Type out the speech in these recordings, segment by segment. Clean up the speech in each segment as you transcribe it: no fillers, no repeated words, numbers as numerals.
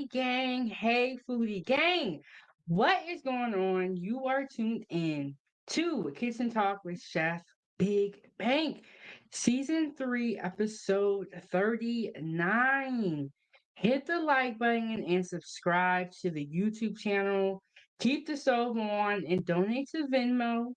Foodie Gang. Hey, Foodie Gang. What is going on? You are tuned in to Kitchen Talk with Chef Big Bank, Season 3, Episode 39. Hit the like button and subscribe to the YouTube channel. Keep the stove on and donate to Venmo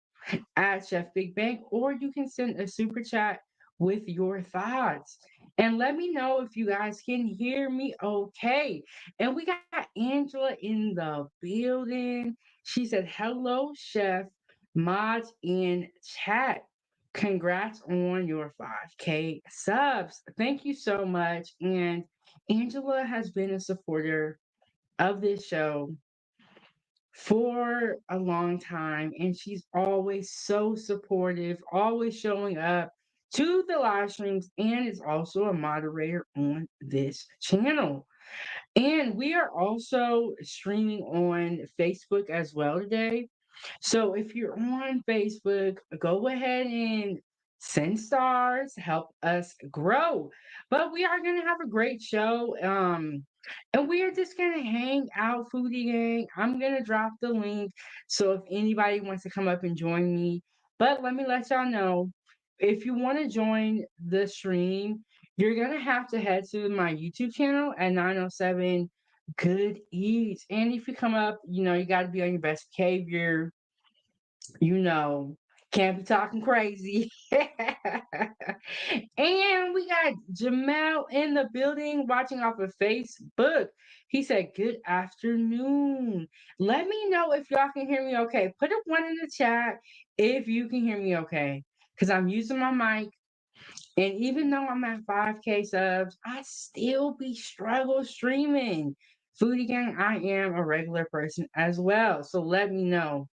at Chef Big Bank, or you can send a super chat with your thoughts. And let me know if you guys can hear me okay. And we got Angela in the building. She said, "Hello, Chef, mods in chat. Congrats on your 5K subs. Thank you so much." And Angela has been a supporter of this show for a long time, and she's always so supportive, always showing up to the live streams, and is also a moderator on this channel. And we are also streaming on Facebook as well today. So if you're on Facebook, go ahead and send stars, help us grow. But we are gonna have a great show. And we are just gonna hang out, Foodie Gang. I'm gonna drop the link. So if anybody wants to come up and join me, but let me let y'all know if you want to join the stream, you're gonna have to head to my YouTube channel at 907 Good Eats. And if you come up, you got to be on your best behavior, you know, can't be talking crazy. And we got Jamel in the building watching off of Facebook. He said, "Good afternoon. Let me know if y'all can hear me okay. Put a one in the chat if you can hear me okay. Because I'm using my mic. And even though I'm at 5K subs, I still be struggle streaming. Foodie Gang, I am a regular person as well. So let me know.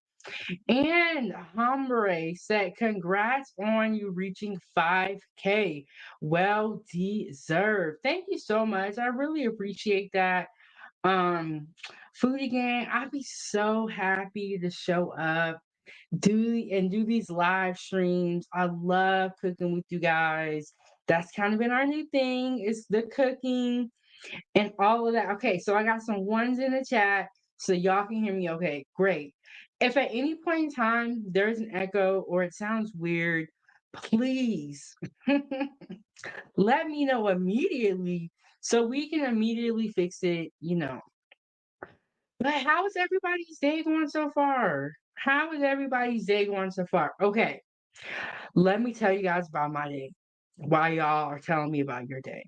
And Hombre said, "Congrats on you reaching 5K. Well deserved." Thank you so much. I really appreciate that. Um, Foodie Gang, I'd be so happy to show up, do these live streams. I love cooking with you guys. That's kind of been our new thing, is the cooking and all of that. Okay, so I got some ones in the chat so y'all can hear me okay. Great. If at any point in time there's an echo or it sounds weird, please let me know immediately so we can immediately fix it. But how is everybody's day going so far? How is everybody's day going so far? Okay, let me tell you guys about my day while y'all are telling me about your day.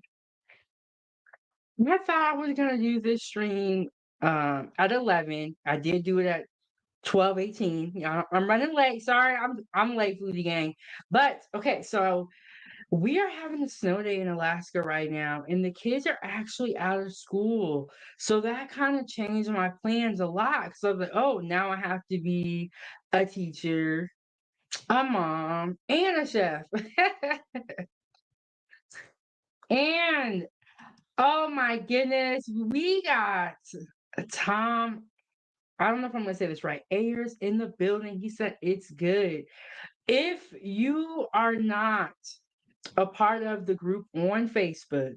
I thought I was gonna do this stream at 11. I did do it at 12:18. Yeah, I'm running late. Sorry, I'm late, Foodie Gang. But okay, so we are having a snow day in Alaska right now, and the kids are actually out of school. So that kind of changed my plans a lot. Because I was like, oh, now I have to be a teacher, a mom, and a chef. And oh my goodness, we got Tom. I don't know if I'm gonna say this right. Ayers in the building. He said it's good. If you are not a part of the group on Facebook,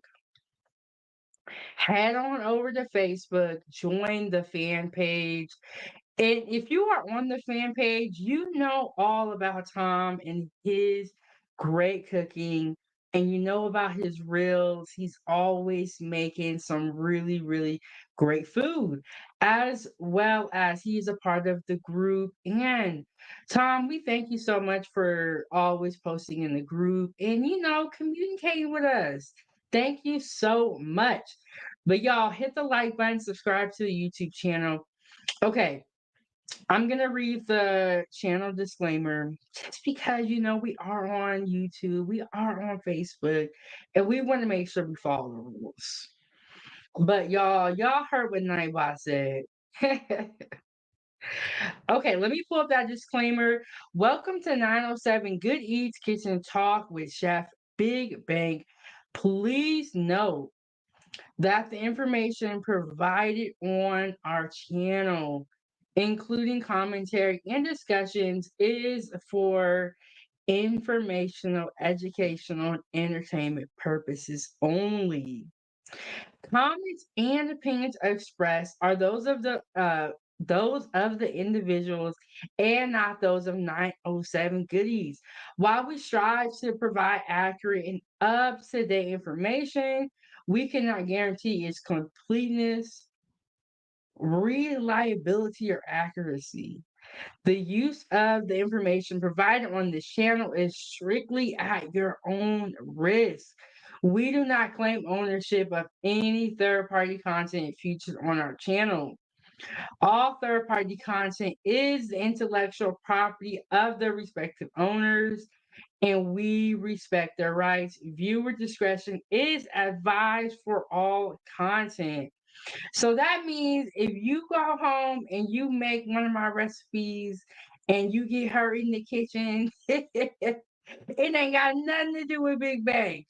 head on over to Facebook, join the fan page. And if you are on the fan page, you know all about Tom and his great cooking, and you know about his reels. He's always making some really, really great food, as well as he's a part of the group. And Tom, we thank you so much for always posting in the group and, communicating with us. Thank you so much. But y'all, hit the like button, subscribe to the YouTube channel. Okay, I'm gonna read the channel disclaimer just because we are on YouTube, we are on Facebook, and we want to make sure we follow the rules. But y'all heard what Nightbot said. Okay, let me pull up that disclaimer. Welcome to 907 Good Eats Kitchen Talk with Chef Big Bank. Please note that the information provided on our channel, including commentary and discussions, is for informational, educational, and entertainment purposes only. Comments and opinions expressed are those of the individuals and not those of 907 Goodies. While we strive to provide accurate and up-to-date information, we cannot guarantee its completeness, reliability, or accuracy. The use of the information provided on this channel is strictly at your own risk. We do not claim ownership of any third-party content featured on our channel. All third-party content is the intellectual property of the respective owners, and we respect their rights. Viewer discretion is advised for all content. So that means if you go home and you make one of my recipes and you get hurt in the kitchen, it ain't got nothing to do with Big Bang.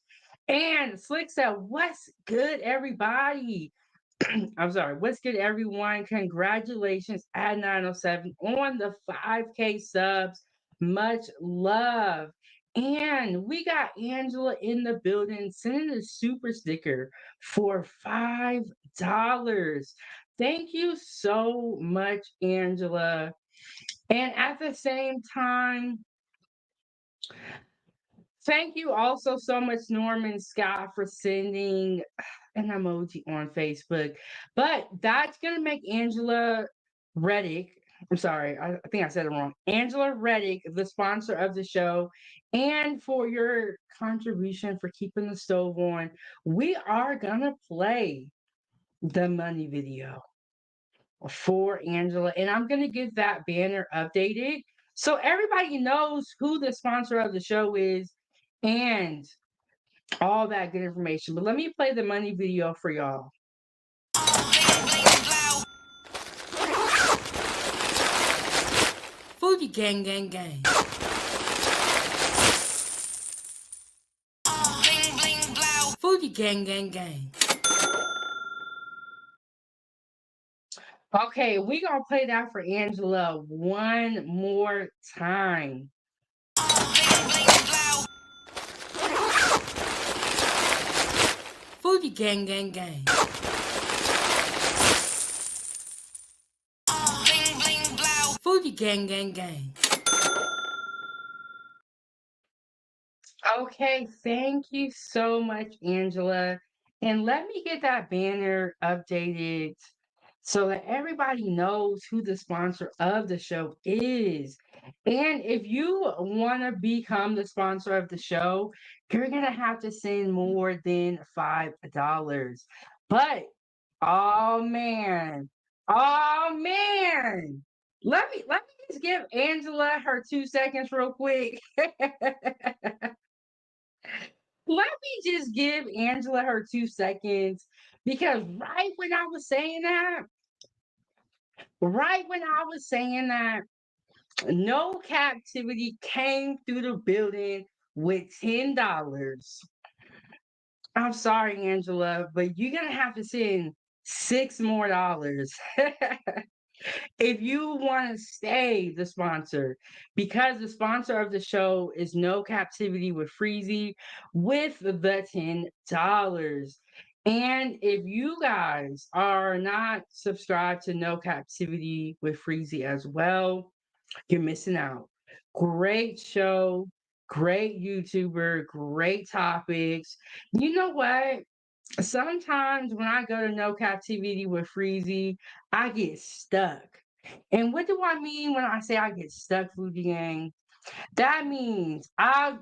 And Slick said, "What's good, everybody?" I'm sorry. What's good, everyone? Congratulations at 907 on the 5K subs. Much love. And we got Angela in the building sending a super sticker for $5. Thank you so much, Angela. And at the same time, thank you also so much, Norman Scott, for sending an emoji on Facebook. But that's going to make Angela Reddick, I'm sorry, I think I said it wrong. Angela Reddick, the sponsor of the show, and for your contribution for keeping the stove on. We are going to play the money video for Angela, and I'm going to get that banner updated so everybody knows who the sponsor of the show is and all that good information. But let me play the money video for y'all. Fuji gang gang gang. Fuji gang gang gang. Okay, we gonna play that for Angela one more time. Fuji gang gang gang. Fuji gang gang gang. Okay, thank you so much, Angela. And let me get that banner updated so that everybody knows who the sponsor of the show is. And if you want to become the sponsor of the show, you're going to have to send more than $5. But, oh man, oh man. Let me just give Angela her 2 seconds real quick. Let me just give Angela her 2 seconds because right when I was saying that, no captivity came through the building with $10. I'm sorry, Angela, but you're gonna have to send $6 more. If you want to stay the sponsor, because the sponsor of the show is No Captivity with Freezy with the $10. And if you guys are not subscribed to No Captivity with Freezy as well, you're missing out. Great show, great YouTuber, great topics. You know what? Sometimes when I go to No Captivity with Freezy, I get stuck. And what do I mean when I say I get stuck, Fuji Gang? That means I'll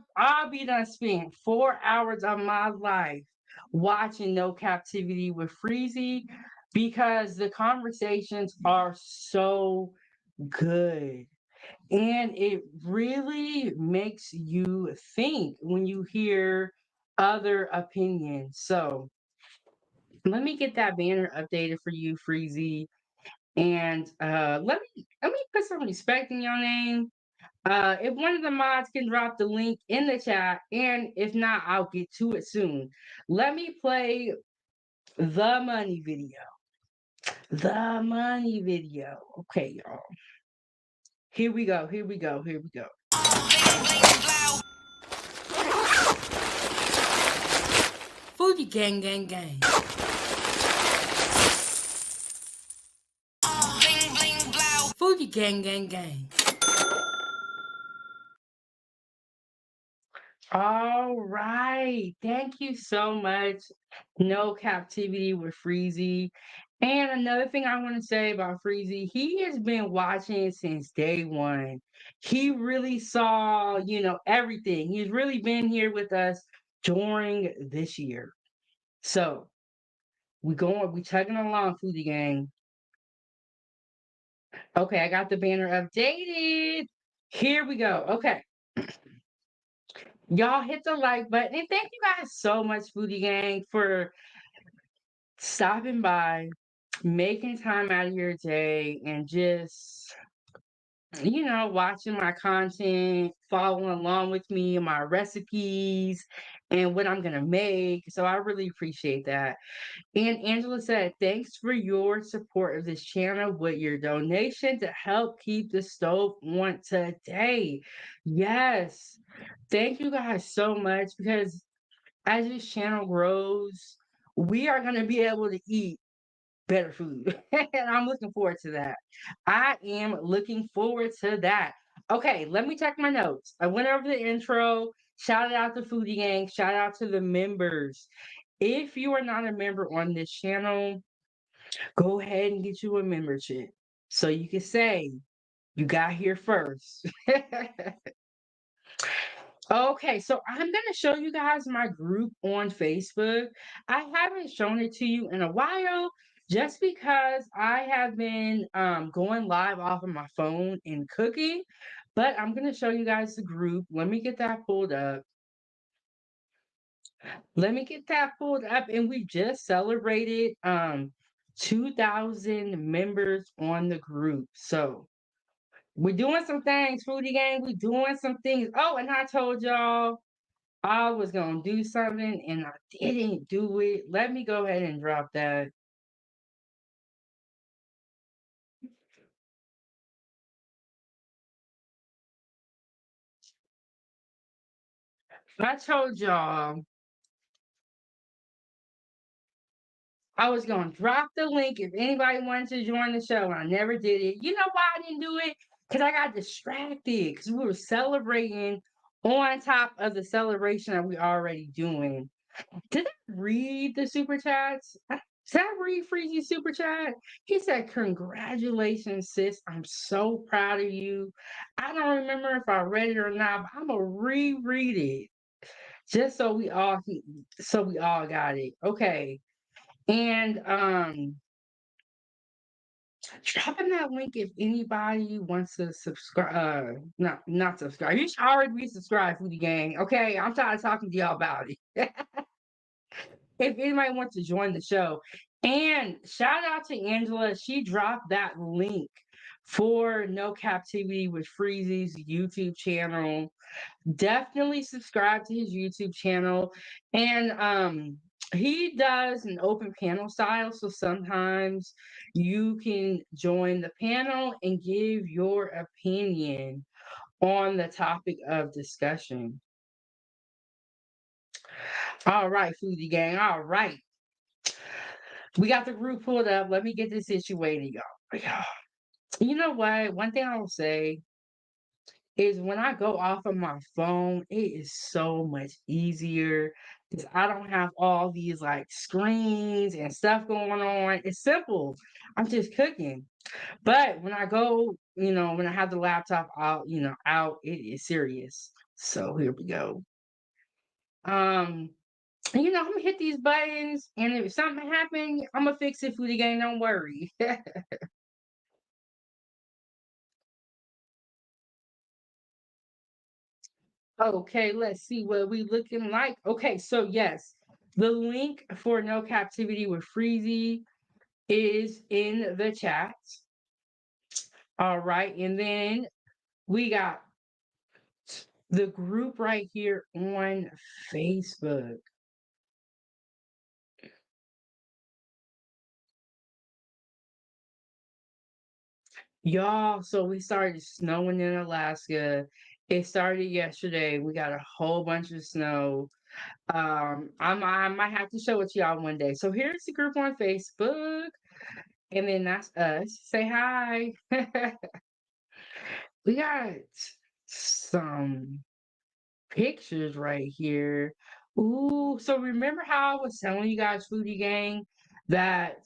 be done spent 4 hours of my life watching No Captivity with Freezy because the conversations are so good. And it really makes you think when you hear other opinions. So let me get that banner updated for you, Freezy. And let me put some respect in your name. If one of the mods can drop the link in the chat, and if not, I'll get to it soon. Let me play the money video. The money video. Okay, y'all. Here we go. Here we go. Here we go. Foodie gang, gang, gang. Bling, bling, blow. Foodie gang, gang, gang. All right. Thank you so much. No Captivity with Freezy. And another thing I want to say about Freezy, he has been watching since day one. He really saw, everything. He's really been here with us during this year. So we chugging along, Foodie Gang. Okay, I got the banner updated. Here we go. Okay. Y'all hit the like button. And thank you guys so much, Foodie Gang, for stopping by, making time out of your day, and just, watching my content, following along with me and my recipes and what I'm going to make. So I really appreciate that. And Angela said, thanks for your support of this channel with your donation to help keep the stove on today. Yes. Thank you guys so much because as this channel grows, we are going to be able to eat better food. And I'm looking forward to that. I am looking forward to that. Okay, let me check my notes. I went over the intro. Shout out to Foodie Gang. Shout out to the members. If you are not a member on this channel, go ahead and get you a membership so you can say you got here first. Okay, so I'm going to show you guys my group on Facebook. I haven't shown it to you in a while just because I have been going live off of my phone and cooking, but I'm going to show you guys the group. Let me get that pulled up. And we just celebrated 2,000 members on the group. So we're doing some things, Foodie Gang. We're doing some things. Oh, and I told y'all I was gonna do something and I didn't do it. Let me go ahead and drop that. I told y'all I was gonna drop the link if anybody wanted to join the show. I never did it. You know why I didn't do it? Because I got distracted because we were celebrating on top of the celebration that we already doing. Did I read the super chats? Did I read Freezy's super chat? He said, congratulations, sis. I'm so proud of you. I don't remember if I read it or not, but I'm gonna reread it just so we all got it. Okay. And dropping that link if anybody wants to subscribe not subscribe. You should already be subscribed, Foodie Gang. Okay. I'm tired of talking to y'all about it. If anybody wants to join the show. And shout out to Angela. She dropped that link for No Captivity with Freezy's YouTube channel. Definitely subscribe to his YouTube channel. And he does an open panel style. So sometimes you can join the panel and give your opinion on the topic of discussion. All right, Foodie Gang. All right. We got the group pulled up. Let me get this situated, y'all. You know what? One thing I will say is when I go off of my phone, it is so much easier because I don't have all these like screens and stuff going on. It's simple. I'm just cooking. But when I go, when I have the laptop out, it is serious. So here we go. Um, I'm gonna hit these buttons, and if something happens, I'm gonna fix it for the game. Don't worry. Okay, let's see what we looking like. Okay, so yes, the link for No Captivity with Freezy is in the chat. All right, and then we got the group right here on Facebook. Y'all, so we started snowing in Alaska. It started yesterday. We got a whole bunch of snow. I might have to show it to y'all one day. So here's the group on Facebook, and then that's us. Say hi. We got some pictures right here. Ooh, so remember how I was telling you guys, Foodie Gang, that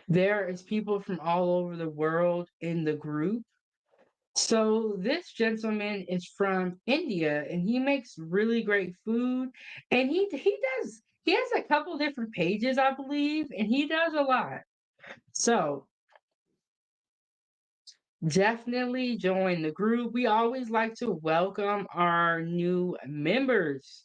there is people from all over the world in the group? So this gentleman is from India and he makes really great food and he has a couple different pages, I believe, and he does a lot. So definitely join the group. We always like to welcome our new members.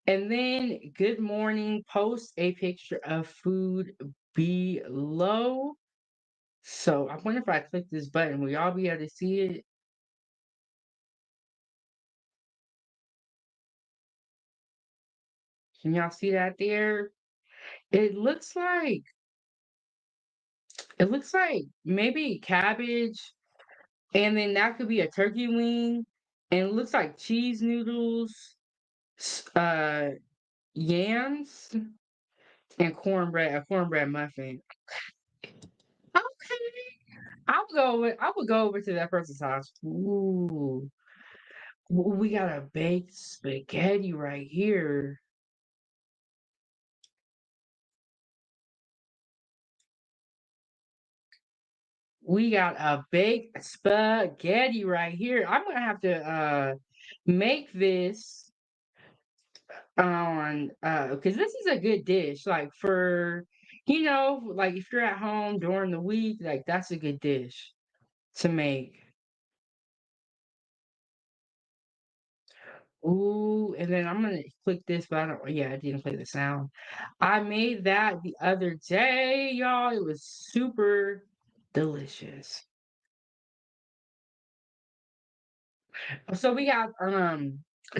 And then good morning, post a picture of food below. So I wonder if I click this button, will y'all be able to see it? Can y'all see that there? It looks like it looks like maybe cabbage, and then that could be a turkey wing, and it looks like cheese noodles, s- uh, yams, and cornbread, a cornbread muffin. Okay, I would go over to that person's house. Ooh, we got a baked spaghetti right here. We got a baked spaghetti right here. I'm gonna have to make this on because this is a good dish. Like for like if you're at home during the week, like that's a good dish to make. Ooh, and then I'm gonna click this, but I don't yeah, I didn't play the sound. I made that the other day, y'all. It was super delicious. So we got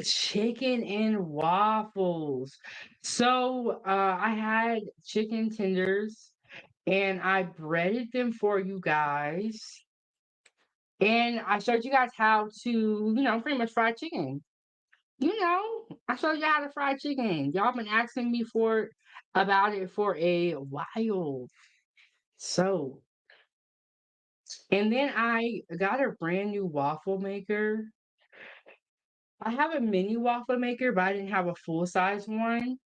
chicken and waffles. So I had chicken tenders and I breaded them for you guys. And I showed you guys how to, pretty much fry chicken. I showed you how to fry chicken. Y'all been asking me for about it for a while. So, and then I got a brand new waffle maker. I have a mini waffle maker, but I didn't have a full size one.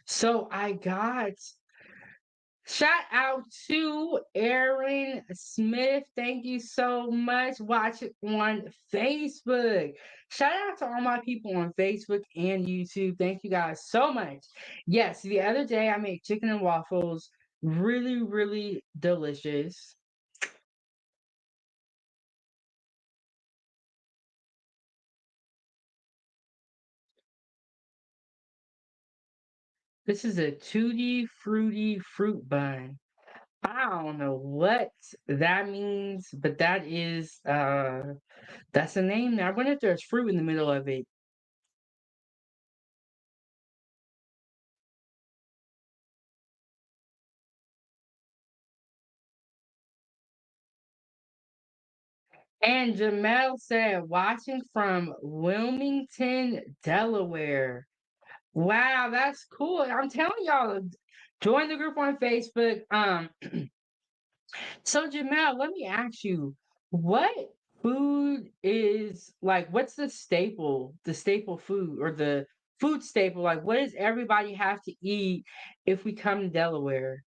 So I got shout out to Aaron Smith. Thank you so much. Watch it on Facebook. Shout out to all my people on Facebook and YouTube. Thank you guys so much. Yes, the other day I made chicken and waffles. Really, really delicious. This is a tutti fruity fruit bun. I don't know what that means, but that's the name now. I wonder if there's fruit in the middle of it. And Jamel said, watching from Wilmington, Delaware. Wow, that's cool. I'm telling y'all, join the group on Facebook. So Jamel, let me ask you, what food is like, what's the staple food or the food staple? Like, what does everybody have to eat if we come to Delaware?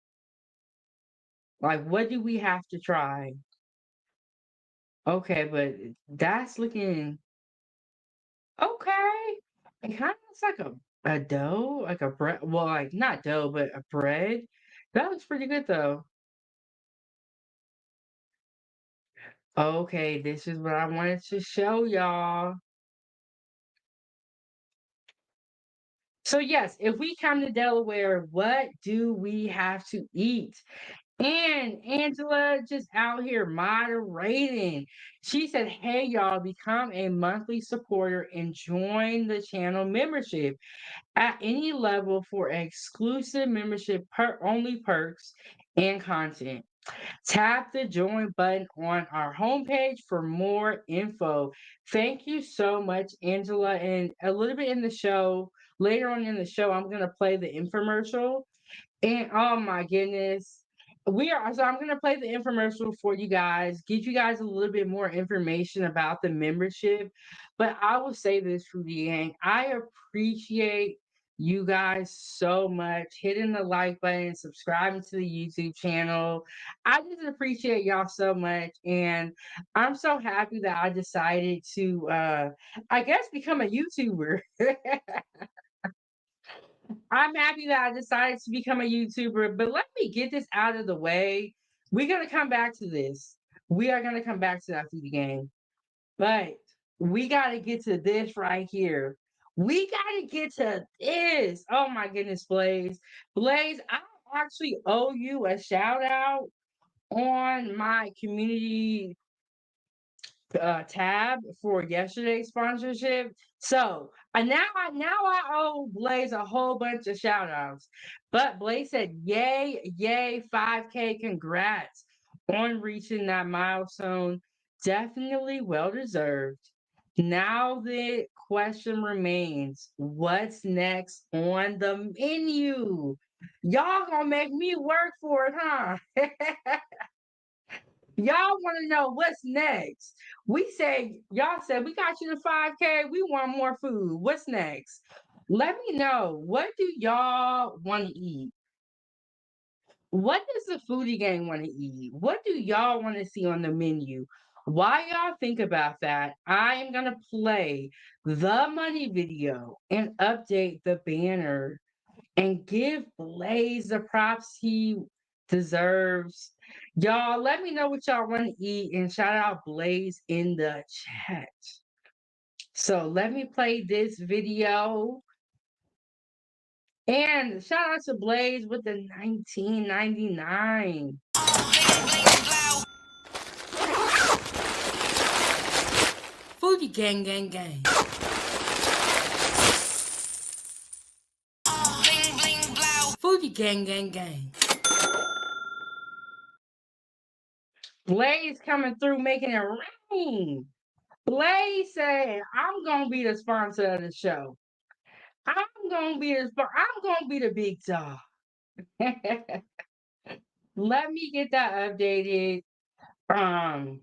Like, what do we have to try? Okay, but that's looking okay. It kind of looks like a dough, like a bread. Well, like not dough, but a bread. That looks pretty good though. Okay, this is what I wanted to show y'all. So yes, if we come to Delaware, what do we have to eat? And Angela just out here moderating. She said, "Hey y'all, become a monthly supporter and join the channel membership at any level for exclusive membership per only perks and content." Tap the join button on our homepage for more info. Thank you so much, Angela. And a little bit in the show, later on in the show, I'm going to play the infomercial. And oh my goodness. I'm gonna play the infomercial for you guys, give you guys a little bit more information about the membership. But I will say this for the gang. I appreciate you guys so much hitting the like button, subscribing to the YouTube channel. I just appreciate y'all so much. And I'm so happy that I decided to I guess become a YouTuber. I'm happy that I decided to become a YouTuber, but let me get this out of the way. We're gonna come back to this. We are gonna come back to that foodie game, but we gotta get to this right here. We gotta get to this. Oh my goodness, Blaze. Blaze, I actually owe you a shout out on my community tab for yesterday's sponsorship. So now I owe Blaze a whole bunch of shout outs. But Blaze said, yay, yay, 5K, congrats on reaching that milestone. Definitely well deserved. Now the question remains, what's next on the menu? Y'all gonna make me work for it, huh? Y'all want to know what's next. Y'all said, we got you to 5K. We want more food. What's next? Let me know. What do y'all want to eat? What does the foodie gang want to eat? What do y'all want to see on the menu? While y'all think about that, I am going to play the money video and update the banner and give Blaze the props he deserves. Y'all, let me know what y'all want to eat and shout out Blaze in the chat. So let me play this video and shout out to Blaze with the 1999. Foodie gang, gang, gang. Foodie gang, gang, gang. Blaze coming through making it rain. Blaze said, I'm gonna be the sponsor of the show. I'm gonna be the big dog. Let me get that updated. Um,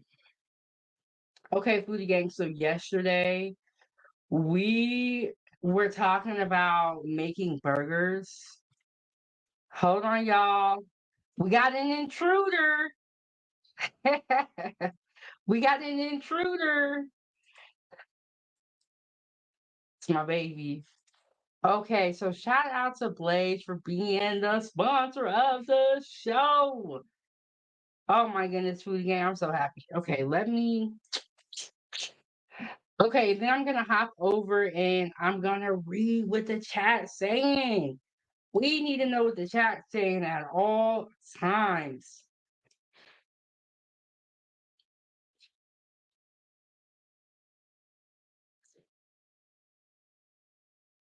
okay, Foodie Gang. So yesterday we were talking about making burgers. Hold on, y'all. We got an intruder. We got an intruder. It's my baby. Okay, so shout out to Blaze for being the sponsor of the show. Oh my goodness, Foodie Gang, I'm so happy. Okay, okay, then I'm gonna hop over and I'm gonna read what the chat's saying. We need to know what the chat's saying at all times.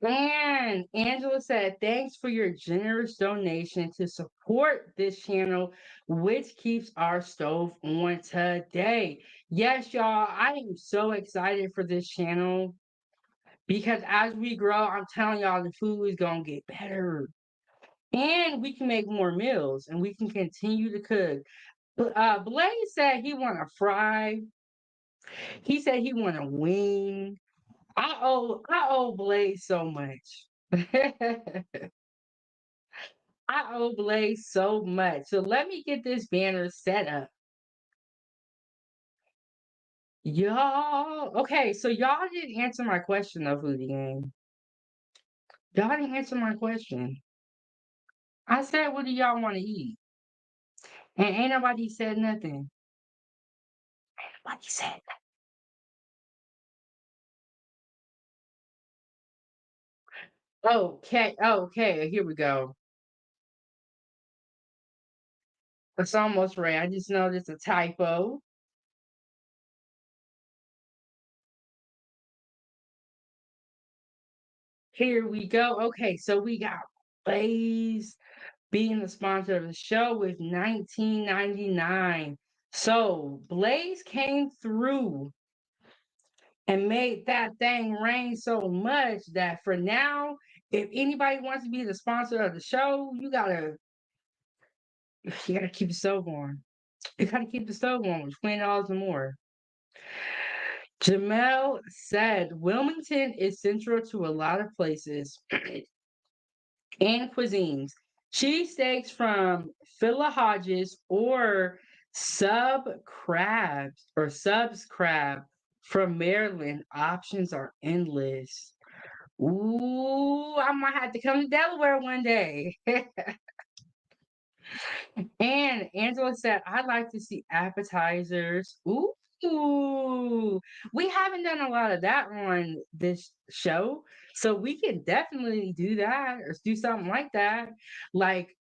And Angela said, thanks for your generous donation to support this channel, which keeps our stove on today. Yes, y'all, I am so excited for this channel because as we grow, I'm telling y'all, the food is going to get better. And we can make more meals and we can continue to cook. Blaze said he want to fry. He said he want to wing. I owe Blaze so much. I owe Blaze so much. So let me get this banner set up. Y'all, okay, so y'all didn't answer my question though, Foodie Gang. Y'all didn't answer my question. I said, what do y'all want to eat? And ain't nobody said nothing. Nobody said that. Okay, here we go. It's almost right. I just noticed a typo. Here we go. Okay, so we got Blaze. being the sponsor of the show with 1999. So Blaze came through and made that thing rain so much that for now, if anybody wants to be the sponsor of the show, you gotta keep the stove on. You gotta keep the stove on with $20 or more. Jamel said Wilmington is central to a lot of places and cuisines. Cheesesteaks from Phila Hodges or Subs Crab from Maryland. Options are endless. Ooh, I might have to come to Delaware one day. And Angela said, I'd like to see appetizers. Ooh, we haven't done a lot of that on this show. So we can definitely do that or do something like that. Like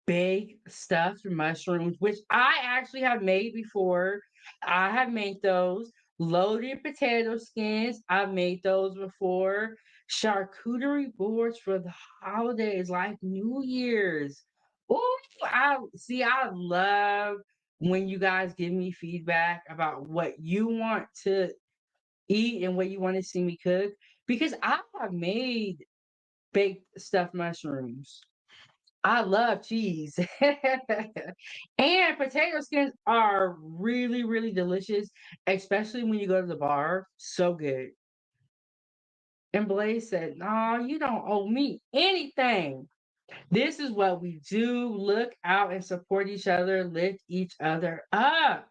baked stuffed mushrooms, which I actually have made before. I have made those. Loaded potato skins, I've made those before. Charcuterie boards for the holidays, like New Year's. Oh, I love when you guys give me feedback about what you want to eat and what you want to see me cook because I have made baked stuffed mushrooms. I love cheese. And potato skins are really, really delicious, especially when you go to the bar. So good. And Blaze said, no, you don't owe me anything. This is what we do. Look out and support each other, lift each other up.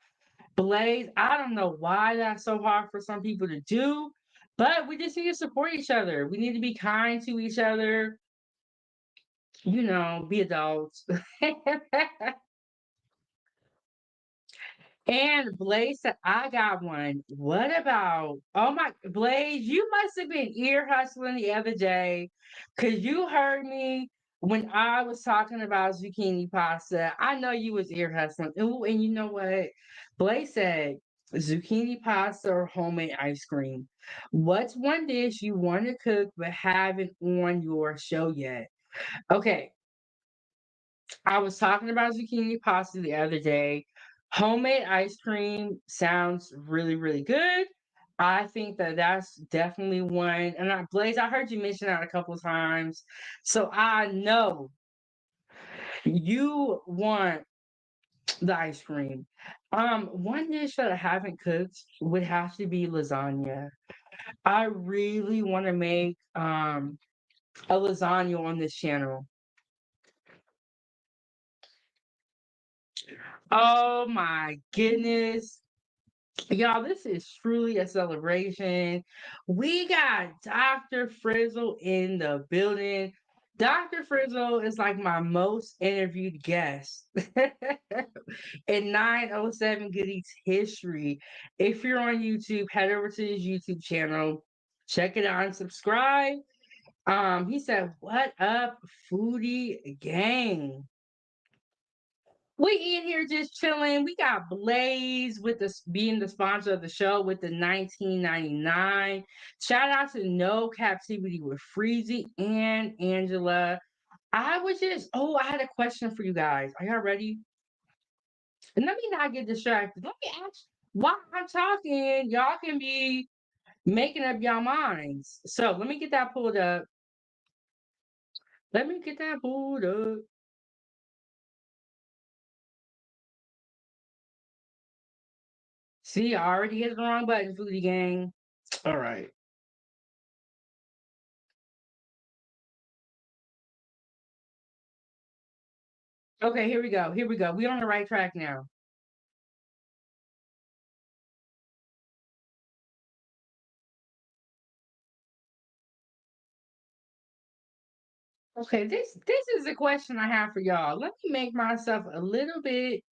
Blaze, I don't know why that's so hard for some people to do, but we just need to support each other. We need to be kind to each other, be adults. And Blaze said, I got one. What about, oh my, Blaze, you must have been ear hustling the other day because you heard me when I was talking about zucchini pasta. I know you was ear hustling. Ooh, and you know what? Blaze said, zucchini pasta or homemade ice cream. What's one dish you want to cook but haven't on your show yet? Okay, I was talking about zucchini pasta the other day. Homemade ice cream sounds really, really good. I think that that's definitely one. And Blaze, I heard you mention that a couple of times. So I know you want the ice cream. One dish that I haven't cooked would have to be lasagna. I really want to make a lasagna on this channel. Oh my goodness. Y'all, this is truly a celebration. We got Dr. Frizzle in the building. Dr. Frizzle is like my most interviewed guest in 907 Goodies history. If you're on YouTube, head over to his YouTube channel, check it out and subscribe. He said, what up, foodie gang? We in here just chilling. We got Blaze with us being the sponsor of the show with the 1999. Shout out to No Captivity with Freezy and Angela. I had a question for you guys. Are y'all ready? And let me not get distracted. Let me ask while I'm talking, y'all can be making up your minds. So let me get that pulled up. Let me get that pulled up. See, I already hit the wrong button, Foodie Gang. All right. Okay, here we go. Here we go. We on the right track now. Okay, this is a question I have for y'all. Let me make myself a little bit.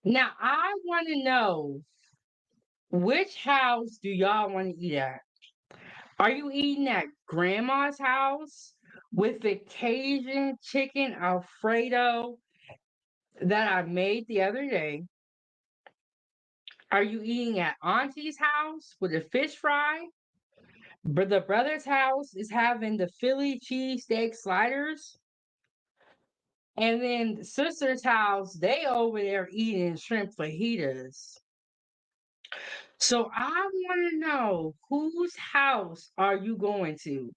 Now, I want to know which house do y'all want to eat at? Are you eating at grandma's house with the Cajun chicken Alfredo that I made the other day? Are you eating at Auntie's house with a fish fry? But the brother's house is having the Philly cheesesteak sliders. And then the sister's house, they over there eating shrimp fajitas. So I want to know, whose house are you going to?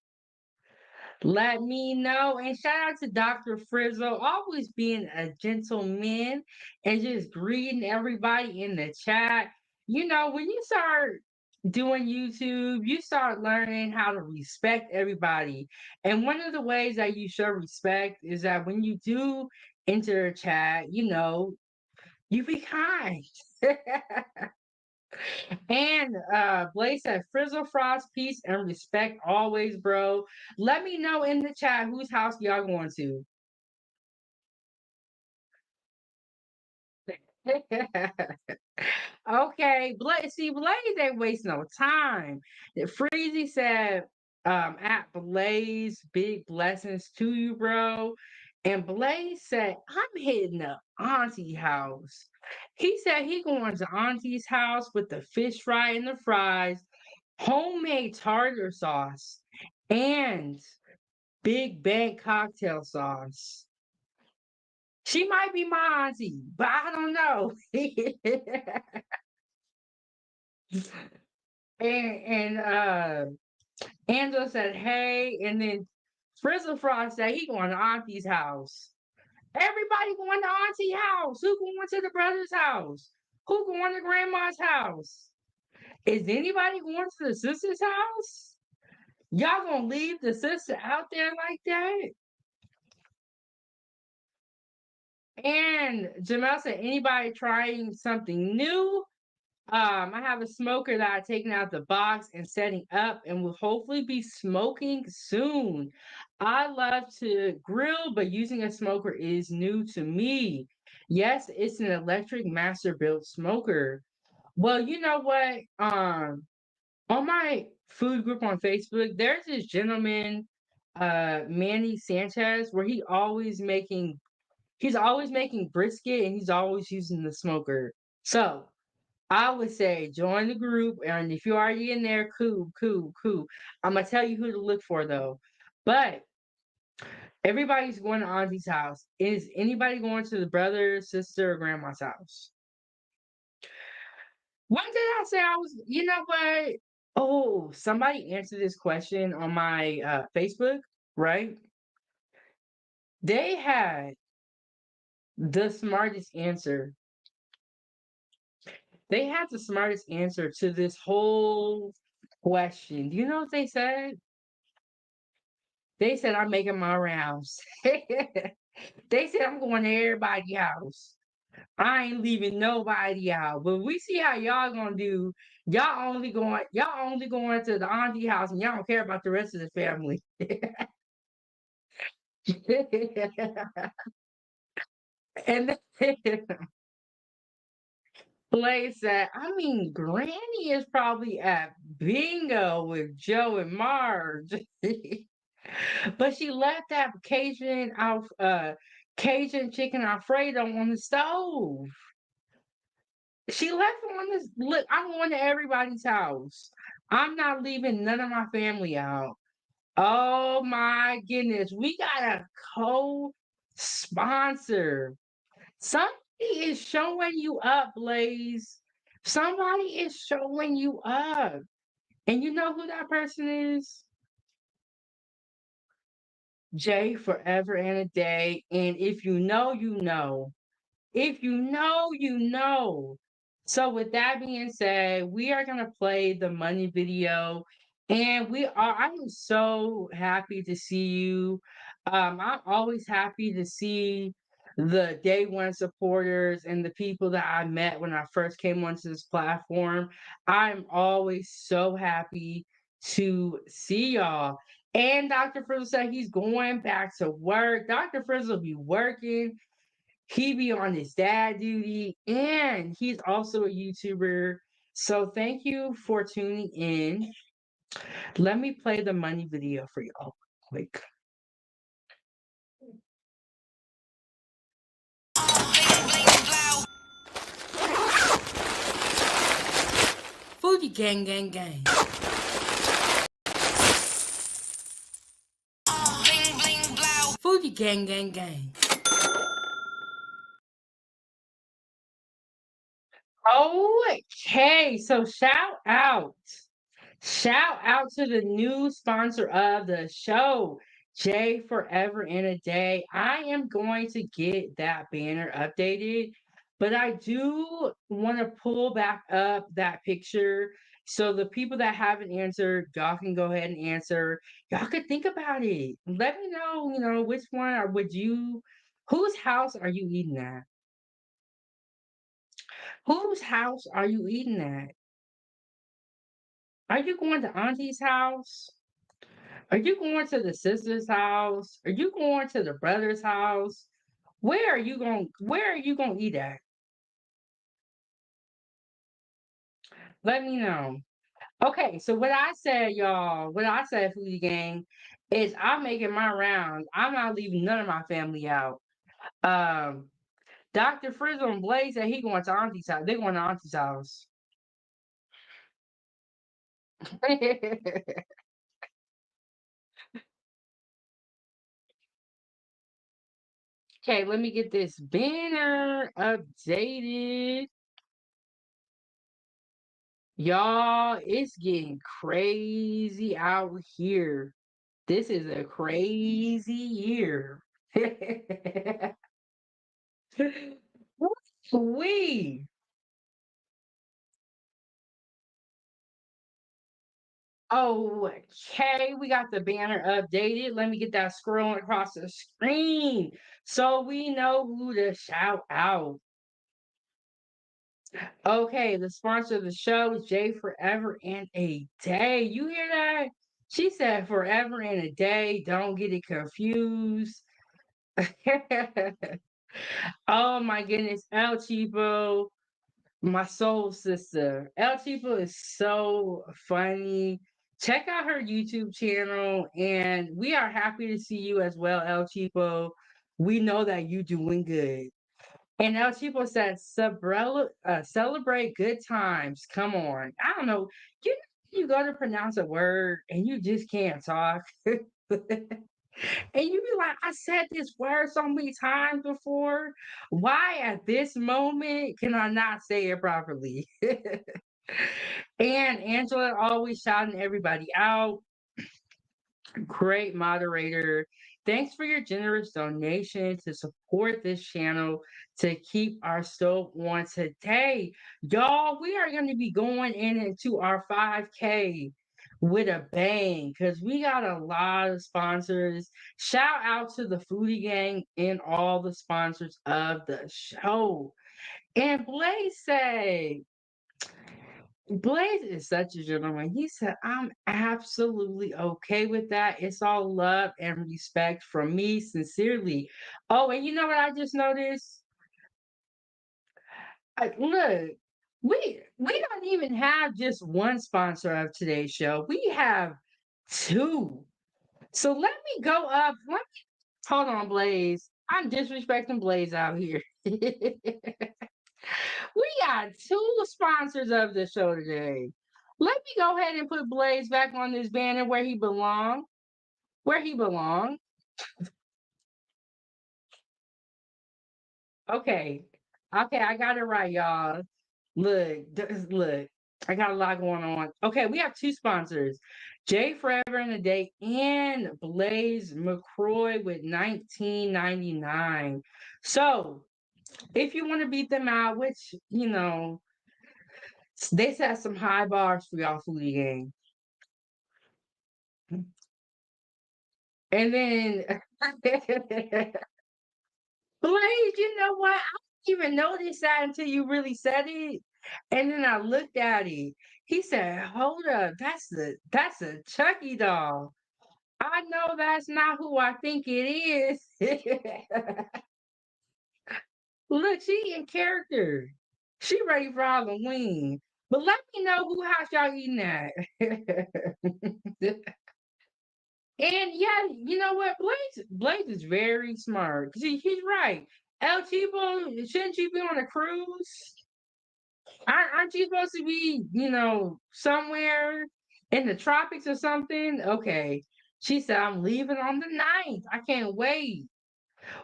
Let me know. And shout out to Dr. Frizzle, always being a gentleman and just greeting everybody in the chat. You know, when you start doing YouTube, you start learning how to respect everybody. And one of the ways that you show respect is that when you do enter a chat, you know, you be kind. And Blaze said, Frizzle Frost, peace and respect always, bro. Let me know in the chat whose house y'all going to. Okay, Blaze ain't waste no time. Freezy said, at Blaze, big blessings to you, bro. And Blaze said, I'm hitting the auntie house. He said he going to auntie's house with the fish fry and the fries, homemade tartar sauce, and Big Bang cocktail sauce. She might be my auntie, but I don't know. and Angela said, hey, and then Frizzle Frost said he going to auntie's house. Everybody going to auntie house. Who going to the brother's house? Who going to grandma's house? Is anybody going to the sister's house? Y'all gonna leave the sister out there like that? And Jamel said, anybody trying something new? I have a smoker that I've taken out the box and setting up and will hopefully be smoking soon. I love to grill, but using a smoker is new to me. Yes, it's an electric master built smoker. Well, you know what? On my food group on Facebook, there's this gentleman, Manny Sanchez, where he's always making brisket and he's always using the smoker. So I would say join the group, and if you're already in there, cool, cool, cool. I'm gonna tell you who to look for though. But everybody's going to Auntie's house. Is anybody going to the brother, sister, or grandma's house? When did I say I was? You know what? Oh, somebody answered this question on my Facebook, right? They had the smartest answer. They had the smartest answer to this whole question. Do you know what they said? They said I'm making my rounds. They said I'm going to everybody's house. I ain't leaving nobody out. But we see how y'all gonna do. Y'all only going to the auntie house and y'all don't care about the rest of the family. And then Blake said, I mean, Granny is probably at bingo with Joe and Marge. But she left that Cajun chicken Alfredo on the stove. She left it on this. Look, I'm going to everybody's house. I'm not leaving none of my family out. Oh my goodness. We got a co-sponsor. Somebody is showing you up, Blaze. Somebody is showing you up. And you know who that person is? Jay Forever and a Day. And if you know, you know. If you know, you know. So with that being said, we are gonna play the money video, and I'm so happy to see you. I'm always happy to see the day one supporters and the people that I met when I first came onto this platform. I'm always so happy to see y'all. And Dr. Frizzle said he's going back to work. Dr. Frizzle be working. He be on his dad duty, and he's also a YouTuber. So thank you for tuning in. Let me play the money video for y'all quick. Fuji gang gang gang. Bling bling blow. Fuji gang gang gang. Okay, so shout out to the new sponsor of the show, J Forever in a Day. I am going to get that banner updated, but I do want to pull back up that picture so the people that haven't answered, y'all can go ahead and answer. Y'all could think about it. Let me know, which one or whose house are you eating at? Whose house are you eating at? Are you going to auntie's house? Are you going to the sister's house? Are you going to the brother's house? Where are you going to eat at? Let me know. Okay, so what I said, y'all, what I said, Foodie Gang, is I'm making my rounds. I'm not leaving none of my family out. Um, Dr. Frizzle and Blaze said he going to auntie's house. They're going to auntie's house. Okay, let me get this banner updated. Y'all, it's getting crazy out here. This is a crazy year. We okay, we got the banner updated. Let me get that scrolling across the screen so we know who to shout out. Okay, the sponsor of the show is J Forever and a Day. You hear that? She said forever and a day. Don't get it confused. Oh my goodness, El Cheapo, my soul sister. El Cheapo is so funny. Check out her YouTube channel, and we are happy to see you as well, El Cheapo. We know that you doing good. And El Cheapo said, celebrate good times. Come on. I don't know. You go to pronounce a word and you just can't talk. And you be like, I said this word so many times before. Why at this moment can I not say it properly? And Angela always shouting everybody out. Great moderator. Thanks for your generous donation to support this channel to keep our stove on today. Y'all, we are going to be going into our 5K with a bang because we got a lot of sponsors. Shout out to the Foodie Gang and all the sponsors of the show. And Blaze say, Blaze is such a gentleman. He said, I'm absolutely okay with that. It's all love and respect from me, sincerely. Oh, and you know what I just noticed? Look, we don't even have just one sponsor of today's show. We have two. So let me go up. Hold on, Blaze. I'm disrespecting Blaze out here. We got two sponsors of the show today. Let me go ahead and put Blaze back on this banner where he belongs. Where he belongs. Okay. Okay, I got it right, y'all. Look. I got a lot going on. Okay, we have two sponsors. Jay Forever and a Day and Blaze McCroy with 1999. So if you want to beat them out, which they set some high bars for y'all, Foodie Gang. And then Blaze, you know what? I didn't even notice that until you really said it. And then I looked at it. He said, hold up, that's a Chucky doll. I know that's not who I think it is. Look, she in character. She ready for Halloween. But let me know who house y'all eating at. And yeah, you know what? Blaze is very smart. He's right. El Cheapo, shouldn't you be on a cruise? Aren't you supposed to be, somewhere in the tropics or something? Okay. She said, I'm leaving on the 9th. I can't wait.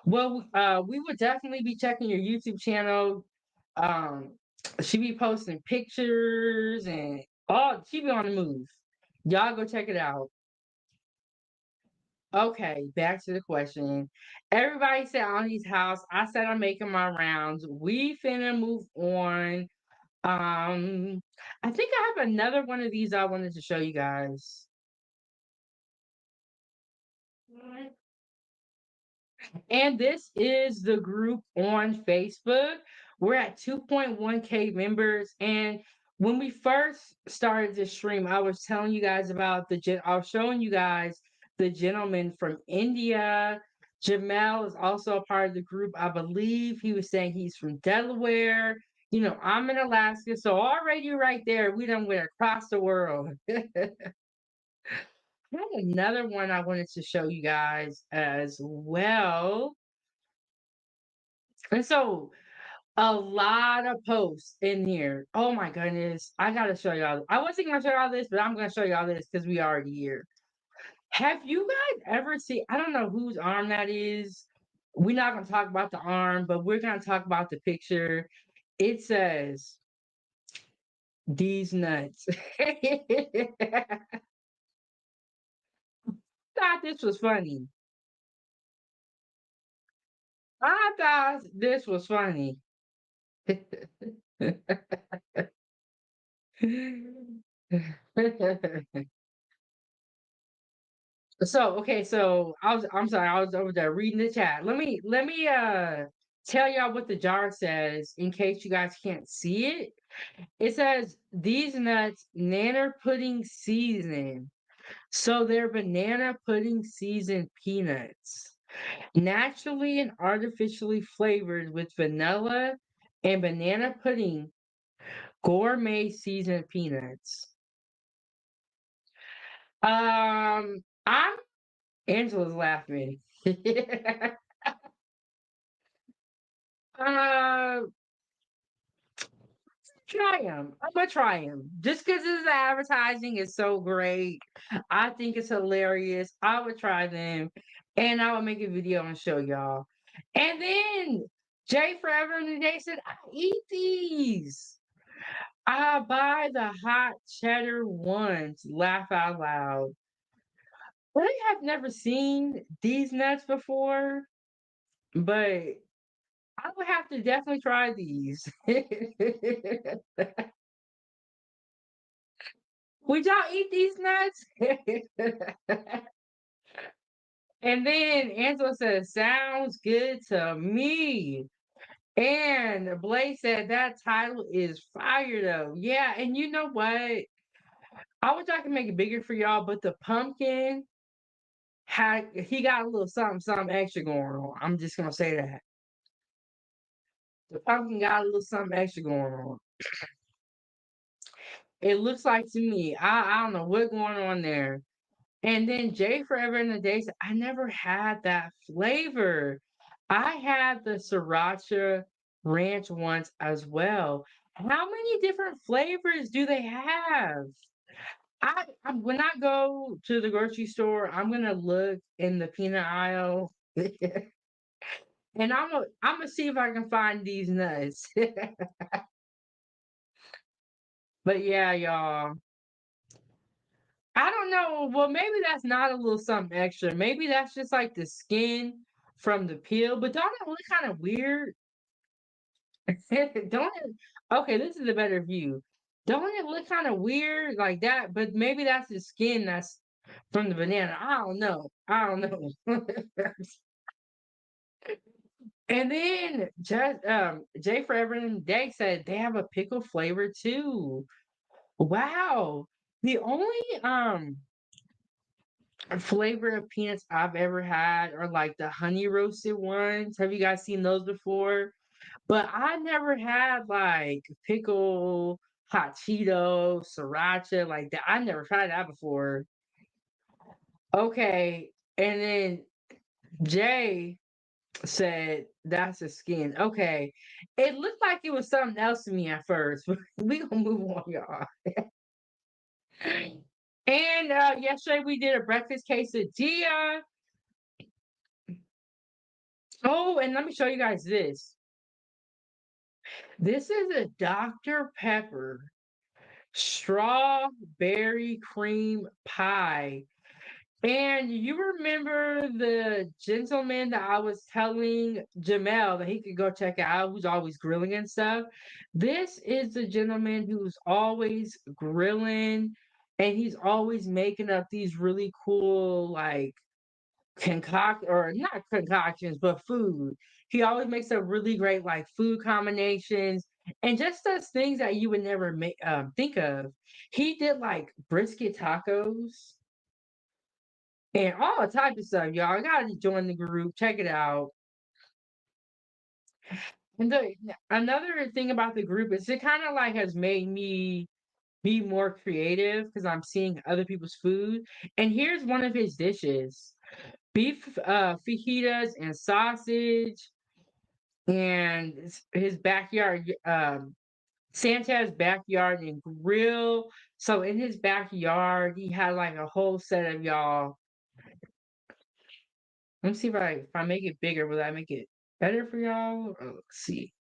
Well, we would definitely be checking your YouTube channel. Um, she be posting pictures and she be on the move. Y'all go check it out. Okay, back to the question. Everybody said Auntie house. I said I'm making my rounds. We finna move on. I think I have another one of these I wanted to show you guys. And this is the group on Facebook. We're at 2.1K members. And when we first started this stream, I was telling you guys about I was showing you guys the gentleman from India. Jamel is also a part of the group. I believe he was saying he's from Delaware. I'm in Alaska. So already right there, we done went across the world. I had another one I wanted to show you guys as well. And so a lot of posts in here. Oh my goodness. I gotta show y'all. I wasn't gonna show y'all this, but I'm gonna show y'all this because we already here. Have you guys ever seen, I don't know whose arm that is. We're not gonna talk about the arm, but we're gonna talk about the picture. It says these nuts. Thought this was funny. I thought this was funny. So okay, so I'm sorry, I was over there reading the chat. Let me tell y'all what the jar says in case you guys can't see it. It says these nuts nanner pudding season. So they're banana pudding seasoned peanuts. Naturally and artificially flavored with vanilla and banana pudding gourmet seasoned peanuts. I'm Angela's laughing. uh, Try them. I'm gonna try them just because this advertising is so great. I think it's hilarious. I would try them, and I would make a video and show y'all. And then Jay Forever and the Day said, "I eat these. I buy the hot cheddar ones." Laugh out loud. I have never seen these nuts before, but I would have to definitely try these. Would y'all eat these nuts? And then Angela says, sounds good to me. And Blaze said that title is fire though. Yeah, and you know what? I wish I could make it bigger for y'all, but the pumpkin he got a little something extra going on. I'm just gonna say that. The pumpkin got a little something extra going on. It looks like to me. I don't know what's going on there. And then Jay Forever and the Day said, I never had that flavor. I had the sriracha ranch once as well. How many different flavors do they have? When I go to the grocery store, I'm gonna look in the peanut aisle and I'm gonna see if I can find these nuts. But yeah, y'all. I don't know. Well, maybe that's not a little something extra. Maybe that's just like the skin from the peel. But don't it look kind of weird? Don't it? Okay, this is a better view. Don't it look kind of weird like that? But maybe that's the skin that's from the banana. I don't know. I don't know. And then just Jay Forever and Day said they have a pickle flavor too. Wow. The only flavor of peanuts I've ever had are like the honey roasted ones. Have you guys seen those before? But I never had like pickle, hot Cheeto, sriracha like that. I never tried that before. Okay. And then Jay said that's a skin. Okay. It looked like it was something else to me at first, but we gonna move on, y'all. And yesterday we did a breakfast quesadilla. Oh, and let me show you guys this. This is a Dr. Pepper strawberry cream pie. And you remember the gentleman that I was telling Jamel that he could go check out, who's always grilling and stuff? This is the gentleman who's always grilling and he's always making up these really cool, like, or not concoctions, but food. He always makes up really great, like, food combinations and just does things that you would never think of. He did like brisket tacos and all type of stuff, y'all. I gotta join the group, check it out. And another thing about the group is it kind of like has made me be more creative because I'm seeing other people's food. And here's one of his dishes: beef fajitas and sausage, and his backyard, Sanchez backyard and grill. So in his backyard, he had like a whole set of y'all. Let me see if I make it bigger, will that make it better for y'all? Let's see.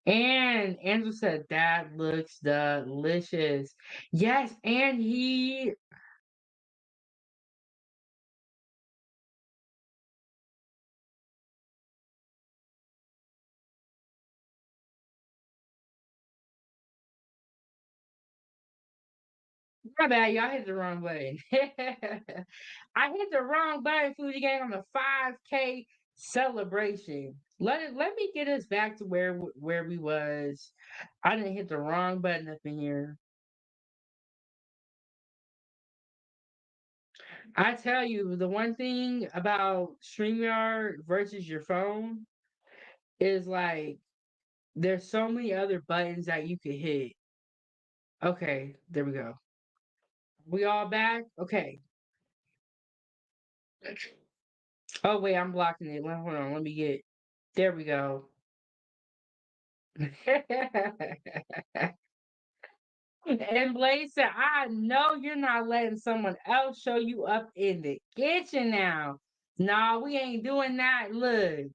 And Andrew said that looks delicious. Yes, and he my bad, y'all hit the wrong button. I hit the wrong button, Foodie Gang, on the 5K celebration. Let me get us back to where we was. I didn't hit the wrong button up in here. I tell you, the one thing about StreamYard versus your phone is like there's so many other buttons that you could hit. Okay, there we go. We all back? Okay. Oh wait, I'm blocking it. Hold on, let me get. There we go. And Blaze said, I know you're not letting someone else show you up in the kitchen now. No, we ain't doing that. Look,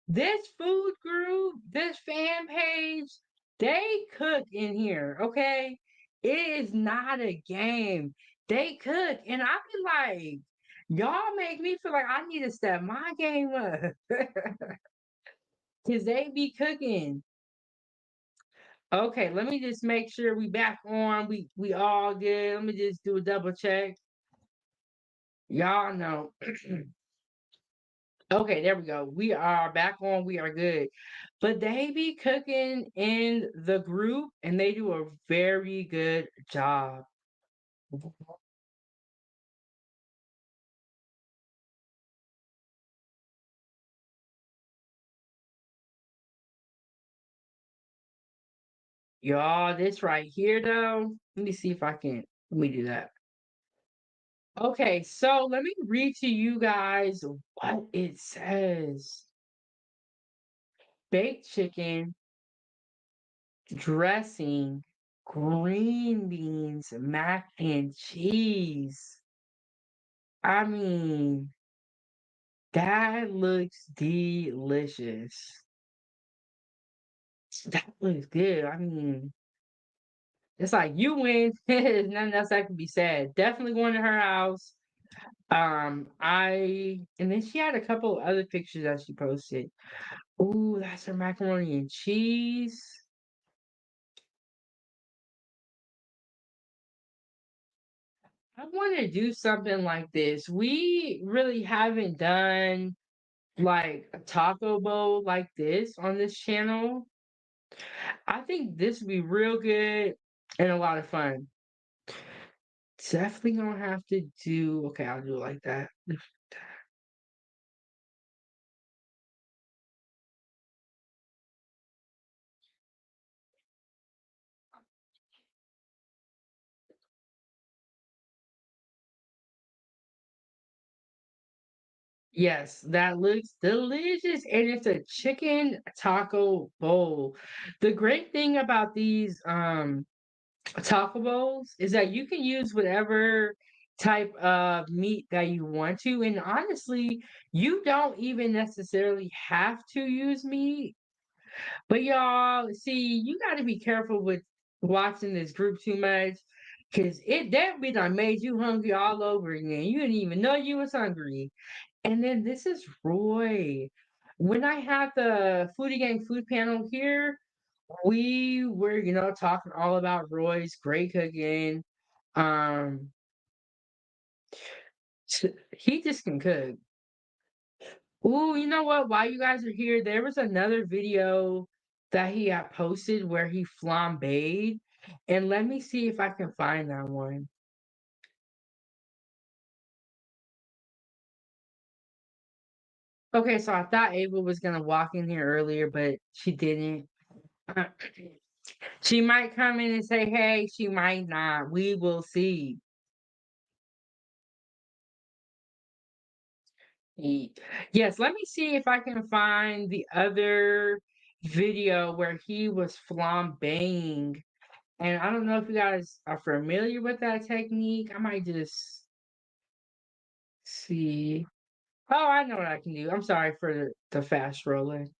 this food group, this fan page, they cook in here, okay? It is not a game. They cook. And I be like, y'all make me feel like I need to step my game up. Cause they be cooking. Okay, let me just make sure we back on. We all good. Let me just do a double check. Y'all know. Okay, there we go. We are back on. We are good. But they be cooking in the group and they do a very good job. Y'all, this right here though. Let me see if I can let me do that. Okay, so let me read to you guys what it says. Baked chicken, dressing, green beans, mac and cheese. I mean, that looks delicious. That looks good. I mean, it's like you win. There's nothing else that can be said. Definitely going to her house. And then she had a couple of other pictures that she posted. Ooh, that's her macaroni and cheese. I want to do something like this. We really haven't done like a taco bowl like this on this channel. I think this would be real good and a lot of fun. Definitely gonna have to do. Okay, I'll do it like that. Yes, that looks delicious, and it's a chicken taco bowl. The great thing about these taco bowls is that you can use whatever type of meat that you want to, and honestly, you don't even necessarily have to use meat. But y'all, see, you got to be careful with watching this group too much, cause that be done made you hungry all over again. You didn't even know you was hungry. And then this is Roy. When I had the Foodie Gang food panel here, we were, talking all about Roy's great cooking. Um, he just can cook. Ooh, you know what? While you guys are here, there was another video that he had posted where he flambéed. And let me see if I can find that one. Okay, so I thought Ava was gonna walk in here earlier, but she didn't. Uh, She might come in and say, hey, she might not. We will see. Ye- Yes, let me see if I can find the other video where he was flambeing. And I don't know if you guys are familiar with that technique. I might just see. Oh, I know what I can do. I'm sorry for the fast rolling.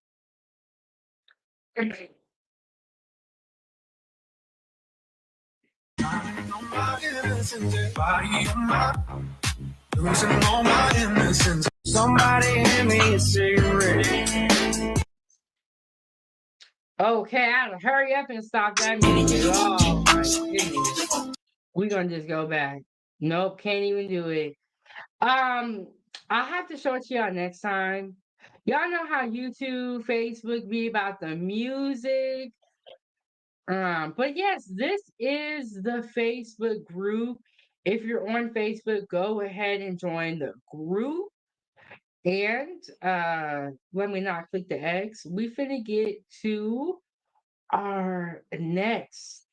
Losing all my innocence. Somebody hand me a cigarette. Okay, I had to hurry up and stop that music. Oh my goodness. We're gonna just go back. Nope, can't even do it. Um, I'll have to show it to y'all next time. Y'all know how YouTube, Facebook be about the music. But yes, this is the Facebook group. If you're on Facebook, go ahead and join the group. And let me not click the X. We finna get to our next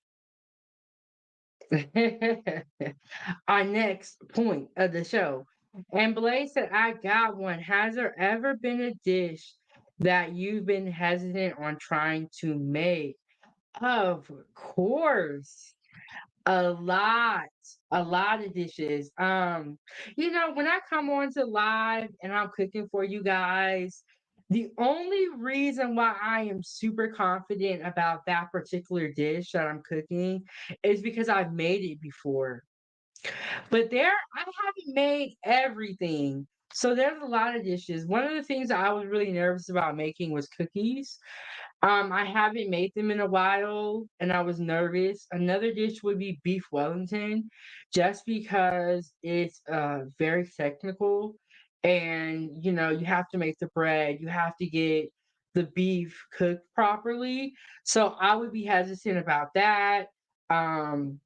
our next point of the show. And Blaze said, I got one. Has there ever been a dish that you've been hesitant on trying to make? Of course. A lot, a lot of dishes. When I come on to live and I'm cooking for you guys, the only reason why I am super confident about that particular dish that I'm cooking is because I've made it before. But I haven't made everything. So there's a lot of dishes. One of the things that I was really nervous about making was cookies. I haven't made them in a while and I was nervous. Another dish would be beef Wellington, just because it's very technical and you have to make the bread, you have to get the beef cooked properly. So I would be hesitant about that. Um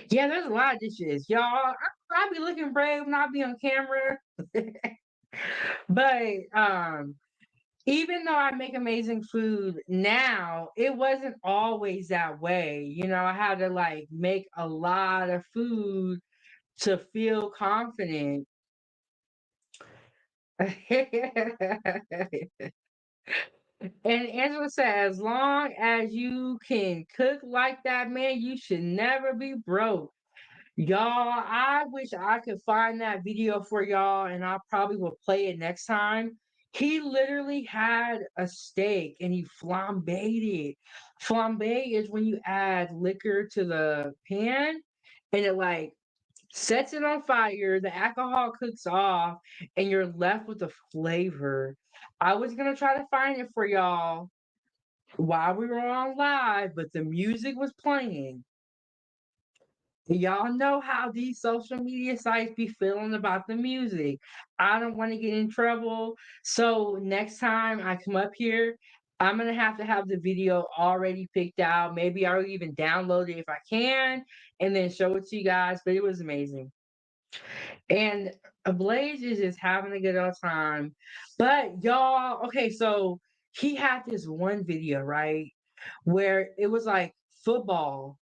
yeah, there's a lot of dishes. Y'all, I be looking brave when I be on camera. But even though I make amazing food now, it wasn't always that way. I had to like make a lot of food to feel confident. And Angela said, as long as you can cook like that, man, you should never be broke. Y'all, I wish I could find that video for y'all and I probably will play it next time. He literally had a steak and he flambéed it. Flambe is when you add liquor to the pan and it like sets it on fire, the alcohol cooks off, and you're left with the flavor. I was gonna try to find it for y'all while we were on live, but the music was playing. Y'all know how these social media sites be feeling about the music. I don't want to get in trouble. So next time I come up here, I'm gonna have to have the video already picked out. Maybe I'll even download it if I can and then show it to you guys. But it was amazing. And Blaze is just having a good old time. But y'all, okay, so he had this one video, right? Where it was like football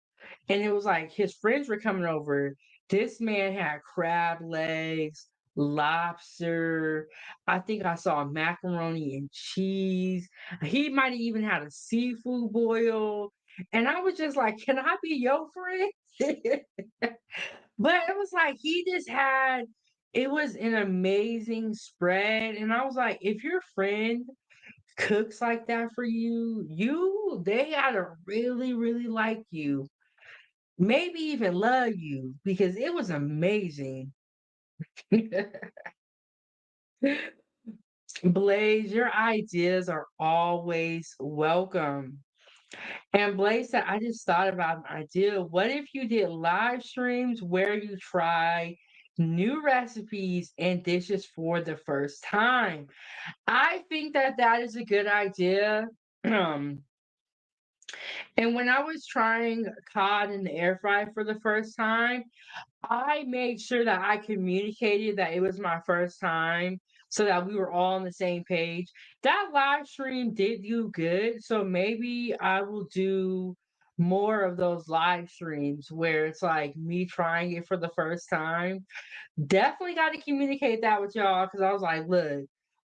and it was like his friends were coming over. This man had crab legs, lobster. I think I saw macaroni and cheese. He might have even had a seafood boil. And I was just like, can I be your friend? But it was like he just had it was an amazing spread. And I was like, if your friend cooks like that for you, they gotta really, really like you. Maybe even love you because it was amazing. Blaze, your ideas are always welcome. And Blaze said, I just thought about an idea. What if you did live streams where you try new recipes and dishes for the first time? I think that that is a good idea. Um, and when I was trying cod in the air fryer for the first time, I made sure that I communicated that it was my first time so that we were all on the same page. That live stream did you good, so maybe I will do more of those live streams where it's like me trying it for the first time. Definitely got to communicate that with y'all because I was like, look,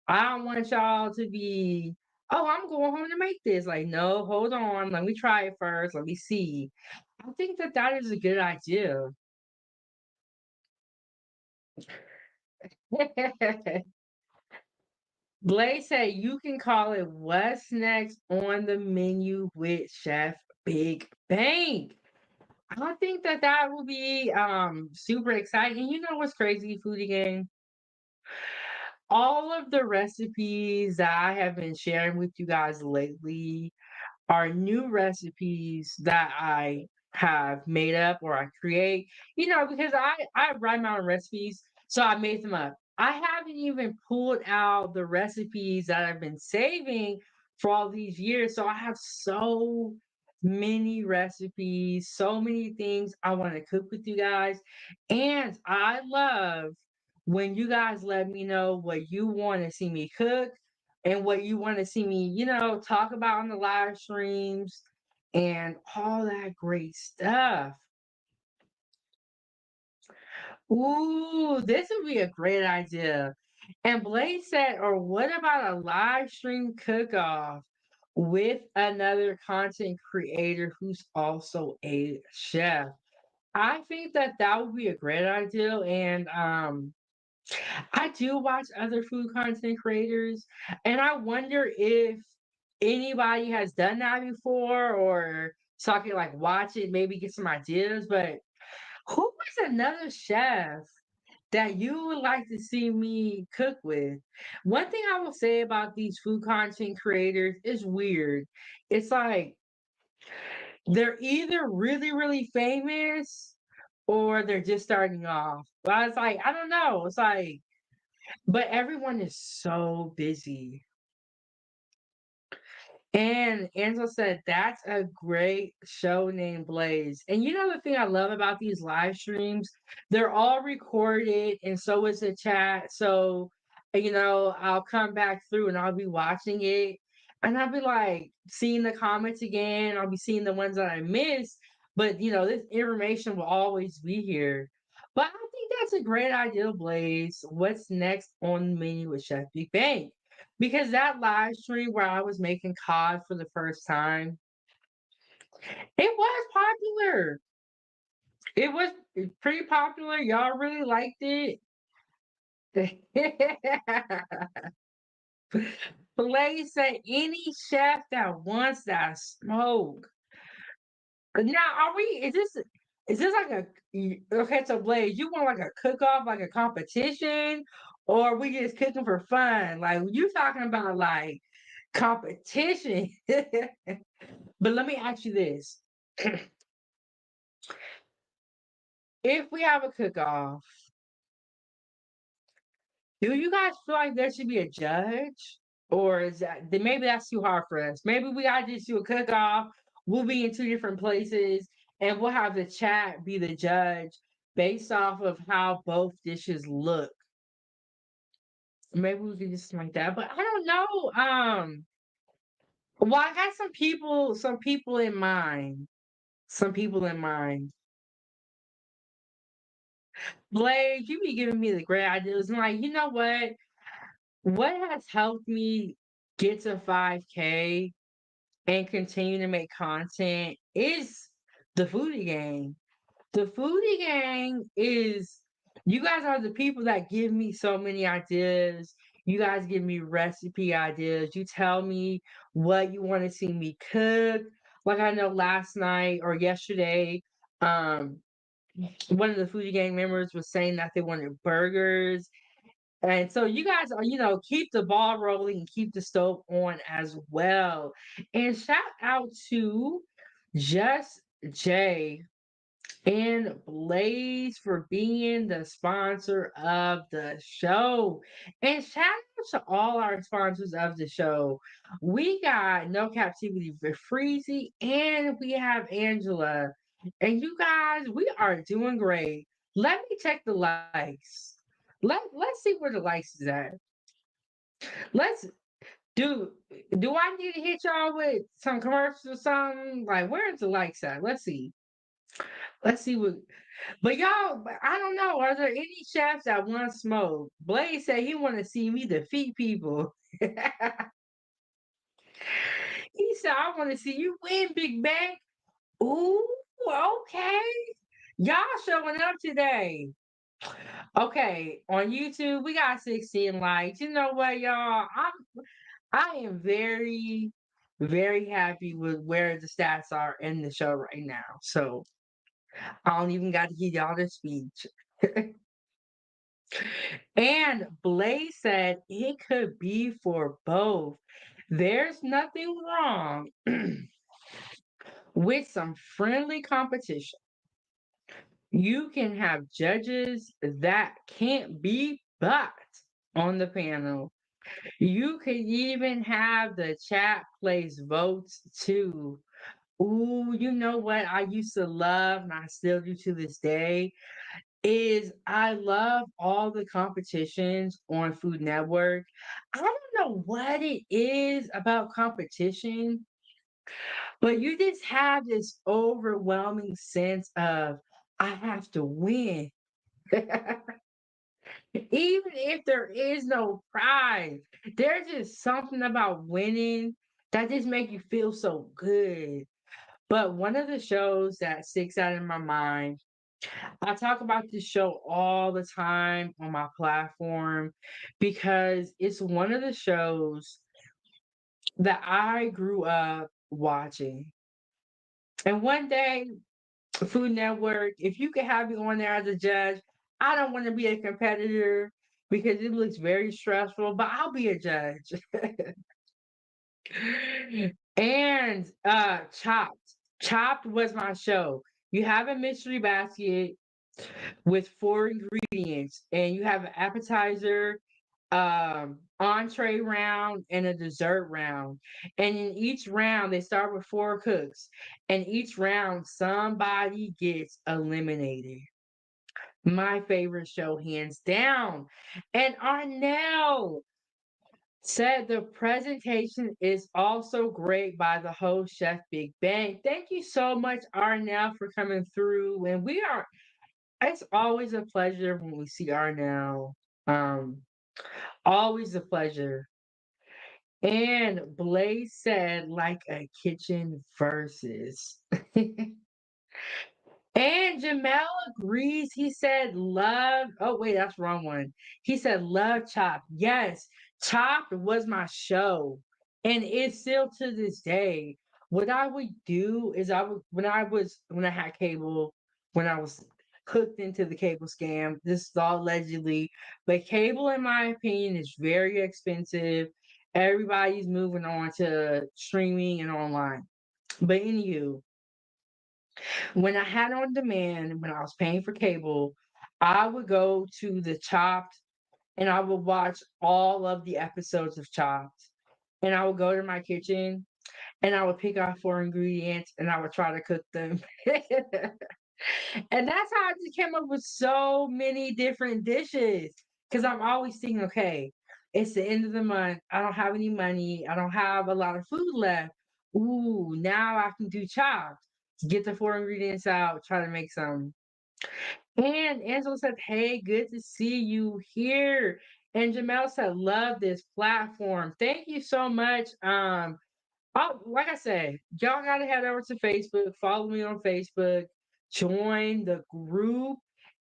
I don't want y'all to be, oh, I'm going home to make this. Like, no, hold on. Let me try it first. Let me see. I think that that is a good idea. Blake said you can call it what's next on the menu with Chef Big Bang. I think that that will be super exciting. You know what's crazy, Foodie Gang? All of the recipes that I have been sharing with you guys lately are new recipes that I have made up or I create, because I write my own recipes, so I made them up. I haven't even pulled out the recipes that I've been saving for all these years, so I have so many recipes, so many things I want to cook with you guys, and I love when you guys let me know what you want to see me cook and what you want to see me, talk about on the live streams and all that great stuff. Ooh, this would be a great idea. And Blake said, or what about a live stream cook off with another content creator who's also a chef? I think that that would be a great idea. And I do watch other food content creators, and I wonder if anybody has done that before or so I can like watch it, maybe get some ideas. But who is another chef that you would like to see me cook with? One thing I will say about these food content creators is weird. It's like they're either really, really famous or they're just starting off. But it's like, I don't know. It's like, but everyone is so busy. And Angela said, that's a great show named Blaze. And you know the thing I love about these live streams? They're all recorded and so is the chat. So, I'll come back through and I'll be watching it. And I'll be like seeing the comments again. I'll be seeing the ones that I missed. But this information will always be here. But I think that's a great idea, Blaze. What's next on the menu with Chef Big Bang? Because that live stream where I was making cod for the first time, it was popular. It was pretty popular. Y'all really liked it. Blaze said any chef that wants that smoke. Now, is this like okay? So Blaze, you want like a cook off, like a competition, or we just cooking for fun? Like you talking about like competition? But let me ask you this. If we have a cook off, do you guys feel like there should be a judge? Or is that then maybe that's too hard for us? Maybe we gotta just do a cook off. We'll be in two different places and we'll have the chat be the judge based off of how both dishes look. Maybe we could just like that. But I don't know. Well, I got some people in mind. Some people in mind. Blake, you be giving me the great ideas. I'm like, you know what? What has helped me get to 5K and continue to make content is the foodie gang. The foodie gang is you guys are the people that give me so many ideas. You guys give me recipe ideas. You tell me what you want to see me cook. Like I know last night or yesterday, um, one of the foodie gang members was saying that they wanted burgers. And so you guys are, keep the ball rolling and keep the stove on as well. And shout out to Just Jay and Blaze for being the sponsor of the show. And shout out to all our sponsors of the show. We got No Captivity for Freezy and we have Angela. And you guys, we are doing great. Let me check the likes. Let's see where the likes is at. Let's do do I need to hit y'all with some commercials or something? Like where's the likes at? Let's see. Let's see what. But y'all, I don't know. Are there any chefs that want smoke? Blaze said he want to see me defeat people. He said I want to see you win, Big Bang. Ooh, okay. Y'all showing up today. Okay, on YouTube we got 16 likes. You know what, y'all? I am very, very happy with where the stats are in the show right now. So I don't even got to give y'all the speech. And Blaze said it could be for both. There's nothing wrong with some friendly competition. You can have judges that can't be bucked on the panel. You could even have the chat place votes too. Ooh, you know what I used to love and I still do to this day is I love all the competitions on Food Network. I don't know what it is about competition, but you just have this overwhelming sense of I have to win. Even if there is no prize, there's just something about winning that just make you feel so good. But one of the shows that sticks out in my mind, I talk about this show all the time on my platform because it's one of the shows that I grew up watching. And one day, Food Network, if you could have me on there as a judge, I don't want to be a competitor because it looks very stressful, but I'll be a judge. And Chopped. Chopped was my show. You have a mystery basket with four ingredients, and you have an appetizer, entree round, and a dessert round. And in each round, they start with four cooks, and each round somebody gets eliminated. My favorite show, hands down. And Arnell said the presentation is also great by the host, Chef Big Bang. Thank you so much, Arnell, for coming through. And it's always a pleasure when we see Arnell. Um, always a pleasure. And Blaze said, like a kitchen versus. And Jamel agrees. He said, love. Oh, wait, that's the wrong one. He said, love Chopped. Yes, Chopped was my show. And it's still to this day. What I would do is when I had cable, when I was hooked into the cable scam, this is all allegedly, but cable, in my opinion, is very expensive. Everybody's moving on to streaming and online. But anywho, when I had on demand, when I was paying for cable, I would go to the Chopped and I would watch all of the episodes of Chopped. And I would go to my kitchen and I would pick out four ingredients and I would try to cook them. And that's how I just came up with so many different dishes. Because I'm always thinking, okay, it's the end of the month. I don't have any money. I don't have a lot of food left. Ooh, now I can do chopped. Get the four ingredients out, try to make some. And Angela said, "Hey, good to see you here." And Jamel said, "Love this platform." Thank you so much. Oh, like I said, y'all gotta head over to Facebook, follow me on Facebook, join the group,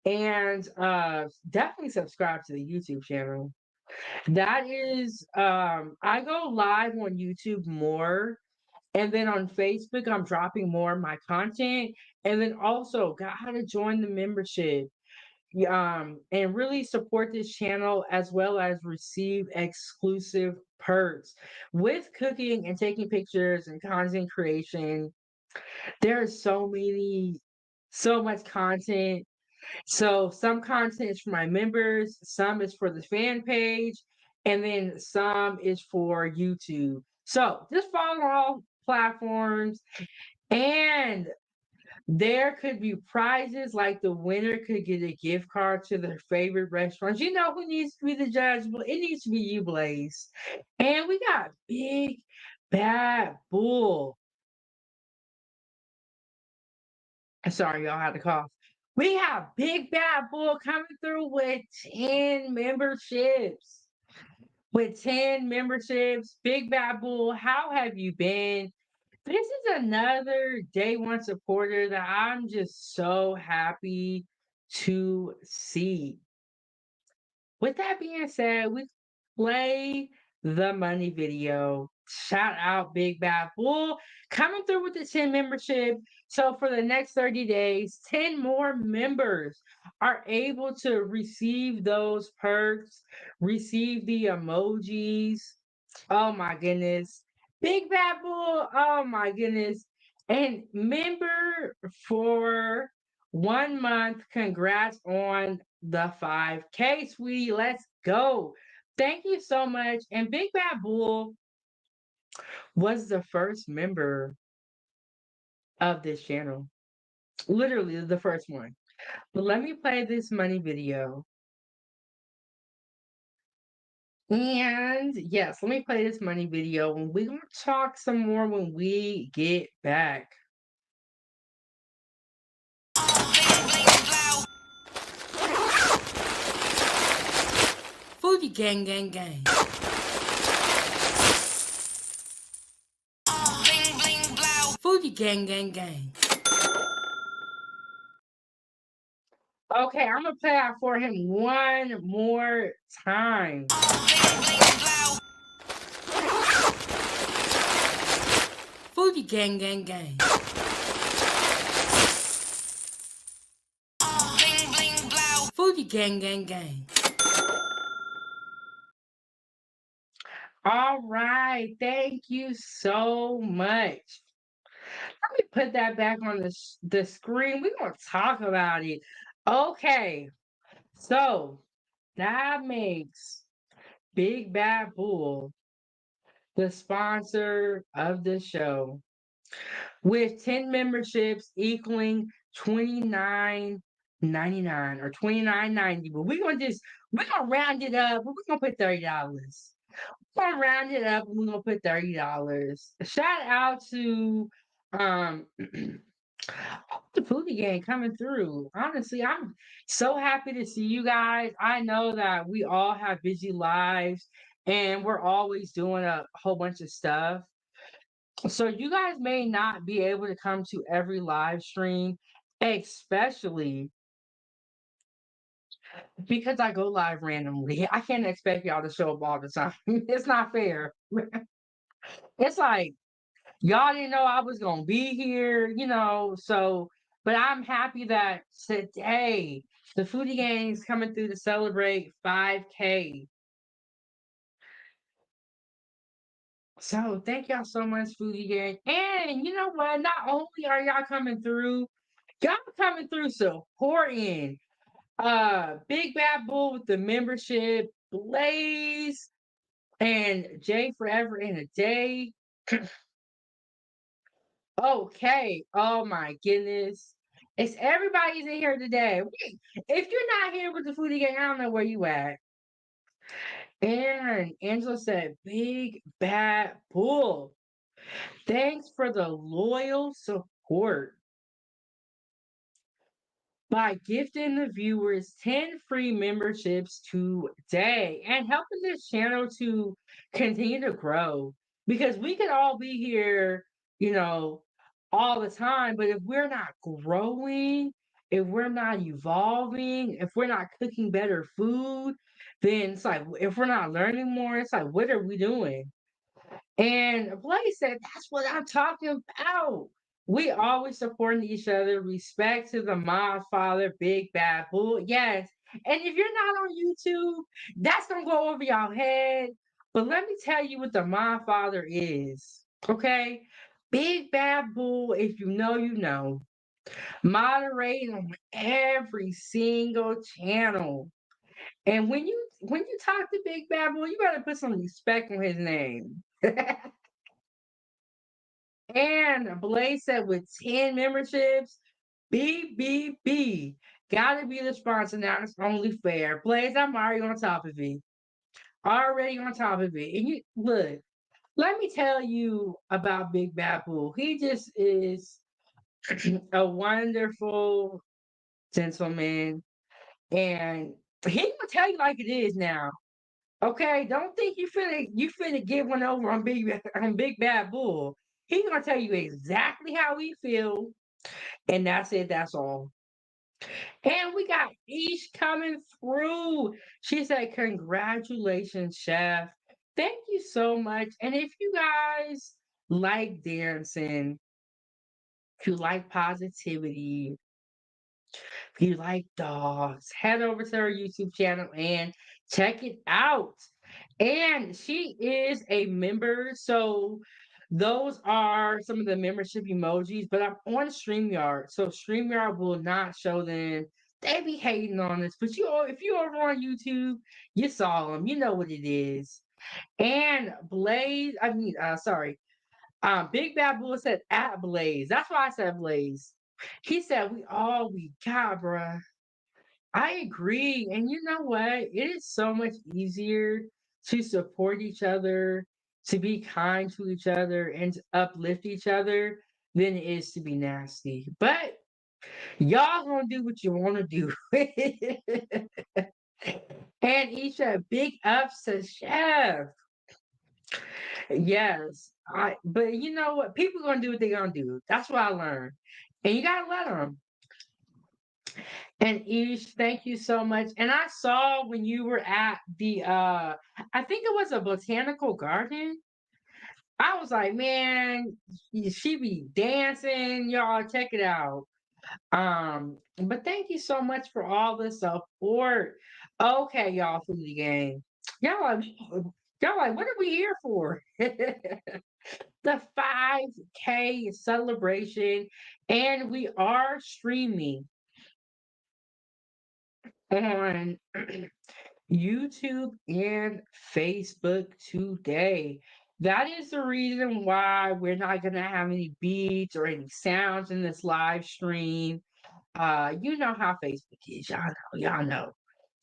and definitely subscribe to the YouTube channel. That is I go live on YouTube more, and then on Facebook I'm dropping more of my content, and then also gotta join the membership. And really support this channel as well as receive exclusive perks with cooking and taking pictures and content creation. There are so much content. So some content is for my members, some is for the fan page, and then some is for YouTube. So just follow all platforms, and there could be prizes, like the winner could get a gift card to their favorite restaurants. You know who needs to be the judge? Well, it needs to be you, Blaze. And we got Big Bad Bull. Sorry, y'all had to cough. We have Big Bad Bull coming through with 10 memberships. With 10 memberships, Big Bad Bull, how have you been? This is another day one supporter that I'm just so happy to see. With that being said, we play the money video. Shout out Big Bad Bull coming through with the 10 membership. So for the next 30 days, 10 more members are able to receive those perks, receive the emojis. Oh my goodness. Big Bad Bull. Oh my goodness. And member for 1 month. Congrats on the 5K, sweetie. Let's go. Thank you so much. And Big Bad Bull was the first member of this channel. Literally the first one. But let me play this money video. And yes, let me play this money video. And we're going to talk some more when we get back. Fuji gang, gang, gang. Fuji gang, gang, gang. Okay, I'm gonna play out for him one more time. Fuji gang, gang, gang. Fuji gang, gang, gang. All right, thank you so much. Let me put that back on the screen. We're gonna talk about it. Okay, so that makes Big Bad Bull the sponsor of the show, with 10 memberships equaling 29.99 or 29.90. But we're gonna round it up, but we're gonna put $30. We're gonna round it up and we're gonna put $30. Shout out to um the Foodie Gang coming through. Honestly, I'm so happy to see you guys. I know that we all have busy lives and we're always doing a whole bunch of stuff. So you guys may not be able to come to every live stream, especially because I go live randomly. I can't expect y'all to show up all the time. It's not fair. It's like y'all didn't know I was gonna be here, so but I'm happy that today the Foodie Gang's coming through to celebrate 5K. So thank y'all so much, Foodie Gang. And you know what? Not only are y'all coming through, y'all coming through supporting Big Bad Bull with the membership, Blaze and Jay Forever in a Day. Okay. Oh my goodness. It's everybody's in here today. Wait, if you're not here with the Foodie Gang, I don't know where you at. And Angela said, Big Bad Bull. Thanks for the loyal support. by gifting the viewers 10 free memberships today and helping this channel to continue to grow. Because we could all be here, you know, all the time, but if we're not growing, if we're not evolving, if we're not cooking better food, then it's like if we're not learning more, it's like, what are we doing? And Blake said, that's what I'm talking about. We always supporting each other, respect to the mom, father, big bad bull. Yes. And if you're not on YouTube, that's gonna go over your head. But let me tell you what the mom father is. Okay? Big bad bull, if you know, you know. Moderating on every single channel. And when you talk to Big Bad Bull, you gotta put some respect on his name. And Blaze said with 10 memberships, BBB. Gotta be the sponsor now. It's only fair. Blaze, I'm already on top of it. Already on top of it. And you look, let me tell you about Big Bad Bull. He just is a wonderful gentleman. And he gonna tell you like it is now. Okay, don't think you finna get one over on Big Bad Bull. He gonna tell you exactly how he feel, and that's it. That's all. And we got Ish coming through. She said, "Congratulations, chef. Thank you so much. And if you guys like dancing, if you like positivity, if you like dogs, head over to her YouTube channel and check it out." And she is a member. So those are some of the membership emojis, but I'm on StreamYard. So StreamYard will not show them. They be hating on us. But if you over on YouTube, you saw them. You know what it is. And sorry. Big Bad Bull said at Blaze. That's why I said Blaze. He said we all we got, bruh. I agree. And you know what? It is so much easier to support each other, to be kind to each other, and to uplift each other than it is to be nasty. But y'all gonna do what you want to do. And each a big ups to Chef. Yes. But you know what? People gonna do what they gonna do. That's what I learned. And you gotta let them. And Ish, thank you so much. And I saw when you were at the I think it was a botanical garden. I was like, man, she be dancing, y'all check it out. But thank you so much for all the support. Okay, y'all, foodie gang. Y'all like, y'all like, what are we here for? The 5K celebration, and we are streaming on YouTube and Facebook today. That is the reason why we're not going to have any beats or any sounds in this live stream. You know how Facebook is. Y'all know.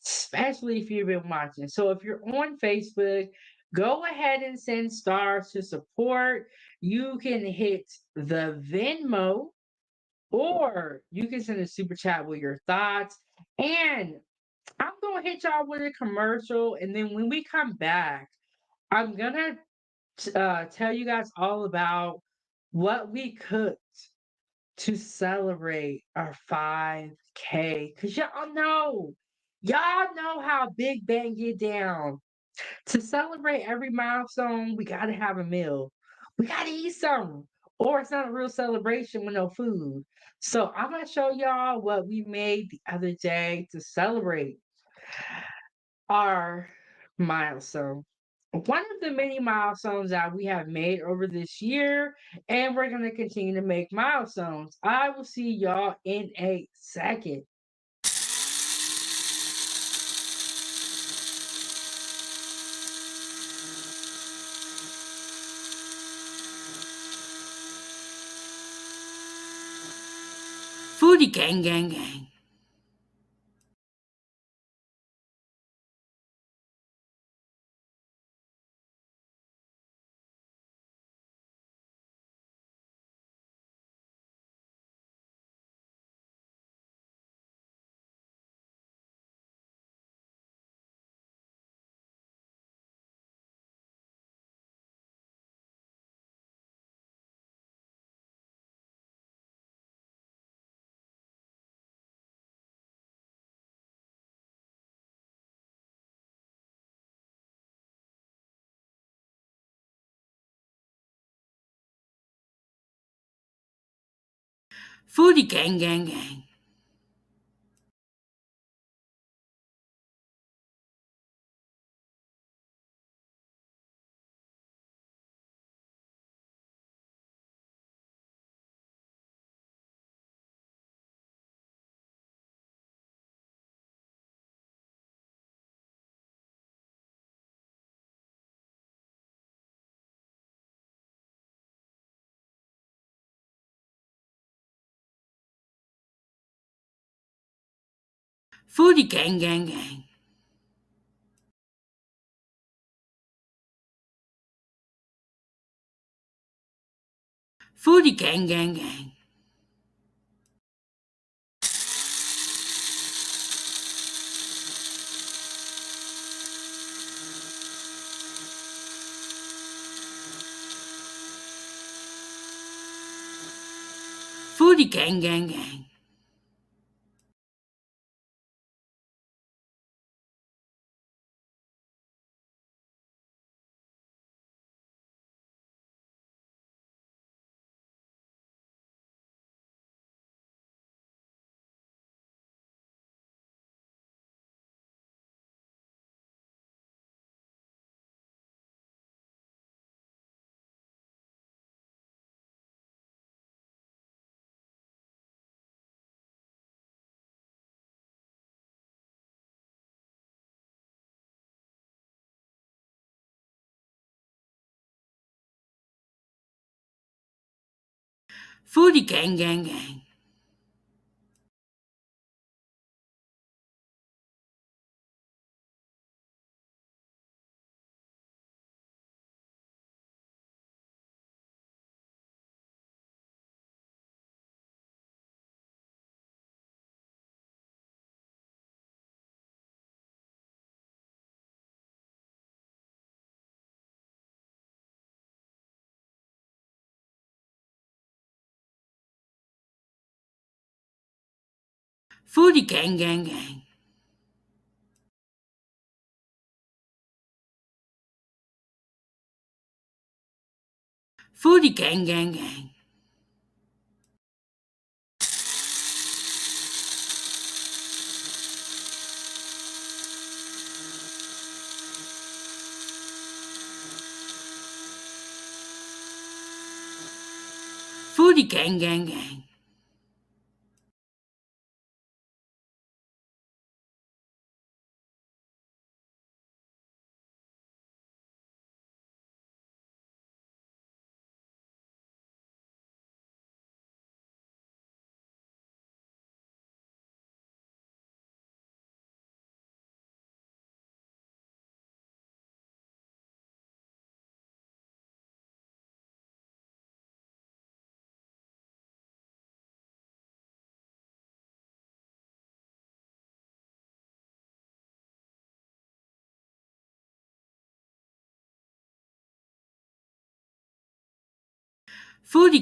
Especially if you've been watching. So if you're on Facebook, go ahead and send stars to support. You can hit the Venmo or you can send a super chat with your thoughts. And I'm gonna hit y'all with a commercial, and then when we come back, I'm gonna tell you guys all about what we cooked to celebrate our 5K. Cause y'all know how Big Bang get down. To celebrate every milestone, we gotta have a meal. We gotta eat something, or it's not a real celebration with no food. So I'm gonna show y'all what we made the other day to celebrate our milestone. One of the many milestones that we have made over this year, and we're going to continue to make milestones. I will see y'all in a second. Foodie gang, gang, gang. Foodie gang gang gang. Foodie gang gang gang. Foodie gang gang gang. Foodie gang gang gang. Foodie gang gang gang. Foodie gang gang gang. Foodie gang gang gang. Foodie gang gang gang. Foodie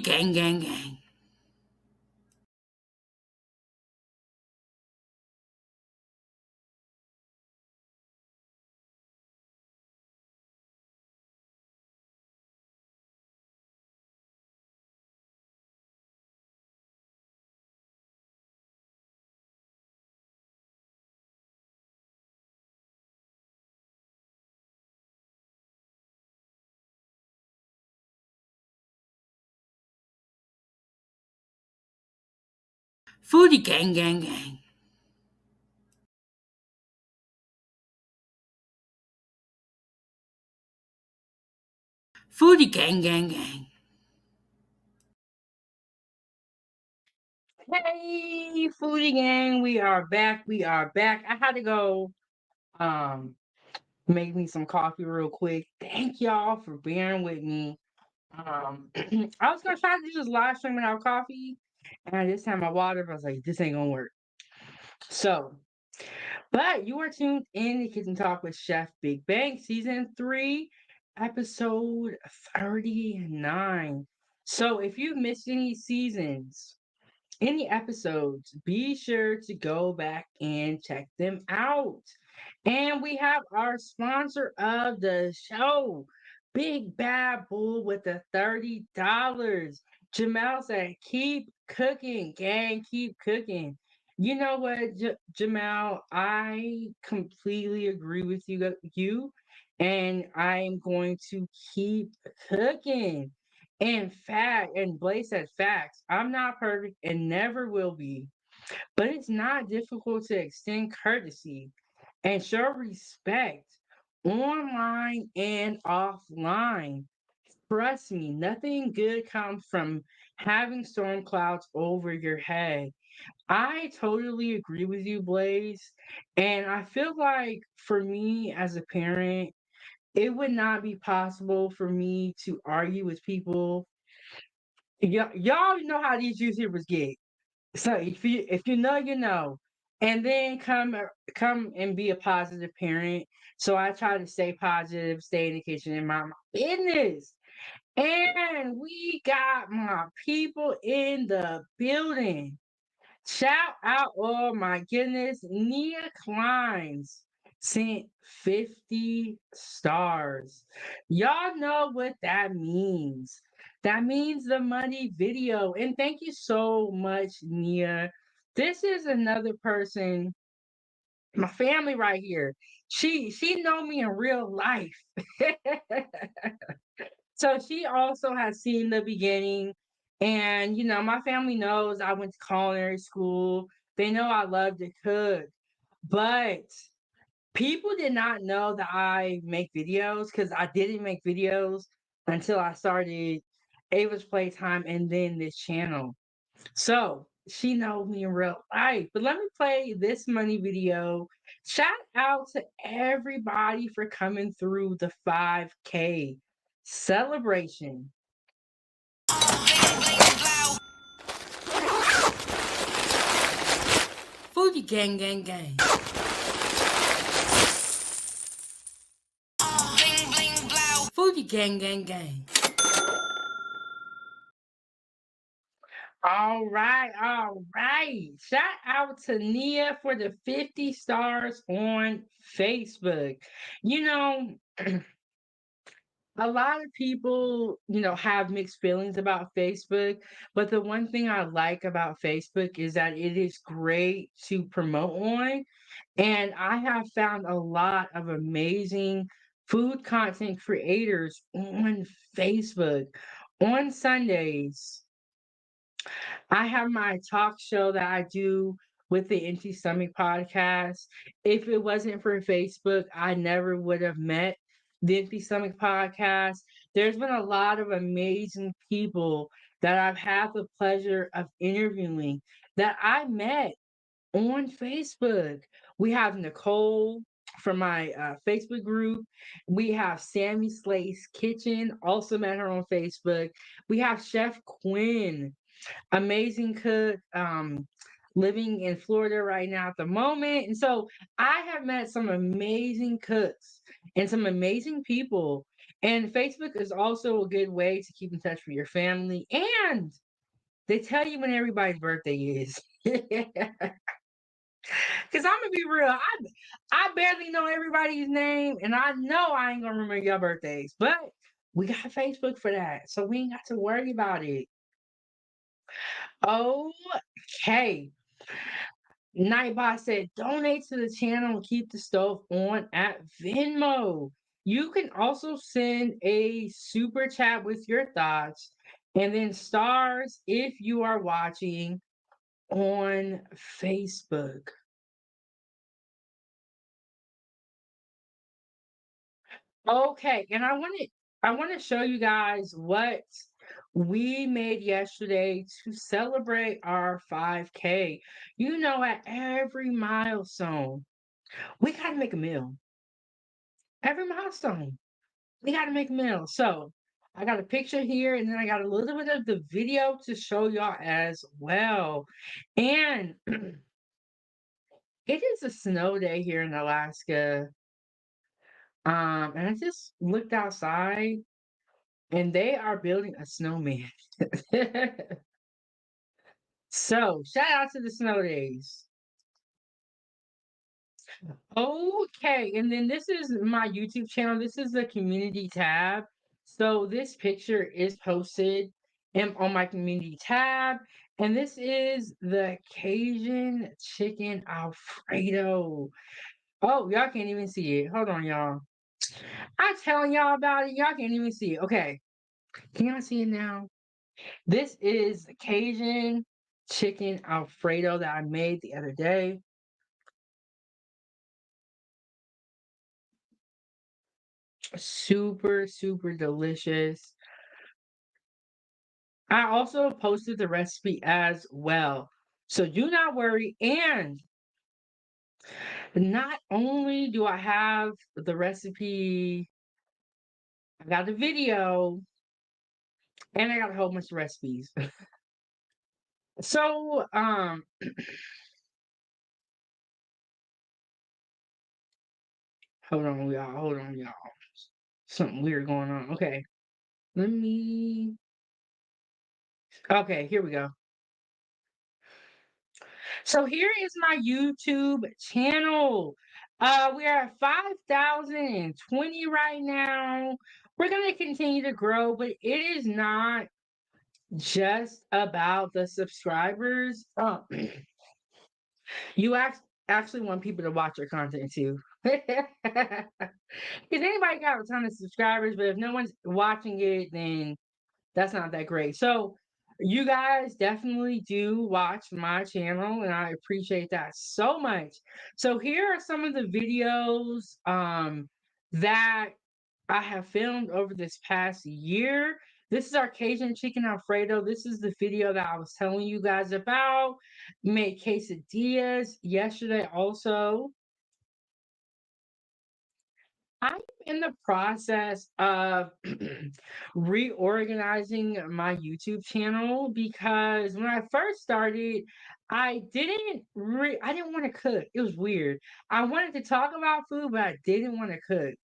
gang gang gang. Foodie gang gang gang. Foodie gang gang gang. Hey, foodie gang, we are back. We are back. I had to go um make me some coffee real quick. Thank y'all for bearing with me. I was gonna try to do this live stream without coffee, and I just had my water, but I was like, this ain't gonna work. So, but you are tuned in to Kitchen Talk with Chef Big Bang, season 3, episode 39. So if you've missed any seasons, any episodes, be sure to go back and check them out. And we have our sponsor of the show, Big Bad Bull with the $30. Jamal said, keep cooking, gang, keep cooking. You know what, Jamal? I completely agree with you, and I am going to keep cooking. In fact, and Blaze said facts. I'm not perfect and never will be, but it's not difficult to extend courtesy and show respect online and offline. Trust me, nothing good comes from having storm clouds over your head. I totally agree with you, Blaze. And I feel like for me as a parent, it would not be possible for me to argue with people. Y'all know how these YouTubers get. So if you know, you know. And then come and be a positive parent. So I try to stay positive, stay in the kitchen and mind my business. And we got my people in the building. Shout out, oh my goodness, Nia Kleins sent 50 stars. Y'all know what that means. That means the money video. And thank you so much, Nia. This is another person, my family right here. She know me in real life. So she also has seen the beginning. And, my family knows I went to culinary school. They know I love to cook. But people did not know that I make videos because I didn't make videos until I started Ava's Playtime and then this channel. So she knows me in real life. But let me play this money video. Shout out to everybody for coming through the 5K celebration. Fuji gang gang gang. Fuji gang gang gang. All right, all right. Shout out to Nia for the 50 stars on Facebook. You know, a lot of people, have mixed feelings about Facebook, but the one thing I like about Facebook is that it is great to promote on. And I have found a lot of amazing food content creators on Facebook. On Sundays, I have my talk show that I do with the Empty Stomach podcast. If it wasn't for Facebook, I never would have met the Empty Stomach podcast. There's been a lot of amazing people that I've had the pleasure of interviewing that I met on Facebook. We have Nicole from my Facebook group. We have Sammy Slate's Kitchen, also met her on Facebook. We have Chef Quinn, amazing cook, living in Florida right now at the moment. And so I have met some amazing cooks and some amazing people. And Facebook is also a good way to keep in touch with your family. And they tell you when everybody's birthday is. Cause I'm gonna be real, I barely know everybody's name, and I know I ain't gonna remember your birthdays, but we got Facebook for that, so we ain't got to worry about it. Okay. Nightbot said, donate to the channel and keep the stove on at Venmo. You can also send a super chat with your thoughts, and then stars if you are watching on Facebook. Okay, and I want to show you guys what we made yesterday to celebrate our 5K. At every milestone, we got to make a meal. Every milestone, we got to make a meal. So, I got a picture here and then I got a little bit of the video to show y'all as well. And it is a snow day here in Alaska. And I just looked outside and they are building a snowman. So, shout out to the snow days. Okay, and then this is my YouTube channel. This is the community tab. So, this picture is posted on my community tab. And this is the Cajun chicken Alfredo. Oh, y'all can't even see it. Hold on, y'all. I'm telling y'all about it. Y'all can't even see it. Okay. Can y'all see it now? This is Cajun chicken Alfredo that I made the other day. Super, super delicious. I also posted the recipe as well. So do not worry. And not only do I have the recipe, I got the video, and I got a whole bunch of recipes. So, hold on, y'all. Something weird going on. Okay. Let me Okay, here we go. So here is my YouTube channel. We are at 5,020 right now. We're gonna continue to grow, but it is not just about the subscribers. You actually want people to watch your content too. Because anybody got a ton of subscribers, but if no one's watching it, then that's not that great. So you guys definitely do watch my channel and I appreciate that so much. So here are some of the videos that I have filmed over this past year. This is our Cajun chicken Alfredo. This is the video that I was telling you guys about. Made quesadillas yesterday also. I'm in the process of reorganizing my YouTube channel because when I first started, I didn't want to cook. It was weird. I wanted to talk about food, but I didn't want to cook.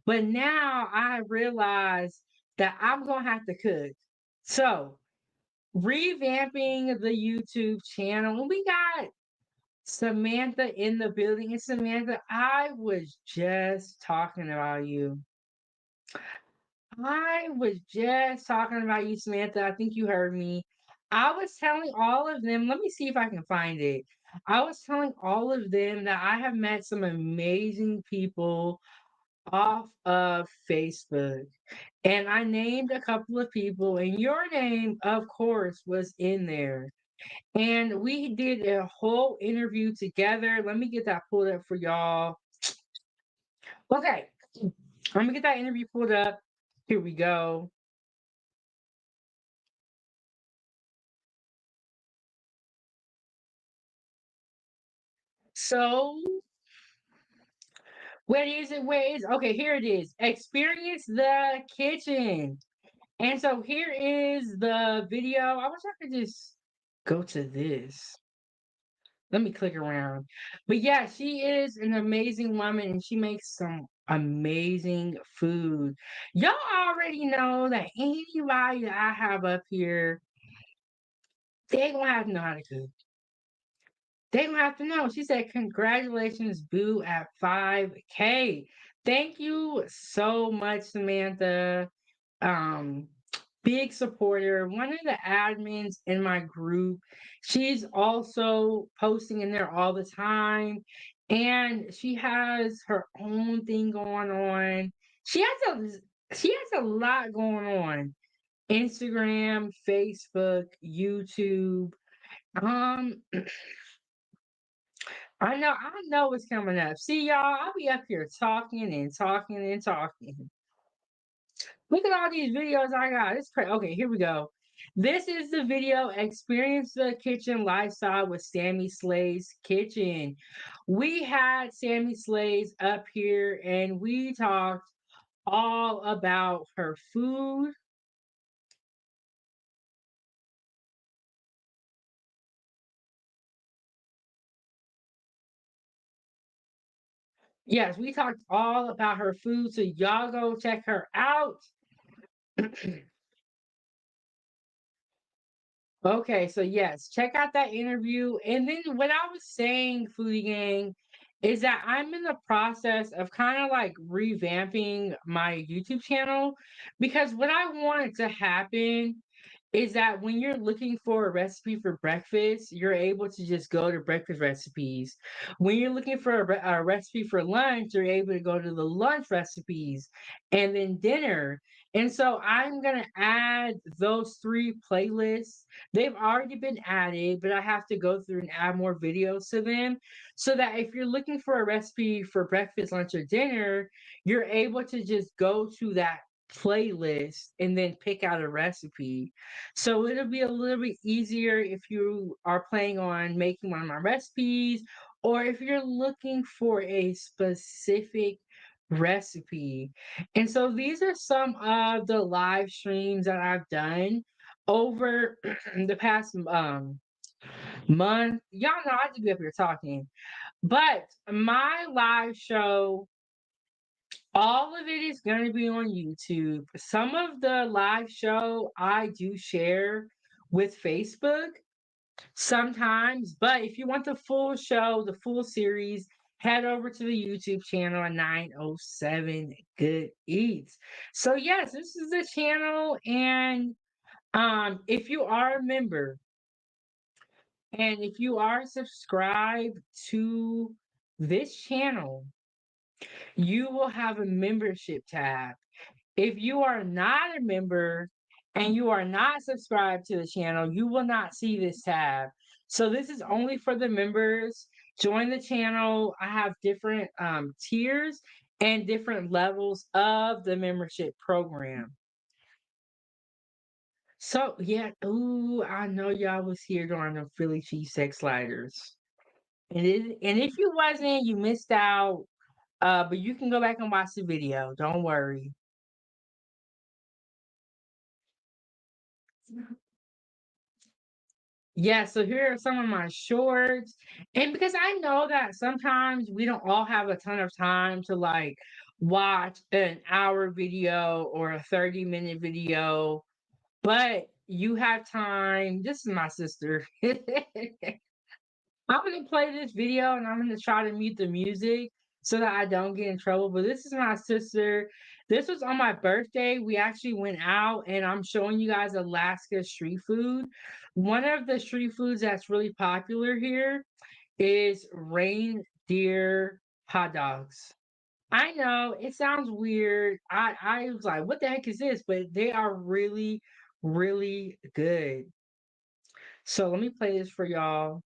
But now I realize that I'm gonna have to cook. So revamping the YouTube channel, and we got Samantha in the building. And Samantha, I was just talking about you. I was just talking about you, Samantha. I think you heard me. I was telling all of them, let me see if I can find it. I was telling all of them that I have met some amazing people off of Facebook. And I named a couple of people, and your name, of course, was in there. And we did a whole interview together. Let me get that pulled up for y'all. Okay, let me get that interview pulled up. Here we go. So, where is it? Where is Okay, here it is. Experience the kitchen. And so here is the video. I wish I could just go to this. Let me click around. But yeah, she is an amazing woman and she makes some amazing food. Y'all already know that anybody that I have up here, they gonna have to know how to cook. They gonna have to know. She said, "Congratulations, Boo, at 5K." Thank you so much, Samantha. Um, Big supporter, one of the admins in my group. She's also posting in there all the time, and she has her own thing going on. She has a lot going on. Instagram, Facebook, YouTube. Um, I know what's coming up. See, y'all, I'll be up here talking and talking and talking. Look at all these videos I got. It's crazy. Okay, here we go. This is the video Experience the Kitchen Lifestyle with Sammy Slay's Kitchen. We had Sammy Slay's up here and we talked all about her food. Yes, we talked all about her food. So y'all go check her out. Okay, so yes, check out that interview. And then what I was saying, Foodie Gang, is that I'm in the process of kind of like revamping my YouTube channel because what I wanted to happen is that when you're looking for a recipe for breakfast, you're able to just go to breakfast recipes. When you're looking for a recipe for lunch, you're able to go to the lunch recipes and then dinner. And so I'm going to add those three playlists. They've already been added, but I have to go through and add more videos to them so that if you're looking for a recipe for breakfast, lunch, or dinner, you're able to just go to that playlist and then pick out a recipe. So it'll be a little bit easier if you are planning on making one of my recipes or if you're looking for a specific recipe. And so these are some of the live streams that I've done over the past month. Y'all know I just be up here talking. But my live show, all of it is going to be on YouTube. Some of the live show I do share with Facebook sometimes, but if you want the full show, the full series, head over to the YouTube channel at 907 Good Eats. So yes, this is the channel, and if you are a member and if you are subscribed to this channel, you will have a membership tab. If you are not a member and you are not subscribed to the channel, you will not see this tab. So this is only for the members. Join the channel. I have different tiers and different levels of the membership program. So yeah, ooh, I know y'all was here during the Philly cheesesteak sliders. And if you wasn't, you missed out. But you can go back and watch the video. Don't worry. Yeah, so here are some of my shorts. And because I know that sometimes we don't all have a ton of time to like watch an hour video or a 30-minute video, but you have time. This is my sister. I'm gonna play this video and I'm gonna try to mute the music so that I don't get in trouble. But this is my sister. This was on my birthday. We actually went out and I'm showing you guys Alaska street food. One of the street foods that's really popular here is reindeer hot dogs. I know it sounds weird. I was like, what the heck is this? But they are really, really good. So let me play this for y'all.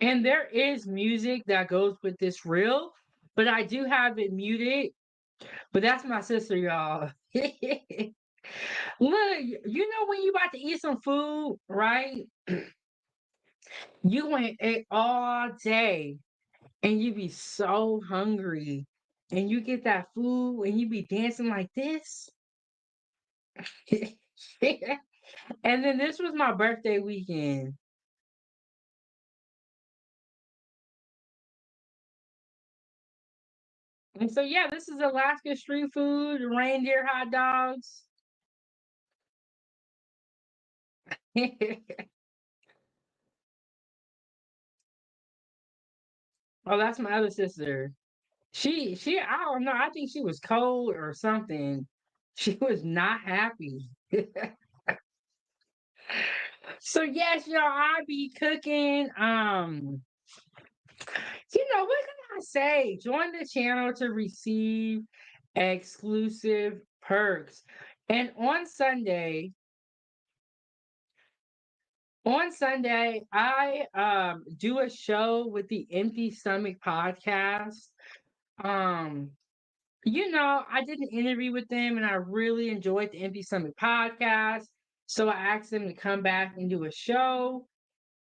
And there is music that goes with this reel, but I do have it muted. But that's my sister, y'all. Look, you know when you about to eat some food, right? You went ate all day and you be so hungry. And you get that food and you be dancing like this. And then this was my birthday weekend. And so yeah, this is Alaska street food, reindeer hot dogs. Oh, that's my other sister. I don't know. I think she was cold or something. She was not happy. So yes, y'all, I be cooking. What can I say? Join the channel to receive exclusive perks. And on Sunday, I do a show with the Empty Stomach podcast. Um, I did an interview with them and I really enjoyed the Empty Stomach podcast. So I asked them to come back and do a show.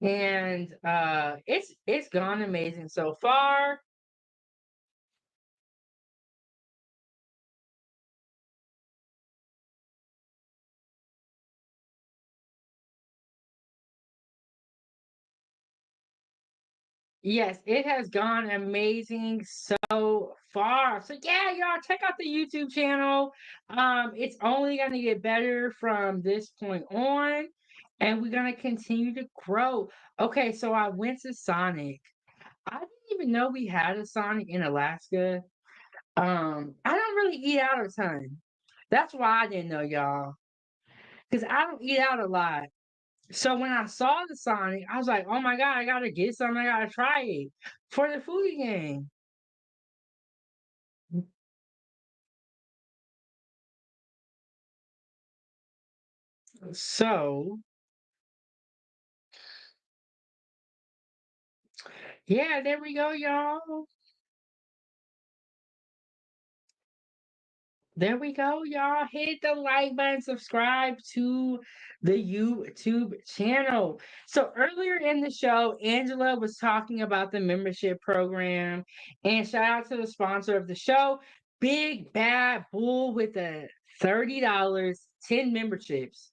And it's gone amazing so far. Yes, it has gone amazing so far. So yeah, y'all check out the YouTube channel. It's only gonna get better from this point on, and we're gonna continue to grow. Okay, so I went to Sonic. I didn't even know we had a Sonic in Alaska. I don't really eat out a ton. That's why I didn't know, y'all. Because I don't eat out a lot. So when I saw the Sonic, I was like, oh my God, I gotta get some. I gotta try it for the foodie game. So yeah, there we go, y'all. There we go, y'all. Hit the like button, subscribe to the YouTube channel. So earlier in the show, Angela was talking about the membership program, and shout out to the sponsor of the show, Big Bad Bull, with the $30, 10 memberships.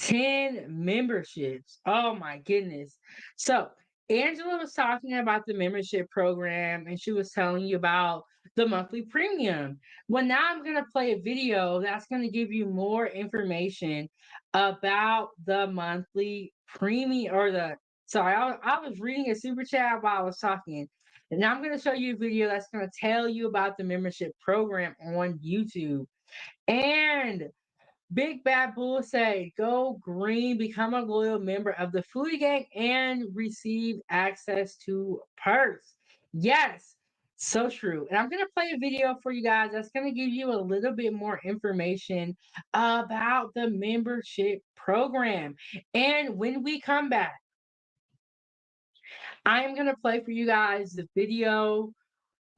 10 memberships. Oh my goodness. So Angela was talking about the membership program, and she was telling you about the monthly premium. Well, now I'm going to play a video that's going to give you more information about the monthly premium or the. Sorry, I was reading a super chat while I was talking. And now I'm going to show you a video that's going to tell you about the membership program on YouTube. And Big Bad Bull say, go green, become a loyal member of the Foodie Gang, and receive access to perks. Yes, so true. And I'm going to play a video for you guys that's going to give you a little bit more information about the membership program. And when we come back, I'm going to play for you guys the video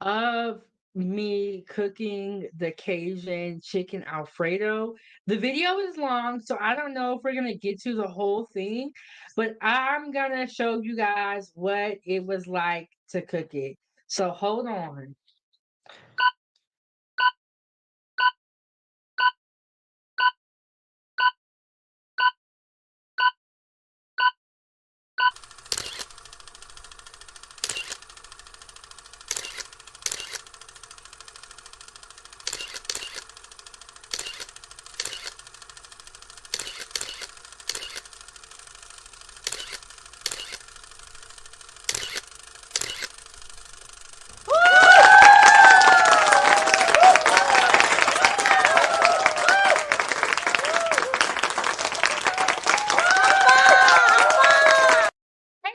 of me cooking the Cajun chicken Alfredo. The video is long, so I don't know if we're gonna get to the whole thing, but I'm gonna show you guys what it was like to cook it. So hold on. Hey,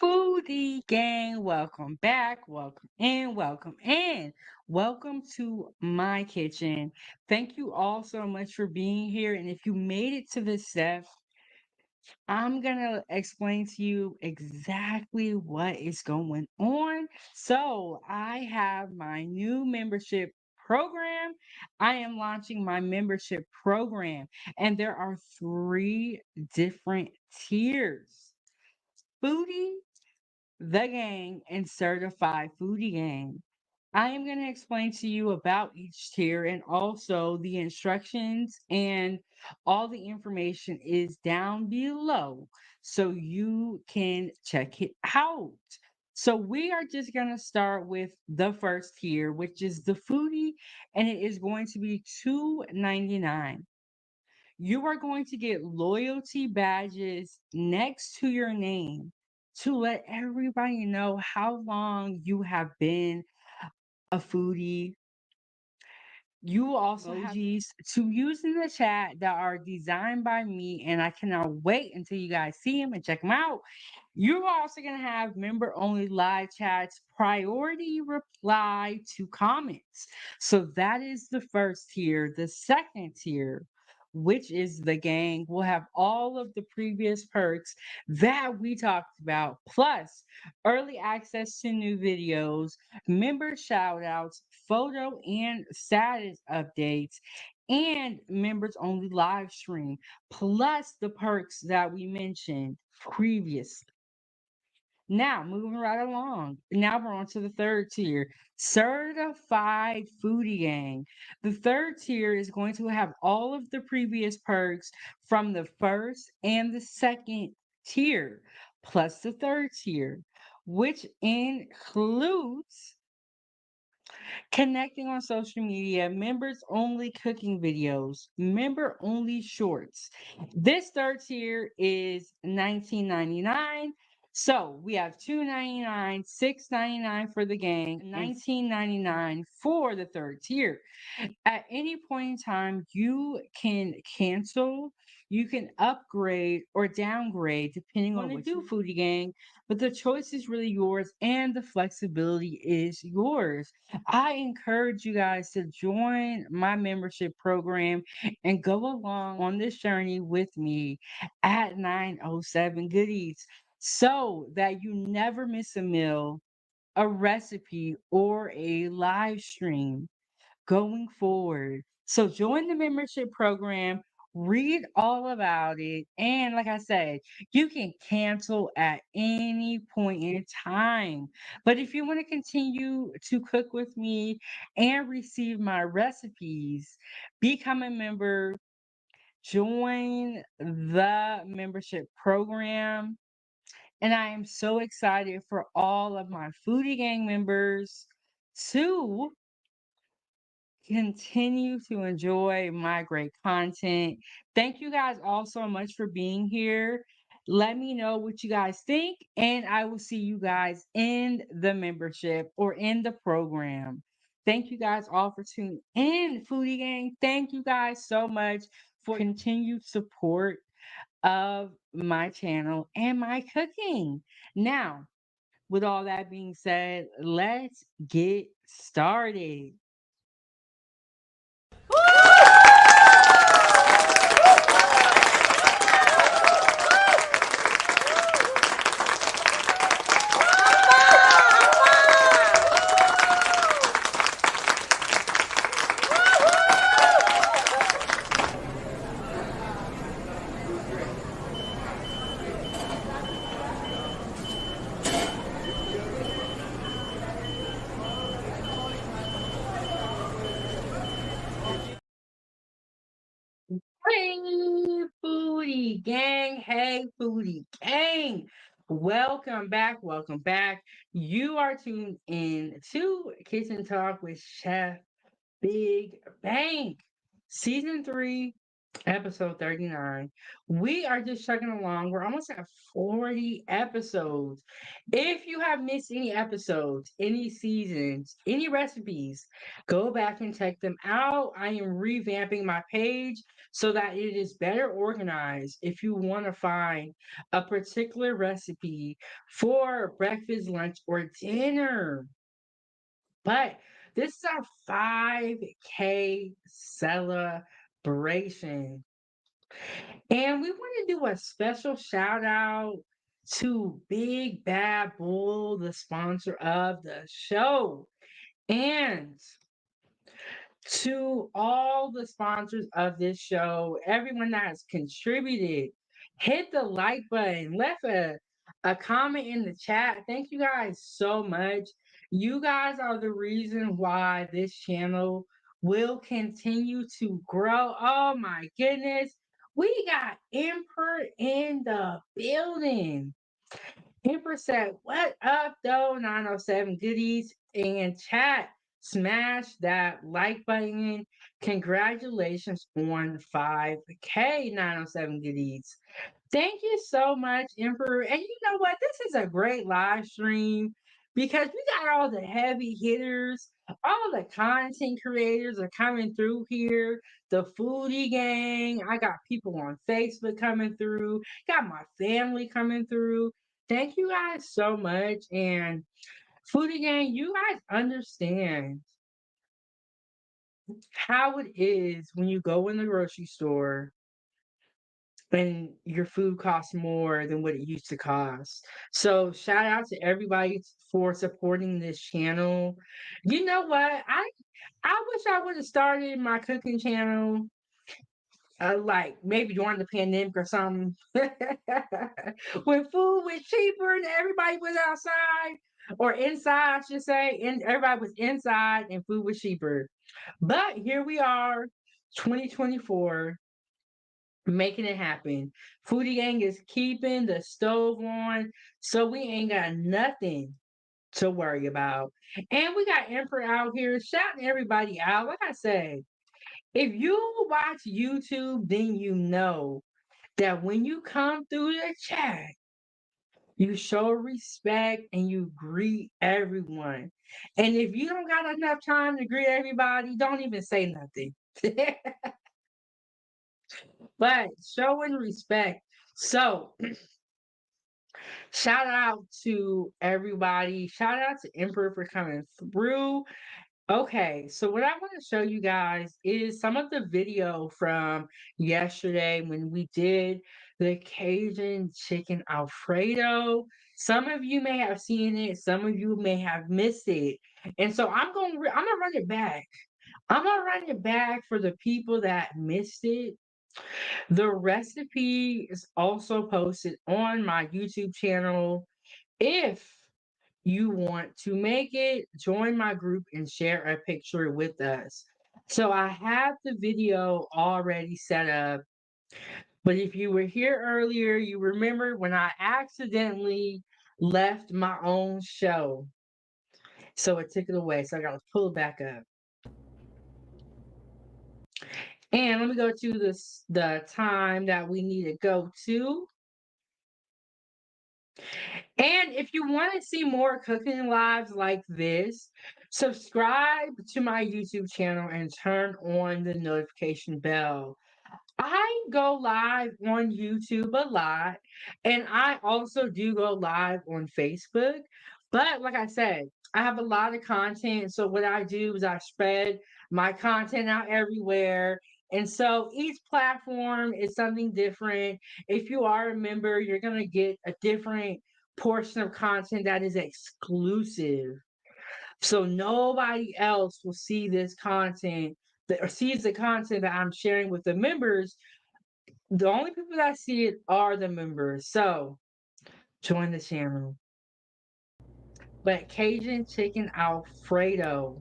foodie gang, welcome back, welcome in. Welcome to my kitchen. Thank you all so much for being here. And if you made it to this step, I'm gonna explain to you exactly what is going on. So, I have my new membership program. I am launching my membership program, and there are three different tiers: Foodie, The Gang, and Certified Foodie Gang. I am going to explain to you about each tier and also the instructions, and all the information is down below so you can check it out. So we are just going to start with the first tier, which is the foodie, and it is going to be $2.99. You are going to get loyalty badges next to your name to let everybody know how long you have been a foodie. You also have emojis to use in the chat that are designed by me, and I cannot wait until you guys see them and check them out. You're also going to have member only live chats, priority reply to comments. So that is the first tier. The second tier, which is the gang, will have all of the previous perks that we talked about, plus early access to new videos, member shout outs, photo and status updates, and members only live stream, plus the perks that we mentioned previously. Now, moving right along. Now we're on to the third tier, Certified Foodie Gang. The third tier is going to have all of the previous perks from the first and the second tier, plus the third tier. which includes connecting on social media, members only cooking videos, member only shorts. This third tier is $19.99. So we have $2.99, $6.99 for the gang, $19.99 for the third tier. At any point in time, you can cancel, you can upgrade or downgrade depending on what you do, Foodie Gang. But the choice is really yours and the flexibility is yours. I encourage you guys to join my membership program and go along on this journey with me at 907 Goodies so that you never miss a meal, a recipe, or a live stream going forward. So join the membership program, read all about it, and like I said, you can cancel at any point in time. But if you want to continue to cook with me and receive my recipes, become a member, join the membership program. And I am so excited for all of my Foodie Gang members to continue to enjoy my great content. Thank you guys all so much for being here. Let me know what you guys think, and I will see you guys in the membership or in the program. Thank you guys all for tuning in, Foodie Gang. Thank you guys so much for continued support of my channel and my cooking. Now, with all that being said, let's get started. Hey, Foodie Gang. Hey, Foodie Gang. Welcome back. Welcome back. You are tuned in to Kitchen Talk with Chef Big Bang, Season 3, Episode 39. We are just chugging along. We're almost at 40 episodes. If you have missed any episodes, any seasons, any recipes, go back and check them out. I am revamping my page so that it is better organized. If you want to find a particular recipe for breakfast, lunch, or dinner, but this is our 5K celebration. And we want to do a special shout out to Big Bad Bull, the sponsor of the show. And to all the sponsors of this show, everyone that has contributed, hit the like button, left a comment in the chat. Thank you guys so much. You guys are the reason why this channel will continue to grow. Oh my goodness. We got Emperor in the building. Emperor said, "What up, though? 907 Goodies." And chat, smash that like button. Congratulations on 5K 907 Goodies. Thank you so much, Emperor. And you know what? This is a great live stream because we got all the heavy hitters, all the content creators are coming through here. The Foodie Gang. I got people on Facebook coming through, got my family coming through. Thank you guys so much. And Foodie Gang, you guys understand how it is when you go in the grocery store and your food costs more than what it used to cost. So shout out to everybody for supporting this channel. You know what? I wish I would have started my cooking channel like maybe during the pandemic or something. When food was cheaper and everybody was outside or inside, I should say, and everybody was inside and food was cheaper. But here we are, 2024. making it happen. Foodie Gang is keeping the stove on, so we ain't got nothing to worry about. And we got Emperor out here shouting everybody out. Like I said, if you watch YouTube, then you know that when you come through the chat, you show respect and you greet everyone. And if you don't got enough time to greet everybody, don't even say nothing. But showing respect. So, shout out to everybody. Shout out to Emperor for coming through. Okay, so what I want to show you guys is some of the video from yesterday when we did the Cajun chicken Alfredo. Some of you may have seen it, some of you may have missed it. And so I'm gonna run it back. I'm gonna run it back for the people that missed it. The recipe is also posted on my YouTube channel. If you want to make it, join my group and share a picture with us. So I have the video already set up, but if you were here earlier, you remember when I accidentally left my own show. So it took it away. So I got to pull it back up. And let me go to the time that we need to go to. And if you want to see more cooking lives like this, subscribe to my YouTube channel and turn on the notification bell. I go live on YouTube a lot, and I also do go live on Facebook. But like I said, I have a lot of content. So what I do is I spread my content out everywhere. And so each platform is something different. If you are a member, you're going to get a different portion of content that is exclusive. So nobody else will see this content or sees the content that I'm sharing with the members. The only people that see it are the members. So join the channel. But Cajun chicken Alfredo.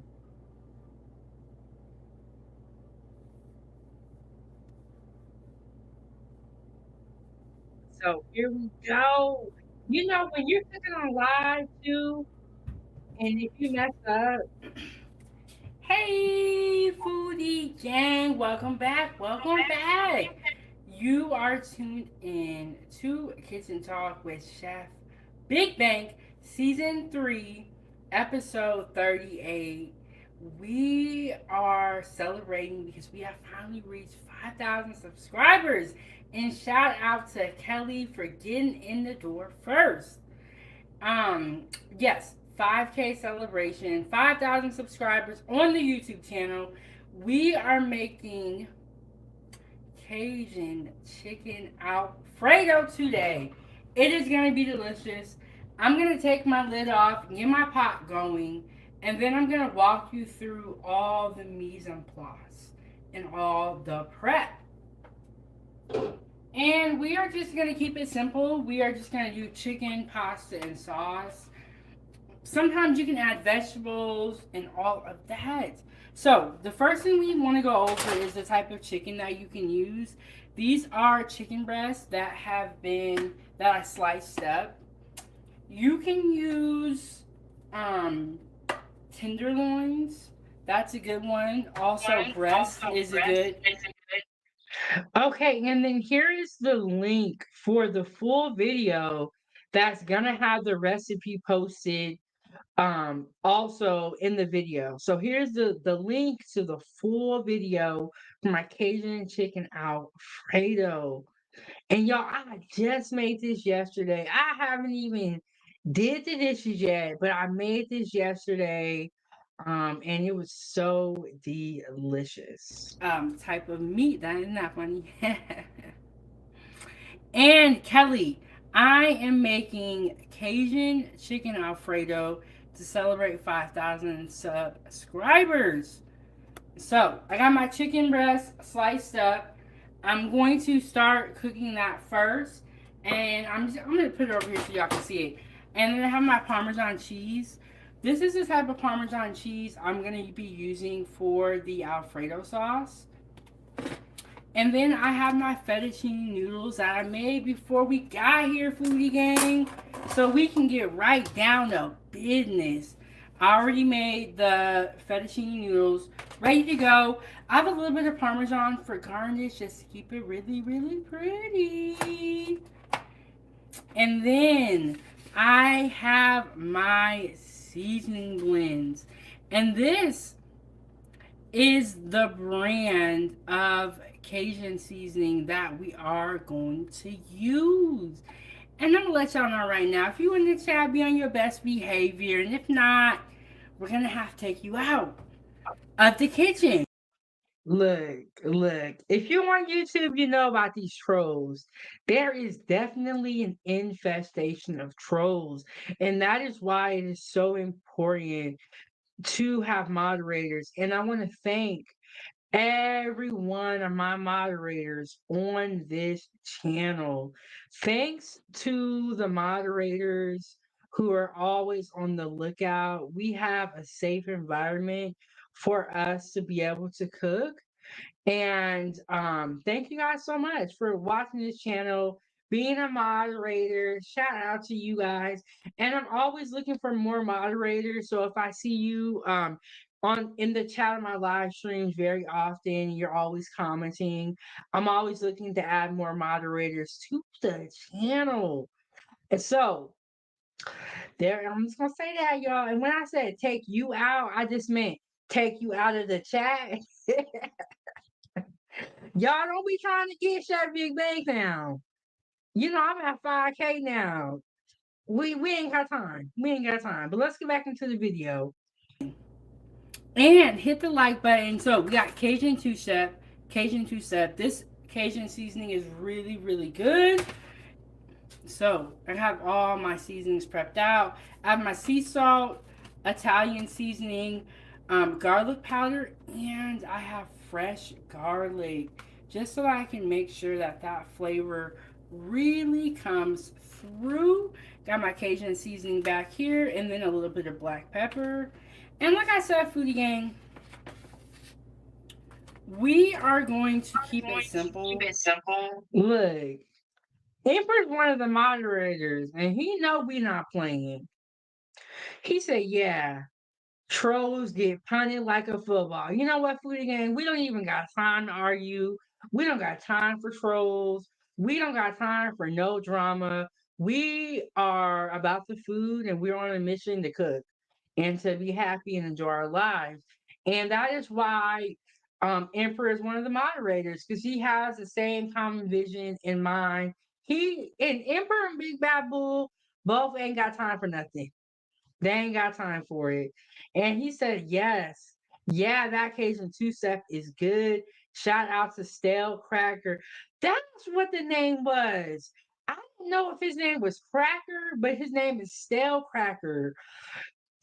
So here we go. You know, when you're cooking on live too, and if you mess up, Hey, foodie gang, welcome back, welcome back. You are tuned in to Kitchen Talk with Chef Big Bank, Season 3, Episode 38. We are celebrating because we have finally reached 5,000 subscribers. And shout out to Kelly for getting in the door first. Um, yes, 5K celebration, 5,000 subscribers on the YouTube channel. We are making Cajun chicken Alfredo today. It is going to be delicious. I'm going to take my lid off, get my pot going, and then I'm going to walk you through all the mise en place and all the prep. And we are just going to keep it simple. We are just going to do chicken, pasta, and sauce. Sometimes you can add vegetables and all of that. So the first thing we want to go over is the type of chicken that you can use. These are chicken breasts that I sliced up. You can use tenderloins. That's a good one. Also, breast is a good. okay, and then here is the link for the full video that's gonna have the recipe posted also in the video. So here's the link to the full video for my Cajun chicken Alfredo. And y'all, I just made this yesterday. I haven't even did the dishes yet, but I made this yesterday. And it was so delicious. Type of meat. That isn't that funny. And Kelly, I am making Cajun chicken Alfredo to celebrate 5,000 subscribers. So I got my chicken breast sliced up. I'm going to start cooking that first, and I'm gonna put it over here so y'all can see it. And then I have my Parmesan cheese. This is the type of Parmesan cheese I'm gonna be using for the Alfredo sauce. And then I have my fettuccine noodles that I made before we got here, Foodie Gang. So we can get right down to business. I already made the fettuccine noodles ready to go. I have a little bit of Parmesan for garnish just to keep it really, really pretty. And then I have my seasoning blends. And this is the brand of Cajun seasoning that we are going to use. And I'm gonna let y'all know right now, if you in the chat, be on your best behavior, and if not, we're gonna have to take you out of the kitchen. Look. If you're on YouTube, you know about these trolls. There is definitely an infestation of trolls. And that is why it is so important to have moderators. And I want to thank every one of my moderators on this channel. Thanks to the moderators who are always on the lookout. We have a safe environment for us to be able to cook. And thank you guys so much for watching this channel, being a moderator. Shout out to you guys. And I'm always looking for more moderators. So if I see you on in the chat of my live streams very often, you're always commenting. I'm always looking to add more moderators to the channel. And so there, I'm just gonna say that, y'all. And when I said take you out, I just meant take you out of the chat. Y'all don't be trying to get Chef Big Bang now. You know, I'm at 5K now. We ain't got time. We ain't got time. But let's get back into the video. And hit the like button. So we got Cajun two step, Cajun two step. This Cajun seasoning is really, really good. So I have all my seasonings prepped out. I have my sea salt, Italian seasoning, garlic powder, and I have fresh garlic just so I can make sure that that flavor really comes through. Got my Cajun seasoning back here, and then a little bit of black pepper. And like I said, Foodie Gang, we are going to keep it simple. Look, Emperor's one of the moderators, and he know we not playing. He said, yeah, trolls get punted like a football. You know what, Foodie Gang? We don't even got time to argue. We don't got time for trolls. We don't got time for no drama. We are about the food and we're on a mission to cook and to be happy and enjoy our lives. And that is why Emperor is one of the moderators because he has the same common vision in mind. He and Emperor and Big Bad Bull both ain't got time for nothing. They ain't got time for it. And he said, yes. Yeah, that Cajun two-step is good. Shout out to Stale Cracker. That's what the name was. I don't know if his name was Cracker, but his name is Stale Cracker.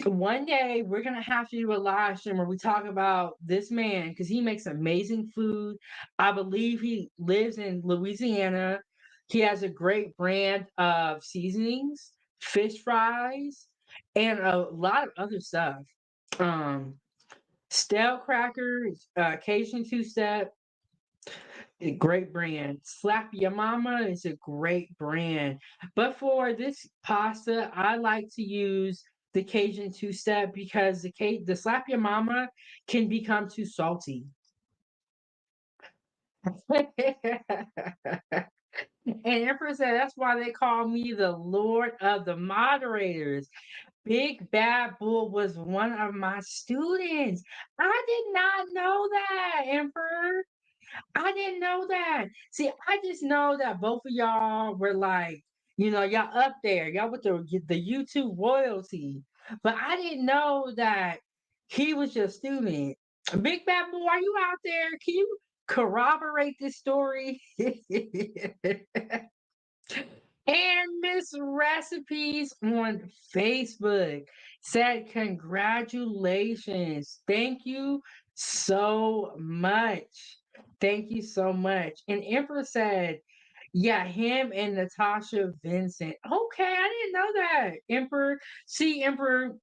One day we're gonna have to do a live stream where we talk about this man because he makes amazing food. I believe he lives in Louisiana. He has a great brand of seasonings, fish fries, and a lot of other stuff. Um, Stale Crackers, Cajun Two Step, a great brand. Slap Your Mama is a great brand. But for this pasta, I like to use the Cajun two step because the Slap Your Mama can become too salty. And Empress said that's why they call me the Lord of the Moderators. Big Bad Bull was one of my students. I did not know that, Emperor. I didn't know that. See, I just know that both of y'all were like, y'all up there, y'all with the YouTube royalty. But I didn't know that he was your student. Big Bad Boy, are you out there? Can you corroborate this story? And Miss Recipes on Facebook said, congratulations. Thank you so much. Thank you so much. And Emperor said, yeah, him and Natasha Vincent. Okay, I didn't know that. Emperor, see, Emperor,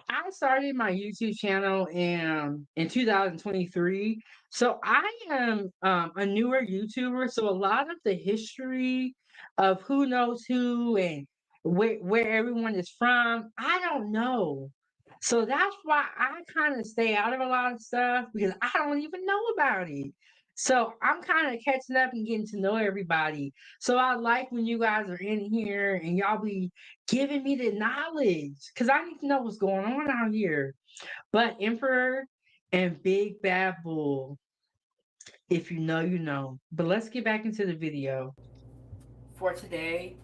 I started my YouTube channel in 2023. So I am a newer YouTuber. So a lot of the history of who knows who and where everyone is from, I don't know. So that's why I kind of stay out of a lot of stuff because I don't even know about it. So I'm kind of catching up and getting to know everybody. So I like when you guys are in here and y'all be giving me the knowledge because I need to know what's going on out here. But Emperor and Big Bad Bull, if you know, you know. But let's get back into the video. for today.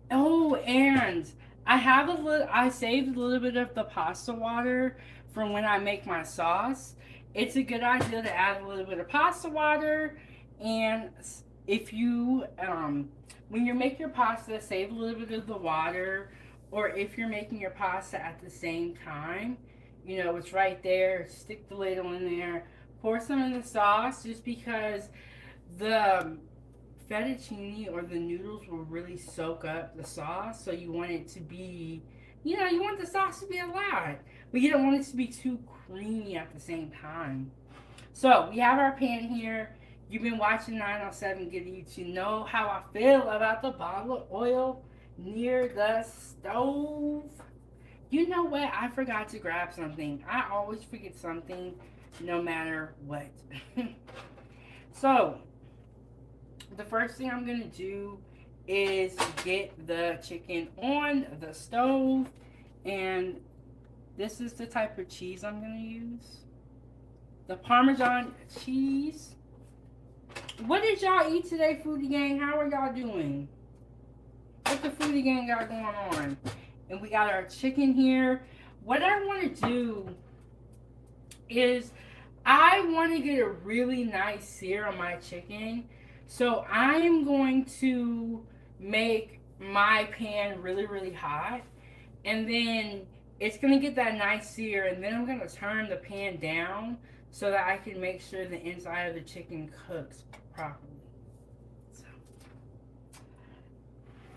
Oh, and I have a little. I saved a little bit of the pasta water from when I make my sauce. It's a good idea to add a little bit of pasta water, and if you when you make your pasta, save a little bit of the water, or if you're making your pasta at the same time, you know it's right there. Stick the ladle in there. Pour some in the sauce, just because the fettuccine or the noodles will really soak up the sauce. So you want it to be, you want the sauce to be a lot, but you don't want it to be too creamy at the same time. So we have our pan here. You've been watching 907 Get You to know how I feel about the bottle of oil near the stove. You know what? I forgot to grab something. I always forget something no matter what. So the first thing I'm gonna do is get the chicken on the stove, and this is the type of cheese I'm gonna use. The Parmesan cheese. What did y'all eat today, Foodie Gang? How are y'all doing? What the Foodie Gang got going on? And we got our chicken here. What I want to do is I want to get a really nice sear on my chicken. So I am going to make my pan really, really hot. And then it's going to get that nice sear. And then I'm going to turn the pan down so that I can make sure the inside of the chicken cooks properly. So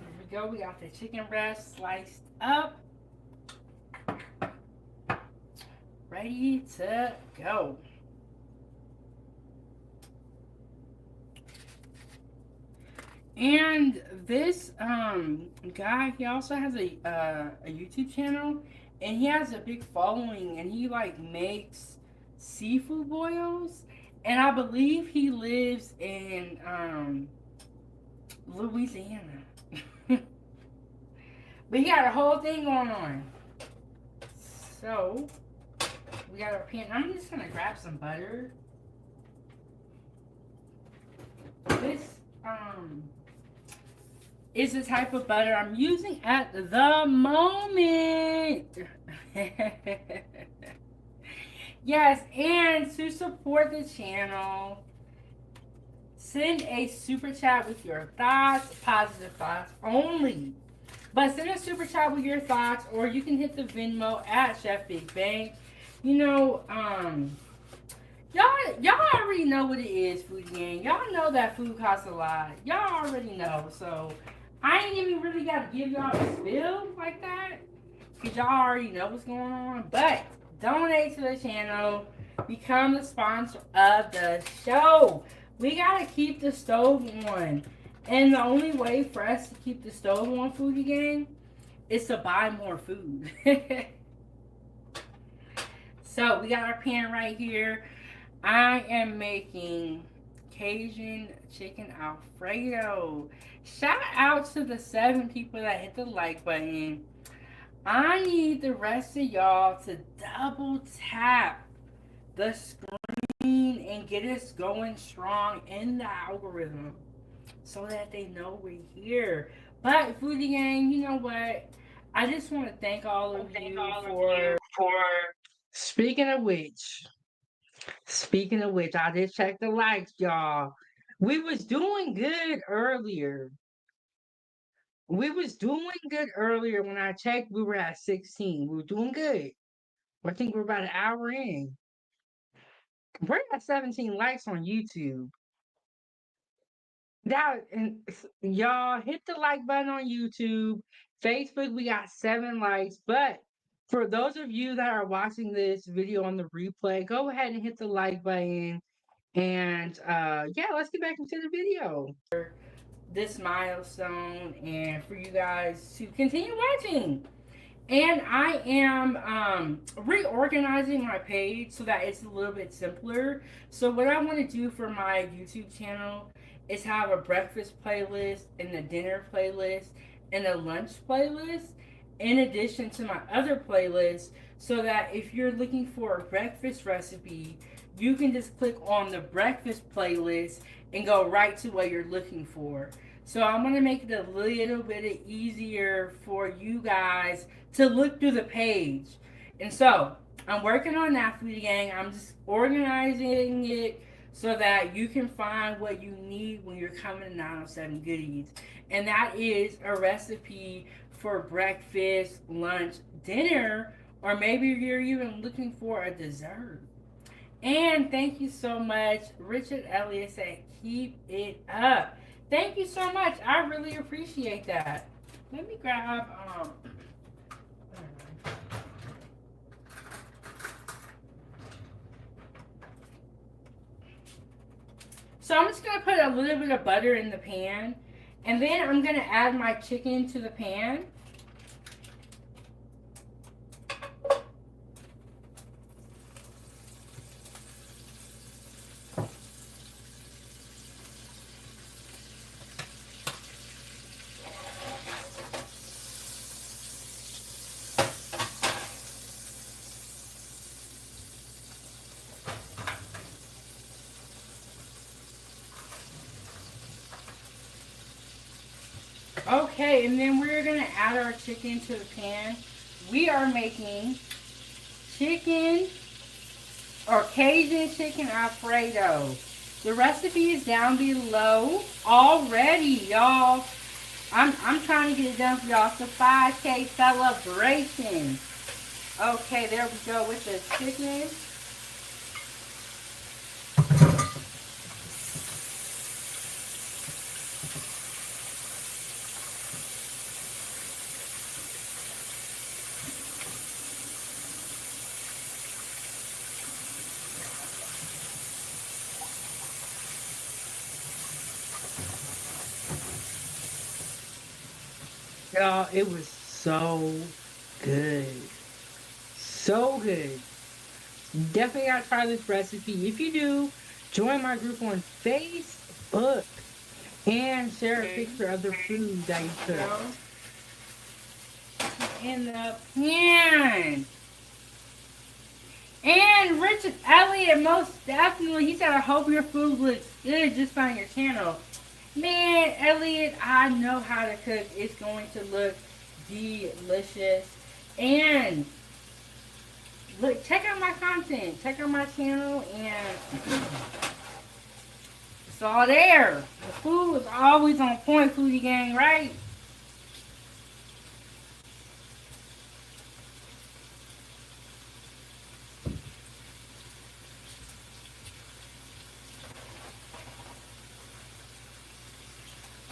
here we go. We got the chicken breast sliced up. Ready to go. And this guy, he also has a YouTube channel, and he has a big following, and he like makes seafood boils, and I believe he lives in Louisiana. But he got a whole thing going on. So we got our pan. I'm just gonna grab some butter. This is the type of butter I'm using at the moment. Yes, and to support the channel, send a super chat with your thoughts, positive thoughts only. But send a super chat with your thoughts, or you can hit the Venmo at Chef Big Bang. You know, y'all already know what it is, Food Gang. Y'all know that food costs a lot. Y'all already know. So I ain't even really got to give y'all a spill like that, because y'all already know what's going on. But donate to the channel. Become the sponsor of the show. We got to keep the stove on. And the only way for us to keep the stove on, Foodie Gang, is to buy more food. So we got our pan right here. I am making Cajun chicken Alfredo. Shout out to the 7 people that hit the like button. I need the rest of y'all to double tap the screen and get us going strong in the algorithm so that they know we're here. But Foodie Gang, you know what? I just want to thank all of you for Speaking of which, I did check the likes, y'all. We was doing good earlier. When I checked. We were at 16. We were doing good. I think we're about an hour in. We're at 17 likes on YouTube. Y'all hit the like button on YouTube. Facebook, we got 7 likes. But For those of you that are watching this video on the replay, go ahead and hit the like button. And yeah, let's get back into the video. This milestone and for you guys to continue watching. And I am reorganizing my page so that it's a little bit simpler. So what I want to do for my YouTube channel is have a breakfast playlist and a dinner playlist and a lunch playlist in addition to my other playlists, so that if you're looking for a breakfast recipe, you can just click on the breakfast playlist and go right to what you're looking for. So I'm going to make it a little bit easier for you guys to look through the page. And so I'm working on that, Foodie Gang. I'm just organizing it so that you can find what you need when you're coming to 907 Goodies. And that is a recipe for breakfast, lunch, dinner, or maybe you're even looking for a dessert. And thank you so much. Richard Elliott said, keep it up. Thank you so much. I really appreciate that. Let me grab so I'm just gonna put a little bit of butter in the pan, and then I'm gonna add my chicken to the pan. Okay, and then we're gonna add our chicken to the pan. We are making chicken or Cajun chicken Alfredo. The recipe is down below already, y'all. I'm trying to get it done for y'all. It's a 5K celebration. Okay, there we go with the chicken. Y'all, it was so good. So good. Definitely gotta try this recipe. If you do, join my group on Facebook and share a picture of the food that you cook. In the pan. And Richard Elliott, most definitely, he said, I hope your food looks good just on your channel. Man, Elliot, I know how to cook. It's going to look delicious. And look, check out my content. Check out my channel, and it's all there. The food is always on point, Foodie Gang, right?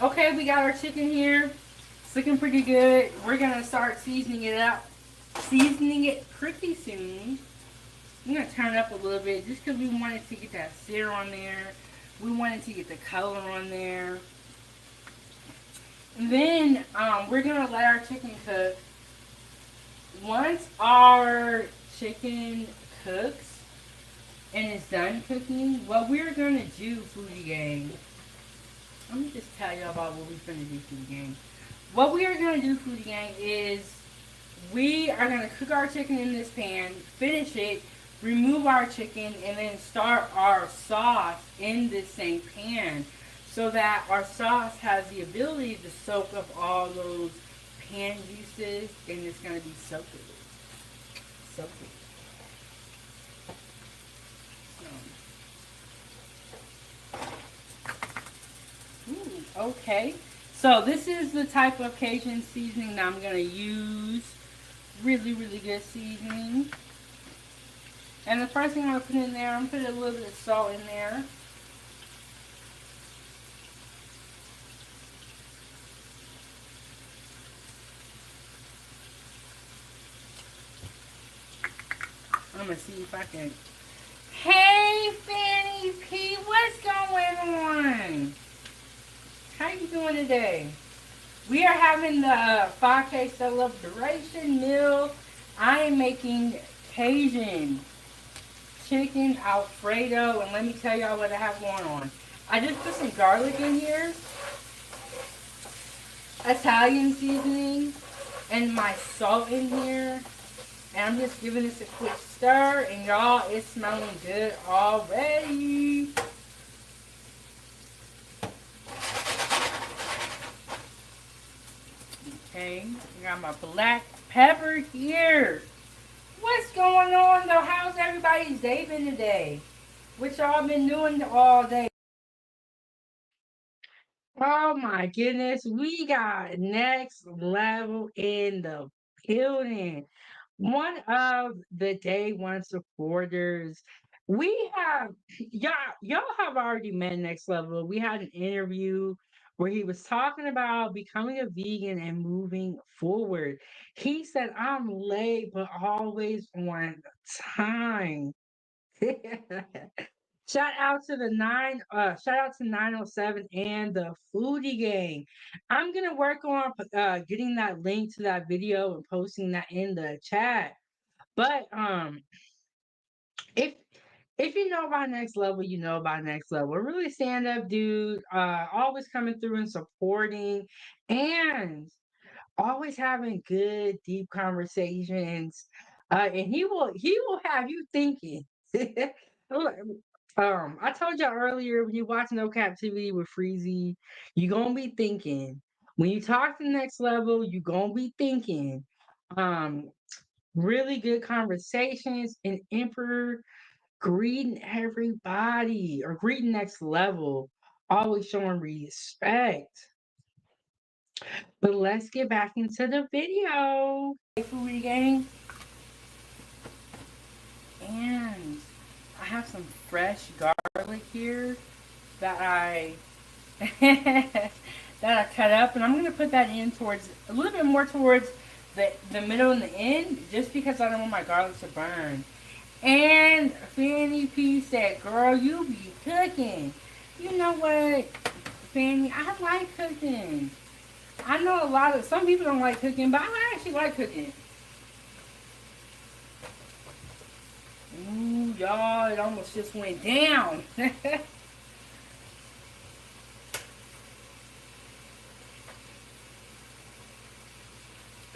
Okay, we got our chicken here. It's looking pretty good. We're gonna start seasoning it up. Seasoning it pretty soon. I'm gonna turn it up a little bit just because we wanted to get that sear on there. We wanted to get the color on there. And then we're gonna let our chicken cook. Once our chicken cooks and it's done cooking, what we're gonna do, Foodie Gang, let me just tell y'all about what we're gonna do, Foodie Gang. What we are gonna do, Foodie Gang, is we are gonna cook our chicken in this pan, finish it, remove our chicken, and then start our sauce in this same pan, so that our sauce has the ability to soak up all those pan juices, and it's gonna be so good. So good. Okay, so this is the type of Cajun seasoning that I'm going to use. Really, really good seasoning. And the first thing I'm going to put in there, I'm going to put a little bit of salt in there. I'm gonna see if I can. Hey, Fanny P, what's going on? How you doing today? We are having the 5K celebration meal. I am making Cajun chicken Alfredo, and let me tell y'all what I have going on. I just put some garlic in here, Italian seasoning, and my salt in here. And I'm just giving this a quick stir, and y'all, it's smelling good already. Okay, I got my black pepper here. What's going on though? How's everybody's day been today? What y'all been doing all day? Oh my goodness, we got next level in the building. One of the day one supporters. We have y'all have already met next level. We had an interview where he was talking about becoming a vegan and moving forward. He said, I'm late, but always on time. Shout out to 907 and the Foodie Gang. I'm gonna work on getting that link to that video and posting that in the chat. But if you know about next level, you know about next level. A really stand up dude, always coming through and supporting and always having good, deep conversations. And he will have you thinking. Look, I told y'all earlier when you watch No Captivity with Freezy, you gonna be thinking. When you talk to the next level, you gonna be thinking. Um, really good conversations and Emperor greeting everybody or greeting next level, always showing respect. But let's get back into the video. Hey, Foodie Gang. And I have some fresh garlic here that I that I cut up, and I'm gonna put that in towards a little bit more towards the middle and the end, just because I don't want my garlic to burn. And Fanny P said, "Girl, you be cooking." You know what, Fanny? I like cooking. I know some people don't like cooking, but I actually like cooking. Ooh, y'all, it almost just went down.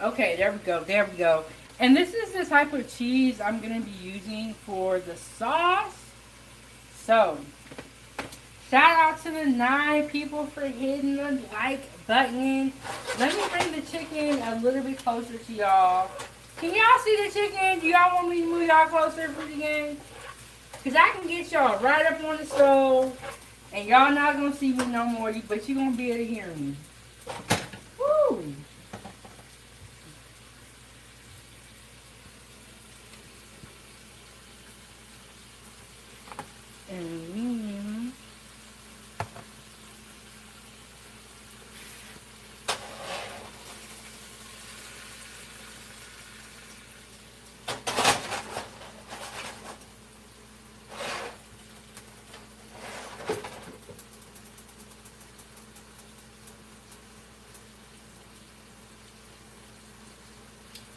Okay, there we go, there we go. And this is the type of cheese I'm going to be using for the sauce. So, shout out to the 9 people for hitting the like button. Let me bring the chicken a little bit closer to y'all. Can y'all see the chicken? Do y'all want me to move y'all closer for the game? Because I can get y'all right up on the stove. And y'all not going to see me no more, but you're going to be able to hear me. Woo! And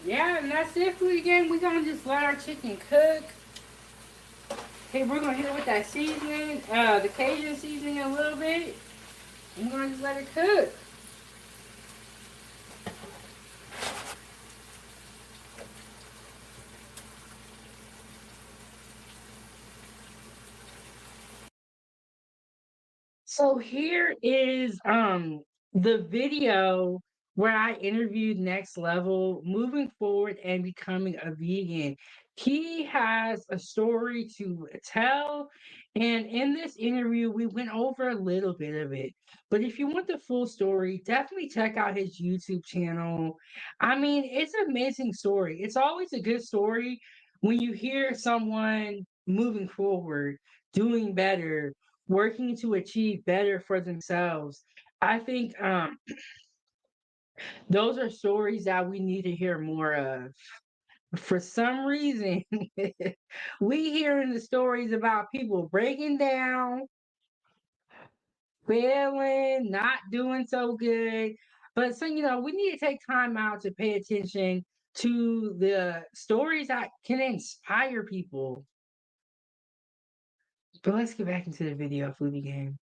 yeah, and that's it for the game. We're going to just let our chicken cook. Okay, we're going to hit it with that seasoning, the Cajun seasoning a little bit. I'm going to just let it cook. So here is the video where I interviewed Next Level moving forward and becoming a vegan. He has a story to tell, and in this interview we went over a little bit of it. But if you want the full story, definitely check out his YouTube channel. I mean, it's an amazing story. It's always a good story when you hear someone moving forward, doing better, working to achieve better for themselves. I think those are stories that we need to hear more of. For some reason, we hearing the stories about people breaking down, failing, not doing so good. But so we need to take time out to pay attention to the stories that can inspire people. But let's get back into the video, Foodie Gang.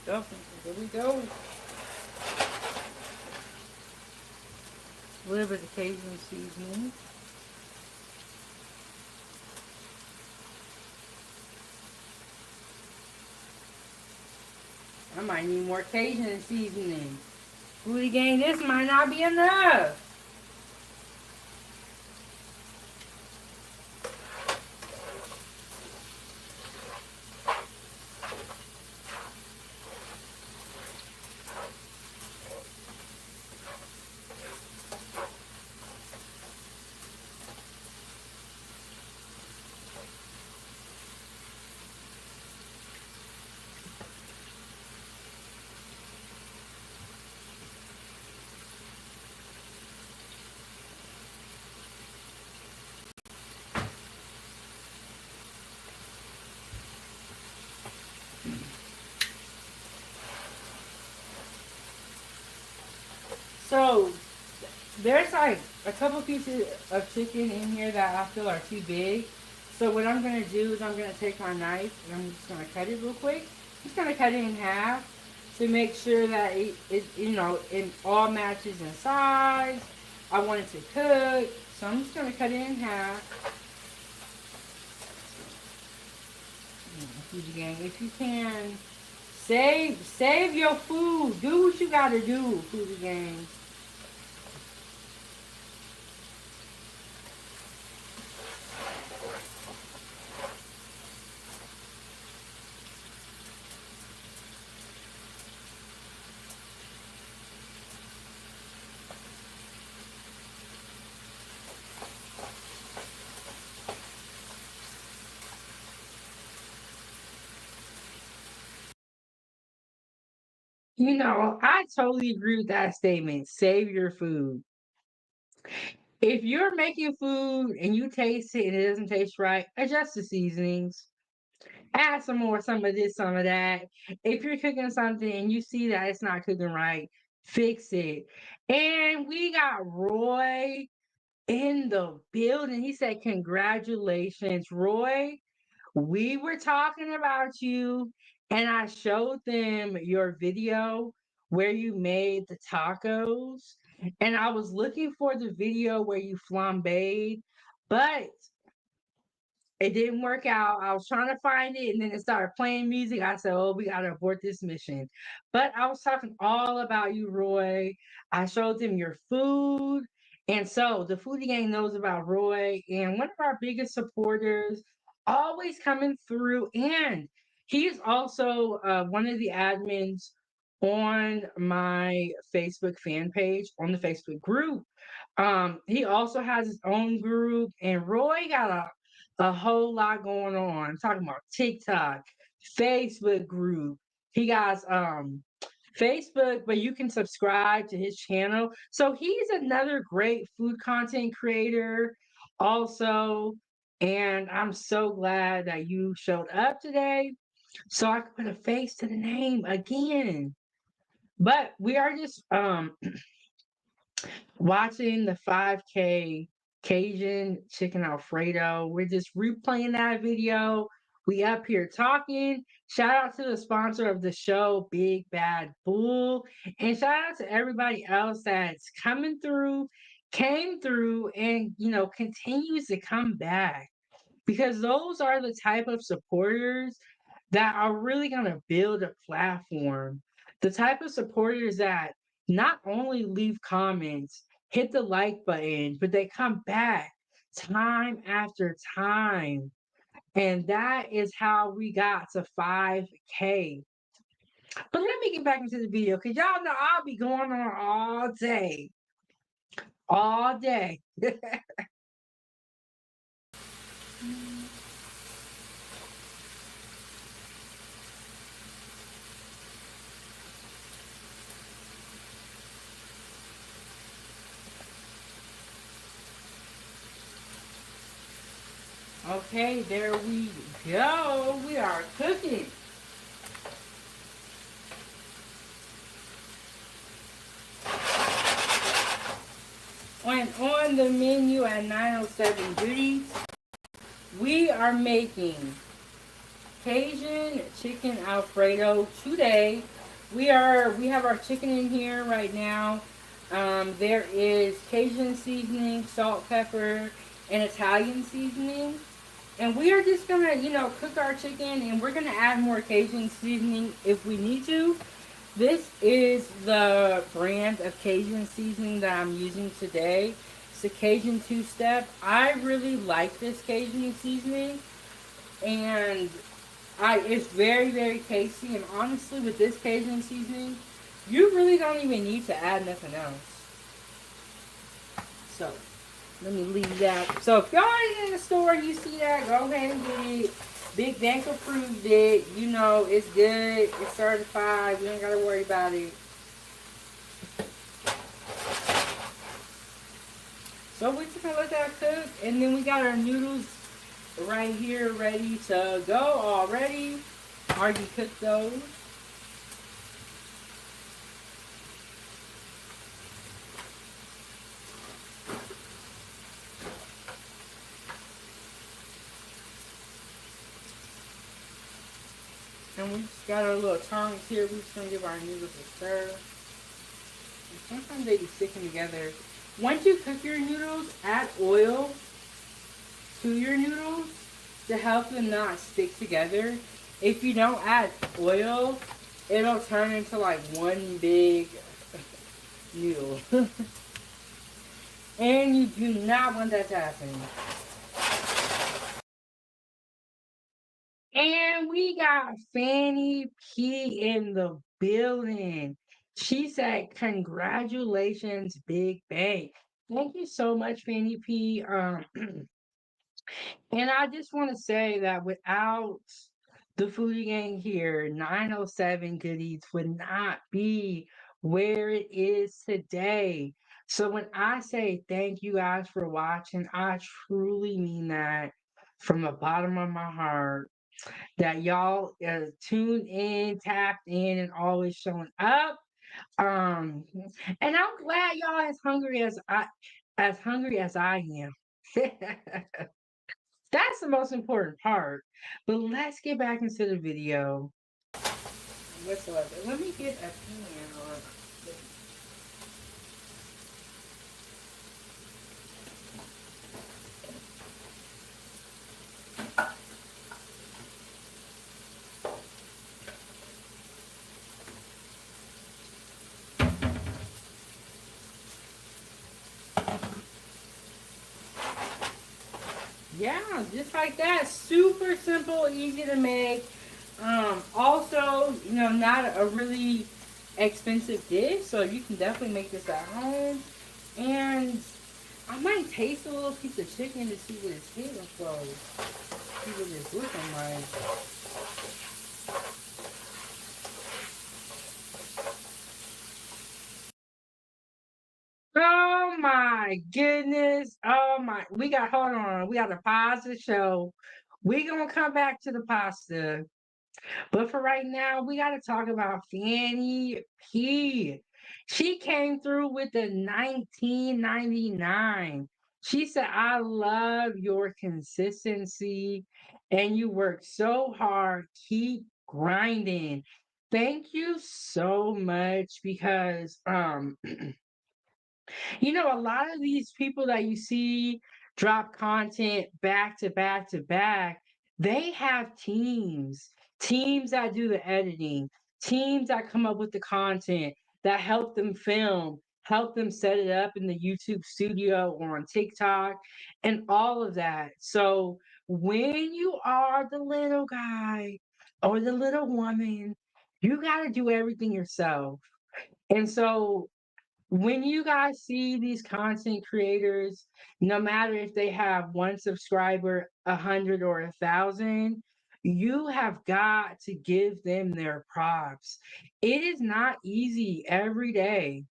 Here we go. A little bit of Cajun seasoning. I might need more Cajun seasoning. Foodie Gang, this might not be enough. So, there's like a couple pieces of chicken in here that I feel are too big. So what I'm going to do is I'm going to take my knife and I'm just going to cut it real quick. I'm just going to cut it in half to make sure that it all matches in size. I want it to cook. So I'm just going to cut it in half. Foodie Gang, if you can, save your food. Do what you got to do, Foodie Gang. I totally agree with that statement. Save your food. If you're making food and you taste it and it doesn't taste right, adjust the seasonings. Add some of this, some of that. If you're cooking something and you see that it's not cooking right, fix it. And we got Roy in the building. He said, "Congratulations, Roy. We were talking about you, and I showed them your video where you made the tacos. And I was looking for the video where you flambéed, but it didn't work out. I was trying to find it, and then it started playing music. I said, "Oh, we gotta abort this mission." But I was talking all about you, Roy. I showed them your food. And so the Foodie Gang knows about Roy, and one of our biggest supporters, always coming through. And he's also one of the admins on my Facebook fan page, on the Facebook group. He also has his own group, and Roy got a whole lot going on. I'm talking about TikTok, Facebook group. He got Facebook, but you can subscribe to his channel. So he's another great food content creator also. And I'm so glad that you showed up today so I could put a face to the name again. But we are just watching the 5K Cajun chicken Alfredo. We're just replaying that video. We up here talking. Shout out to the sponsor of the show, Big Bad Bull. And shout out to everybody else that's came through, and continues to come back. Because those are the type of supporters that are really going to build a platform. The type of supporters that not only leave comments, hit the like button, but they come back time after time. And that is how we got to 5K. But let me get back into the video because y'all know I'll be going on all day. All day. Okay, there we go. We are cooking. And on the menu at 907 Goodies, we are making Cajun chicken Alfredo today. We have our chicken in here right now. There is Cajun seasoning, salt, pepper, and Italian seasoning. And we are just gonna, cook our chicken, and we're gonna add more Cajun seasoning if we need to. This is the brand of Cajun seasoning that I'm using today. It's a Cajun two-step. I really like this Cajun seasoning, and it's very, very tasty. And honestly, with this Cajun seasoning, you really don't even need to add nothing else. So, let me leave that. So, if y'all are in the store and you see that, go ahead and get it. Big Bank approved it. You know, it's good. It's certified. We don't got to worry about it. So, we're just going to let that cook. And then we got our noodles right here ready to go already. Already cooked those. And we just got our little tongs here. We're just going to give our noodles a stir. And sometimes they be sticking together. Once you cook your noodles, add oil to your noodles to help them not stick together. If you don't add oil, it'll turn into like one big noodle. And you do not want that to happen. And we got Fanny P in the building. She said, "Congratulations, Big Bang." Thank you so much, Fanny P. And I just want to say that without the Foodie Gang here, 907 Goodies would not be where it is today. So when I say thank you guys for watching, I truly mean that from the bottom of my heart. That y'all tuned in, tapped in, and always showing up. Um, and I'm glad y'all as hungry as I am. That's the most important part. But let's get back into the video. Whatsoever. Let me get a pen or yeah, just like that. Super simple, easy to make. Also, not a really expensive dish, so you can definitely make this at home. And I might taste a little piece of chicken to see what it's hitting for. See what it's looking like. Oh my goodness. Oh my. Hold on. We got to pause the show. We going to come back to the pasta. But for right now, we got to talk about Fanny P. She came through with the 1999. She said, "I love your consistency and you work so hard. Keep grinding." Thank you so much because a lot of these people that you see drop content back to back to back, they have teams that do the editing, teams that come up with the content, that help them film, help them set it up in the YouTube studio or on TikTok, and all of that. So when you are the little guy or the little woman, you got to do everything yourself. And so when you guys see these content creators, no matter if they have one subscriber, 100 or 1,000, you have got to give them their props. It is not easy every day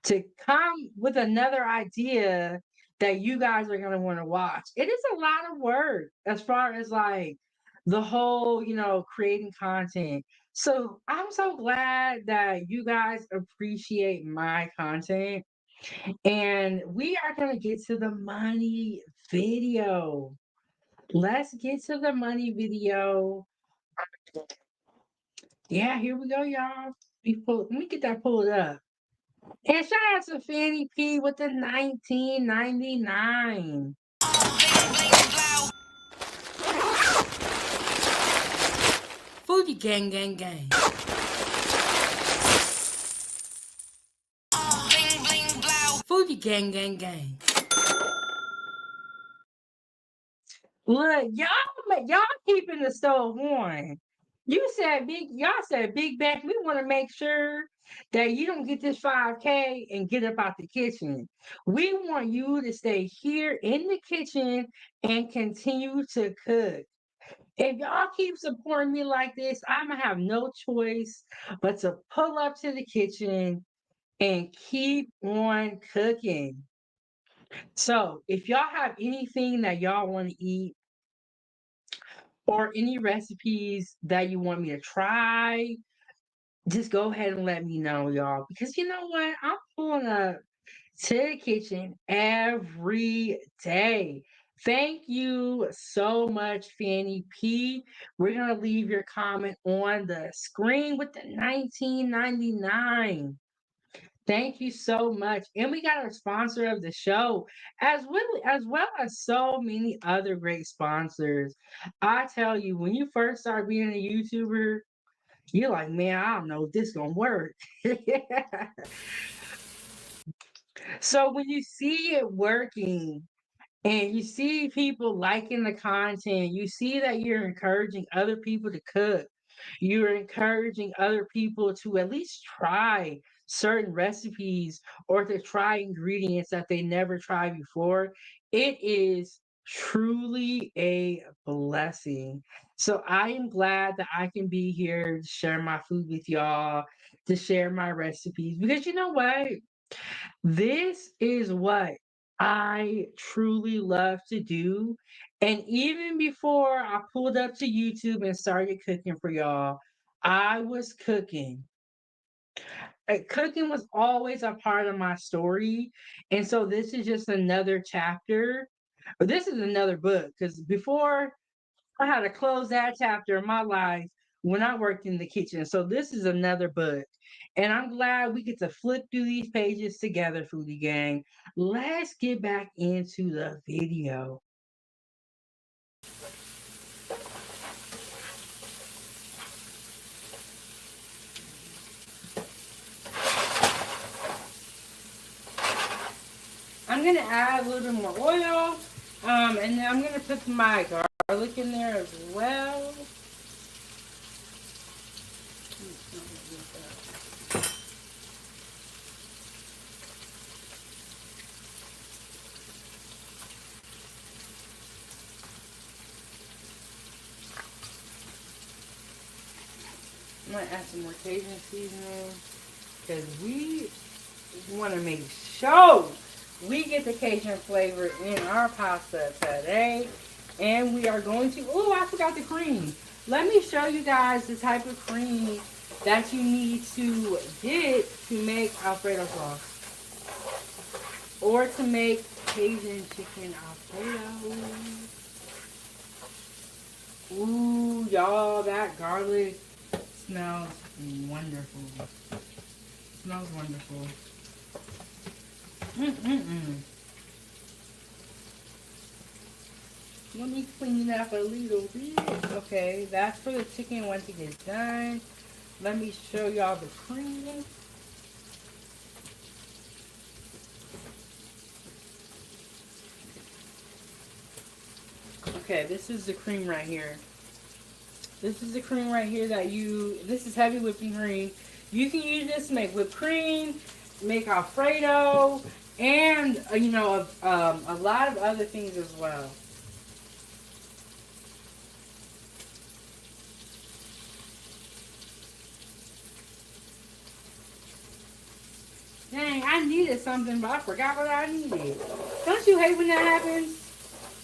to come with another idea that you guys are gonna want to watch. It is a lot of work as far as like the whole, creating content. So I'm so glad that you guys appreciate my content. And we are gonna get to the money video. Let's get to the money video. Yeah, here we go, y'all. Let me get that pulled up. And shout out to Fanny P with the 1999. Fuji gang gang gang. Fuji gang gang gang. Look, y'all keeping the stove on. Y'all said Big Back, we want to make sure that you don't get this 5K and get up out the kitchen. We want you to stay here in the kitchen and continue to cook. If y'all keep supporting me like this, I'm gonna have no choice but to pull up to the kitchen and keep on cooking. So, if y'all have anything that y'all want to eat or any recipes that you want me to try, just go ahead and let me know, y'all. Because you know what? I'm pulling up to the kitchen every day. Thank you so much, Fanny P. We're going to leave your comment on the screen with the 1999. Thank you so much. And we got our sponsor of the show, as well as so many other great sponsors. I tell you, when you first start being a YouTuber, you're like, man, I don't know if this gonna work. So when you see it working and you see people liking the content, you see that you're encouraging other people to cook. You're encouraging other people to at least try certain recipes or to try ingredients that they never tried before. It is truly a blessing. So I am glad that I can be here to share my food with y'all, to share my recipes, because you know what? This is what I truly love to do. And even before I pulled up to YouTube and started cooking for y'all, I was cooking. Cooking was always a part of my story. And so this is just another chapter, or this is another book. Because before I had to close that chapter of my life when I worked in the kitchen. So this is another book. And I'm glad we get to flip through these pages together, Foodie Gang. Let's get back into the video. I'm gonna add a little bit more oil. And then I'm gonna put my garlic in there as well. I'm gonna add some more Cajun seasoning because we want to make sure we get the Cajun flavor in our pasta today. And we are going to, oh, I forgot the cream. Let me show you guys the type of cream that you need to get to make Alfredo sauce. Or to make Cajun chicken Alfredo. Ooh, y'all, that garlic smells wonderful. Smells wonderful. Let me clean it up a little bit. Okay, that's for the chicken once it gets done. Let me show y'all the cream. Okay, this is the cream right here. This is the cream right here this is heavy whipping cream. You can use this to make whipped cream, make Alfredo, and, a lot of other things as well. Dang, I needed something, but I forgot what I needed. Don't you hate when that happens?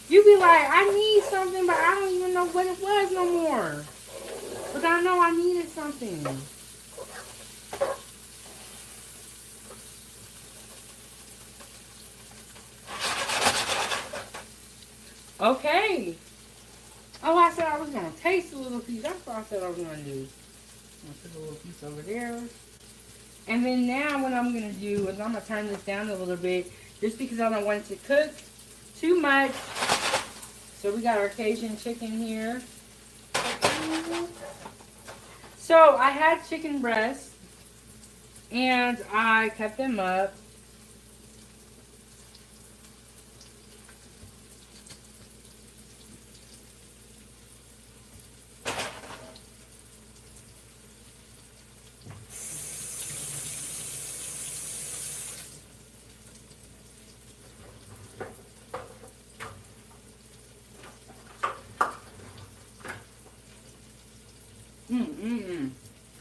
You be like, I need something, but I don't even know what it was no more. But I know I needed something. Okay. Oh, I said I was gonna taste a little piece. That's what I said I was gonna do. I'm gonna put a little piece over there. And then now what I'm gonna do is I'm gonna turn this down a little bit just because I don't want it to cook too much. So we got our Cajun chicken here. So I had chicken breasts and I cut them up.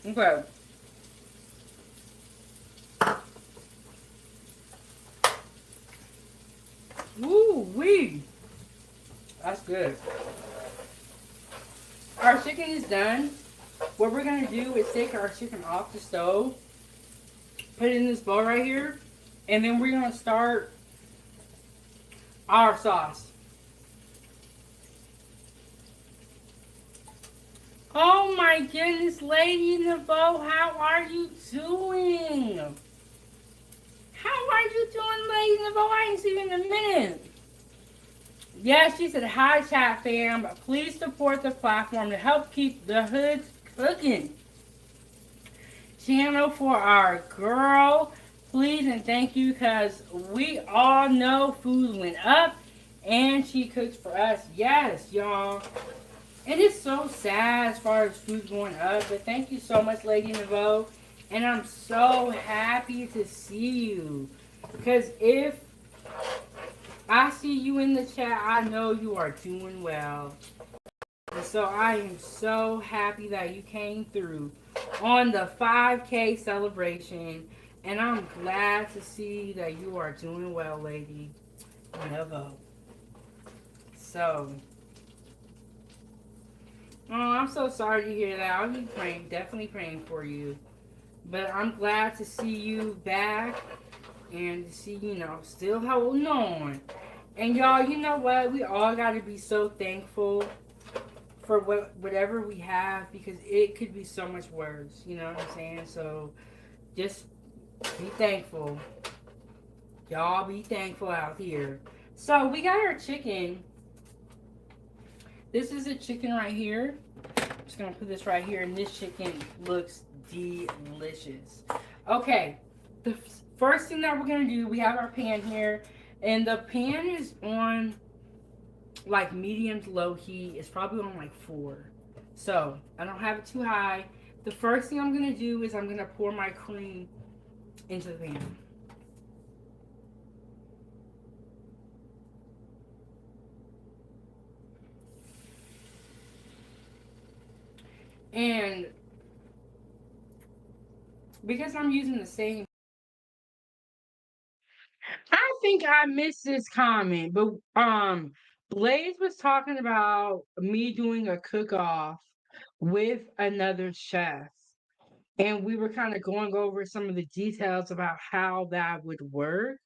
Okay. Woo wee. That's good. Our chicken is done. What we're gonna do is take our chicken off the stove, put it in this bowl right here, and then we're gonna start our sauce. Oh my goodness, Lady Nevo, how are you doing? How are you doing, Lady Nevo? I ain't seen you in a minute. Yes, she said, hi, chat fam. Please support the platform to help keep the hoods cooking. Channel for our girl. Please and thank you because we all know food went up and she cooks for us. Yes, y'all. It is so sad as far as food going up, but thank you so much, Lady Nevo. And I'm so happy to see you. Because if I see you in the chat, I know you are doing well. And so I am so happy that you came through on the 5K celebration. And I'm glad to see that you are doing well, Lady Nevo. So, oh, I'm so sorry to hear that. I'll be praying, definitely praying for you. But I'm glad to see you back and to see, still holding on. And y'all, you know what? We all got to be so thankful for whatever we have because it could be so much worse. You know what I'm saying? So just be thankful. Y'all be thankful out here. So we got our chicken. This is a chicken right here. I'm just gonna put this right here, and this chicken looks delicious. Okay, the first thing that we're gonna do, we have our pan here, and the pan is on like medium to low heat. It's probably on like 4. So I don't have it too high. The first thing I'm gonna do is I'm gonna pour my cream into the pan. And because I'm using the same, I think I missed this comment, but Blaze was talking about me doing a cook off with another chef. And we were kind of going over some of the details about how that would work.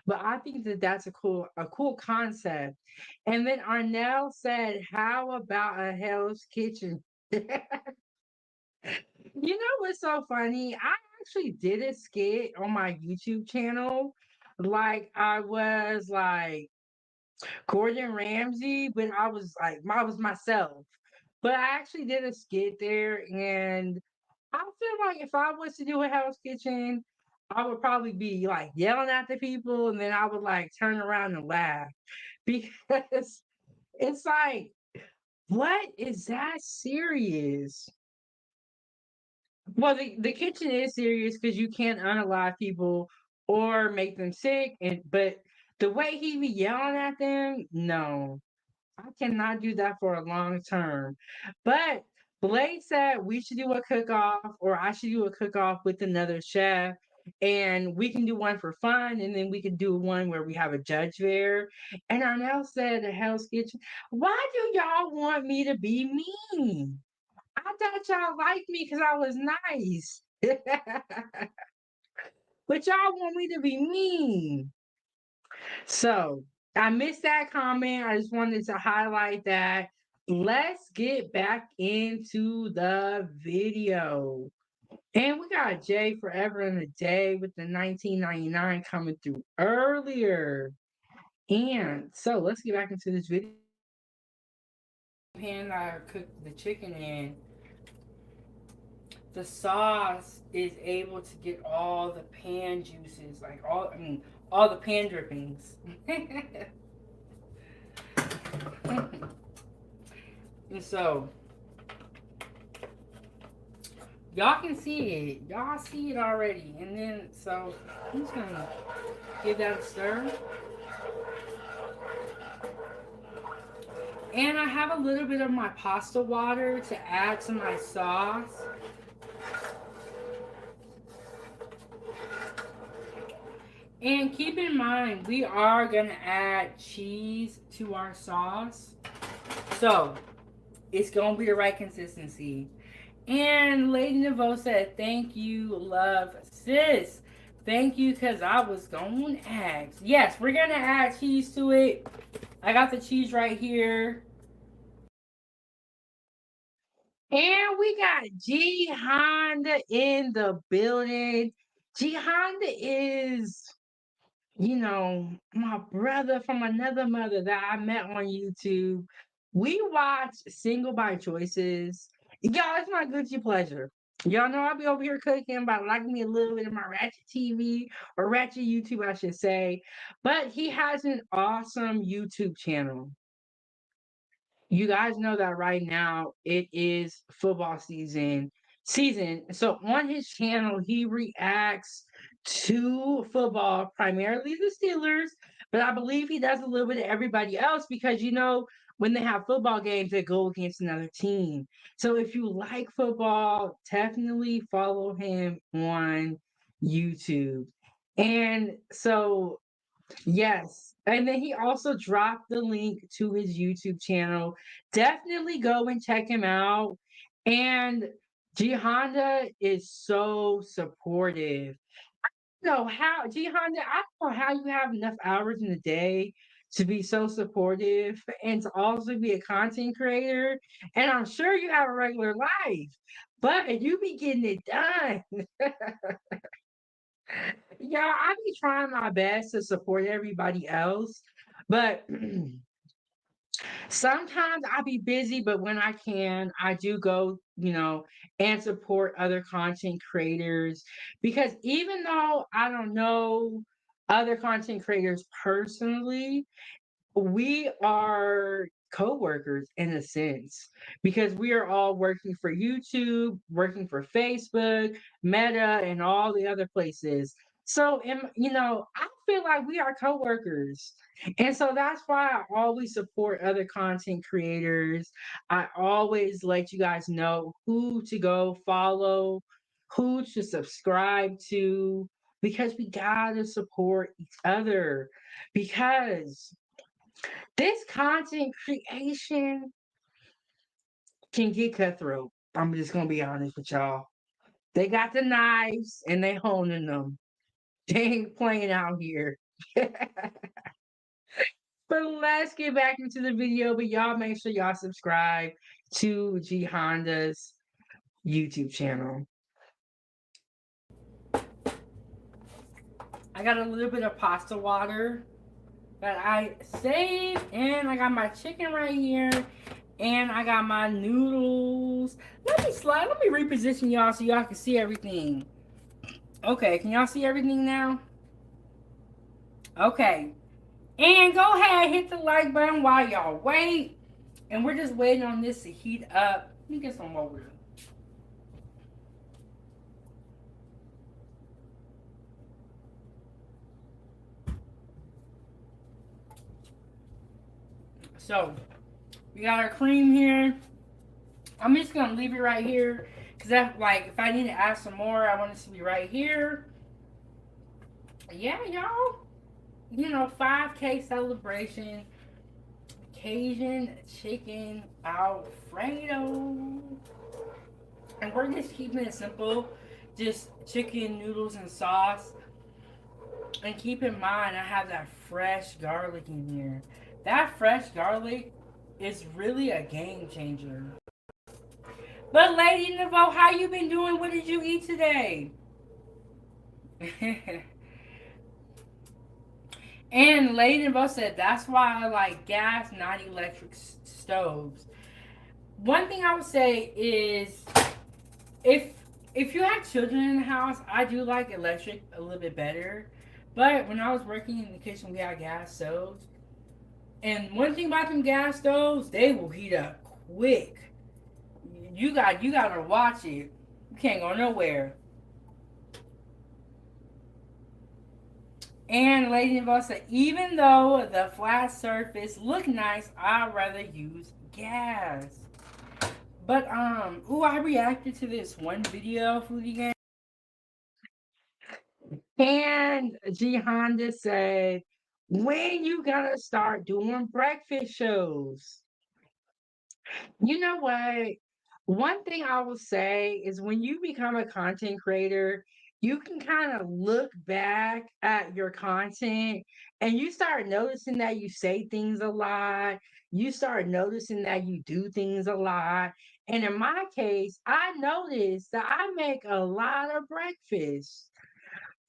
But I think that that's a cool concept. And then Arnell said, "How about a Hell's Kitchen?" You know what's so funny? I actually did a skit on my YouTube channel. Like I was like Gordon Ramsay, but I was myself. But I actually did a skit there, and I feel like if I was to do a Hell's Kitchen, I would probably be like yelling at the people, and then I would like turn around and laugh because it's like, what is that serious? Well, the kitchen is serious because you can't unalive people or make them sick, and but the way he be yelling at them, no. I cannot do that for a long term. But Blake said we should do a cook off, or I should do a cook off with another chef. and we can do one for fun, and then we can do one where we have a judge there. And Arnell said at Hell's Kitchen, why do y'all want me to be mean? I thought y'all liked me because I was nice. But y'all want me to be mean. So I missed that comment. I just wanted to highlight that. Let's get back into the video. And we got Jay Forever and a Day with the 1999 coming through earlier. And so let's get back into this video. Pan that I cooked the chicken in, the sauce is able to get all the pan juices, like all the pan drippings. And so y'all can see it. Y'all see it already. And then so I'm just gonna give that a stir. And I have a little bit of my pasta water to add to my sauce. And keep in mind, we are going to add cheese to our sauce. So, it's going to be the right consistency. And Lady Nevo said, thank you, love, sis. Thank you, because I was going to ask. Yes, we're going to add cheese to it. I got the cheese right here. And we got G Honda in the building. G Honda is, my brother from another mother that I met on YouTube. We watch Single by Choices. Y'all, it's my Gucci pleasure. Y'all know I'll be over here cooking, but liking me a little bit of my Ratchet TV or Ratchet YouTube, I should say. But he has an awesome YouTube channel. You guys know that right now it is football season. So on his channel, he reacts to football, primarily the Steelers, but I believe he does a little bit of everybody else because when they have football games, they go against another team. So if you like football, definitely follow him on YouTube. And so yes. And then he also dropped the link to his YouTube channel. Definitely go and check him out. And G Honda is so supportive. G Honda, I don't know how you have enough hours in the day to be so supportive and to also be a content creator. And I'm sure you have a regular life, but you be getting it done. Yeah, I be trying my best to support everybody else, but sometimes I be busy, but when I can, I do go, and support other content creators because even though I don't know other content creators personally, we are co-workers in a sense because we are all working for YouTube, working for Facebook, Meta, and all the other places. So, I feel like we are co-workers. And so that's why I always support other content creators. I always let you guys know who to go follow, who to subscribe to, because we gotta support each other. Because this content creation can get cutthroat. I'm just gonna be honest with y'all. They got the knives and they honing them. They ain't playing out here. But let's get back into the video. But y'all make sure y'all subscribe to G Honda's YouTube channel. I got a little bit of pasta water that I saved, and I got my chicken right here, and I got my noodles. Let me reposition y'all so y'all can see everything. Okay, can y'all see everything now? Okay. And go ahead, hit the like button while y'all wait. And we're just waiting on this to heat up. Let me get some water. So, we got our cream here. I'm just going to leave it right here. Because if I need to add some more, I want it to be right here. yeah, y'all. 5K celebration, Cajun chicken Alfredo. And we're just keeping it simple. Just chicken, noodles, and sauce. And keep in mind, I have that fresh garlic in here. That fresh garlic is really a game changer. But Lady Nevo, how you been doing? What did you eat today? And Lady Nevo said that's why I like gas, not electric stoves. One thing I would say is if if you have children in the house, I do like electric a little bit better. But when I was working in the kitchen, we had gas stoves. And one thing about them gas stoves, they will heat up quick. You gotta watch it. You can't go nowhere. And Lady Nevo said, even though the flat surface look nice, I'd rather use gas. But I reacted to this one video, Foodie Gang. And G Honda said, when you gonna start doing breakfast shows? You know what? One thing I will say is when you become a content creator, you can kind of look back at your content and you start noticing that you say things a lot. You start noticing that you do things a lot. And in my case, I noticed that I make a lot of breakfast.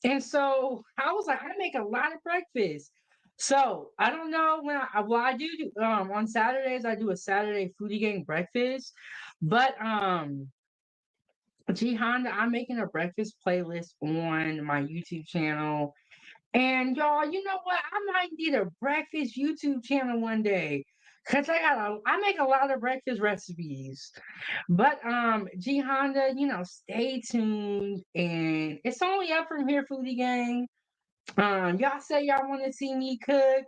And so I was like, I make a lot of breakfast. So I don't know when I do on Saturdays I do a Saturday foodie gang breakfast, but G Honda, I'm making a breakfast playlist on my YouTube channel. And y'all, you know what? I might need a breakfast YouTube channel one day. Cause I make a lot of breakfast recipes. But G Honda, stay tuned and it's only up from here, Foodie Gang. Y'all say y'all want to see me cook.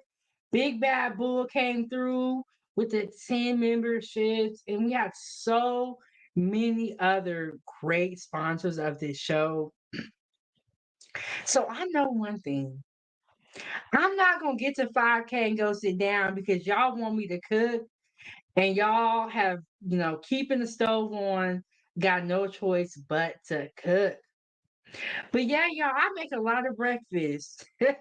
Big Bad Bull came through with the 10 memberships, and we have so many other great sponsors of this show. So I know one thing. I'm not gonna get to 5K and go sit down because y'all want me to cook and y'all have, keeping the stove on, got no choice but to cook. But yeah, y'all, I make a lot of breakfast. And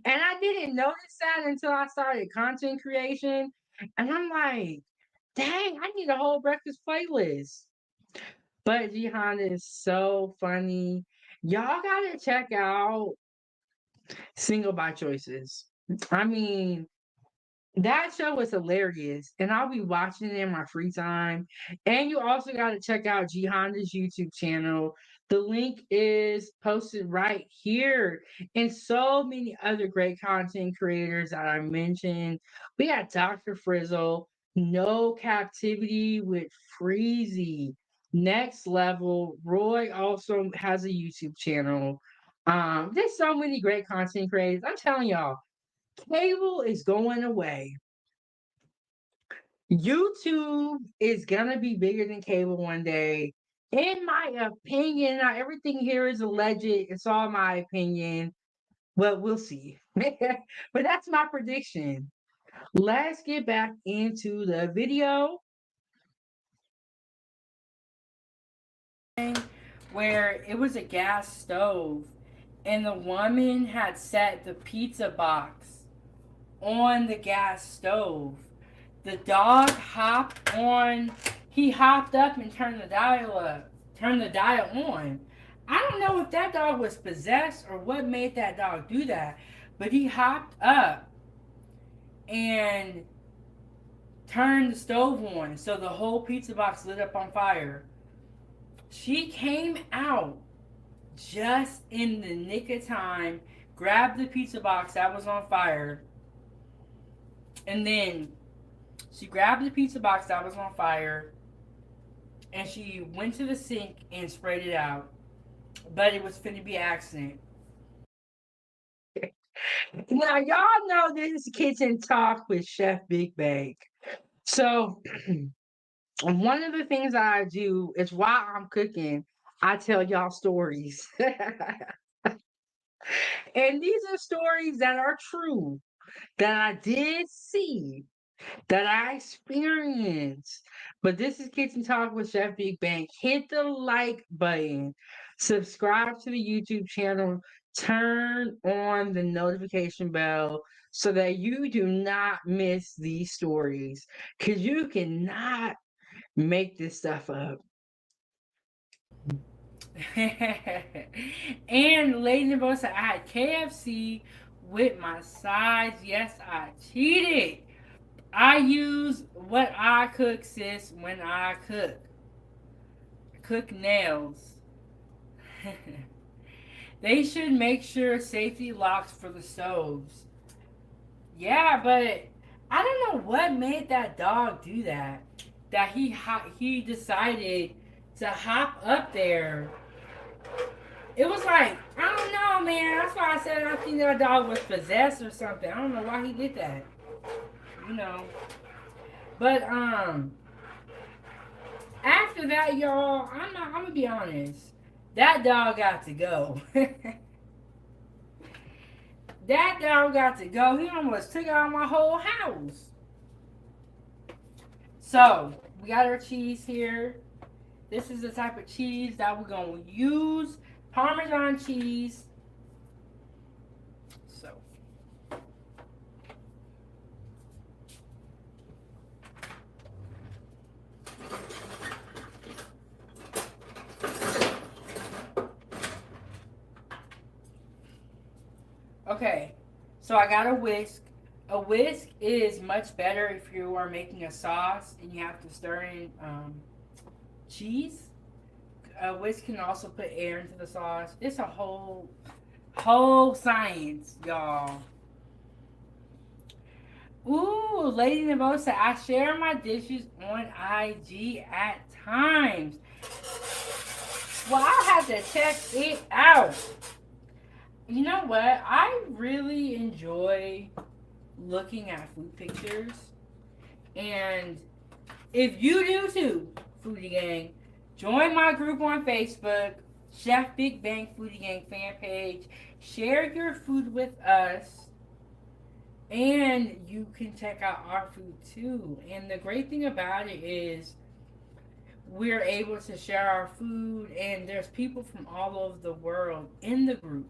I didn't notice that until I started content creation. And I'm like, dang, I need a whole breakfast playlist. But Jihan is so funny. Y'all gotta check out Single by Choices. I mean, that show was hilarious, and I'll be watching it in my free time. And you also got to check out G Honda's YouTube channel. The link is posted right here, and so many other great content creators that I mentioned. We got Dr. Frizzle, No Captivity with Freezy, Next Level. Roy also has a YouTube channel. There's so many great content creators. I'm telling y'all, cable is going away. YouTube is gonna be bigger than cable one day. In my opinion, now everything here is alleged. It's all my opinion. Well, we'll see. But that's my prediction. Let's get back into the video. Where it was a gas stove and the woman had set the pizza box on the gas stove. The dog hopped on, he hopped up and turned the dial on. I don't know if that dog was possessed or what made that dog do that, but he hopped up and turned the stove on so the whole pizza box lit up on fire. She came out just in the nick of time, grabbed the pizza box that was on fire, and then she grabbed the pizza box that was on fire and she went to the sink and sprayed it out. But it was finna be an accident. Now, y'all know this is Kitchen Talk with Chef Big Bang. So, one of the things I do is while I'm cooking, I tell y'all stories. And these are stories that are true, that I did see, that I experienced. But this is Kitchen Talk with Chef Big Bang. Hit the like button, subscribe to the YouTube channel, turn on the notification bell so that you do not miss these stories. Because you cannot make this stuff up. And ladies and gentlemen, I had KFC with my sides. Yes, I cheated. I use what I cook, sis, when I cook. Cook nails. They should make sure safety locks for the stoves. Yeah, but I don't know what made that dog do that. That he decided to hop up there. It was like, I don't know, man. That's why I said I think that dog was possessed or something. I don't know why he did that. You know. But after that, y'all, I'm gonna be honest. That dog got to go. That dog got to go. He almost took out my whole house. So we got our cheese here. This is the type of cheese that we're gonna use. Parmesan cheese. So okay. So I got a whisk. A whisk is much better if you are making a sauce and you have to stir in cheese. A whisk can also put air into the sauce. It's a whole science, y'all. Ooh, Lady Nemosa, I share my dishes on IG at times. Well, I'll have to check it out. You know what? I really enjoy looking at food pictures. And if you do too, Foodie Gang, join my group on Facebook, Chef Big Bang Foodie Gang fan page. Share your food with us. And you can check out our food too. And the great thing about it is we're able to share our food, and there's people from all over the world in the group.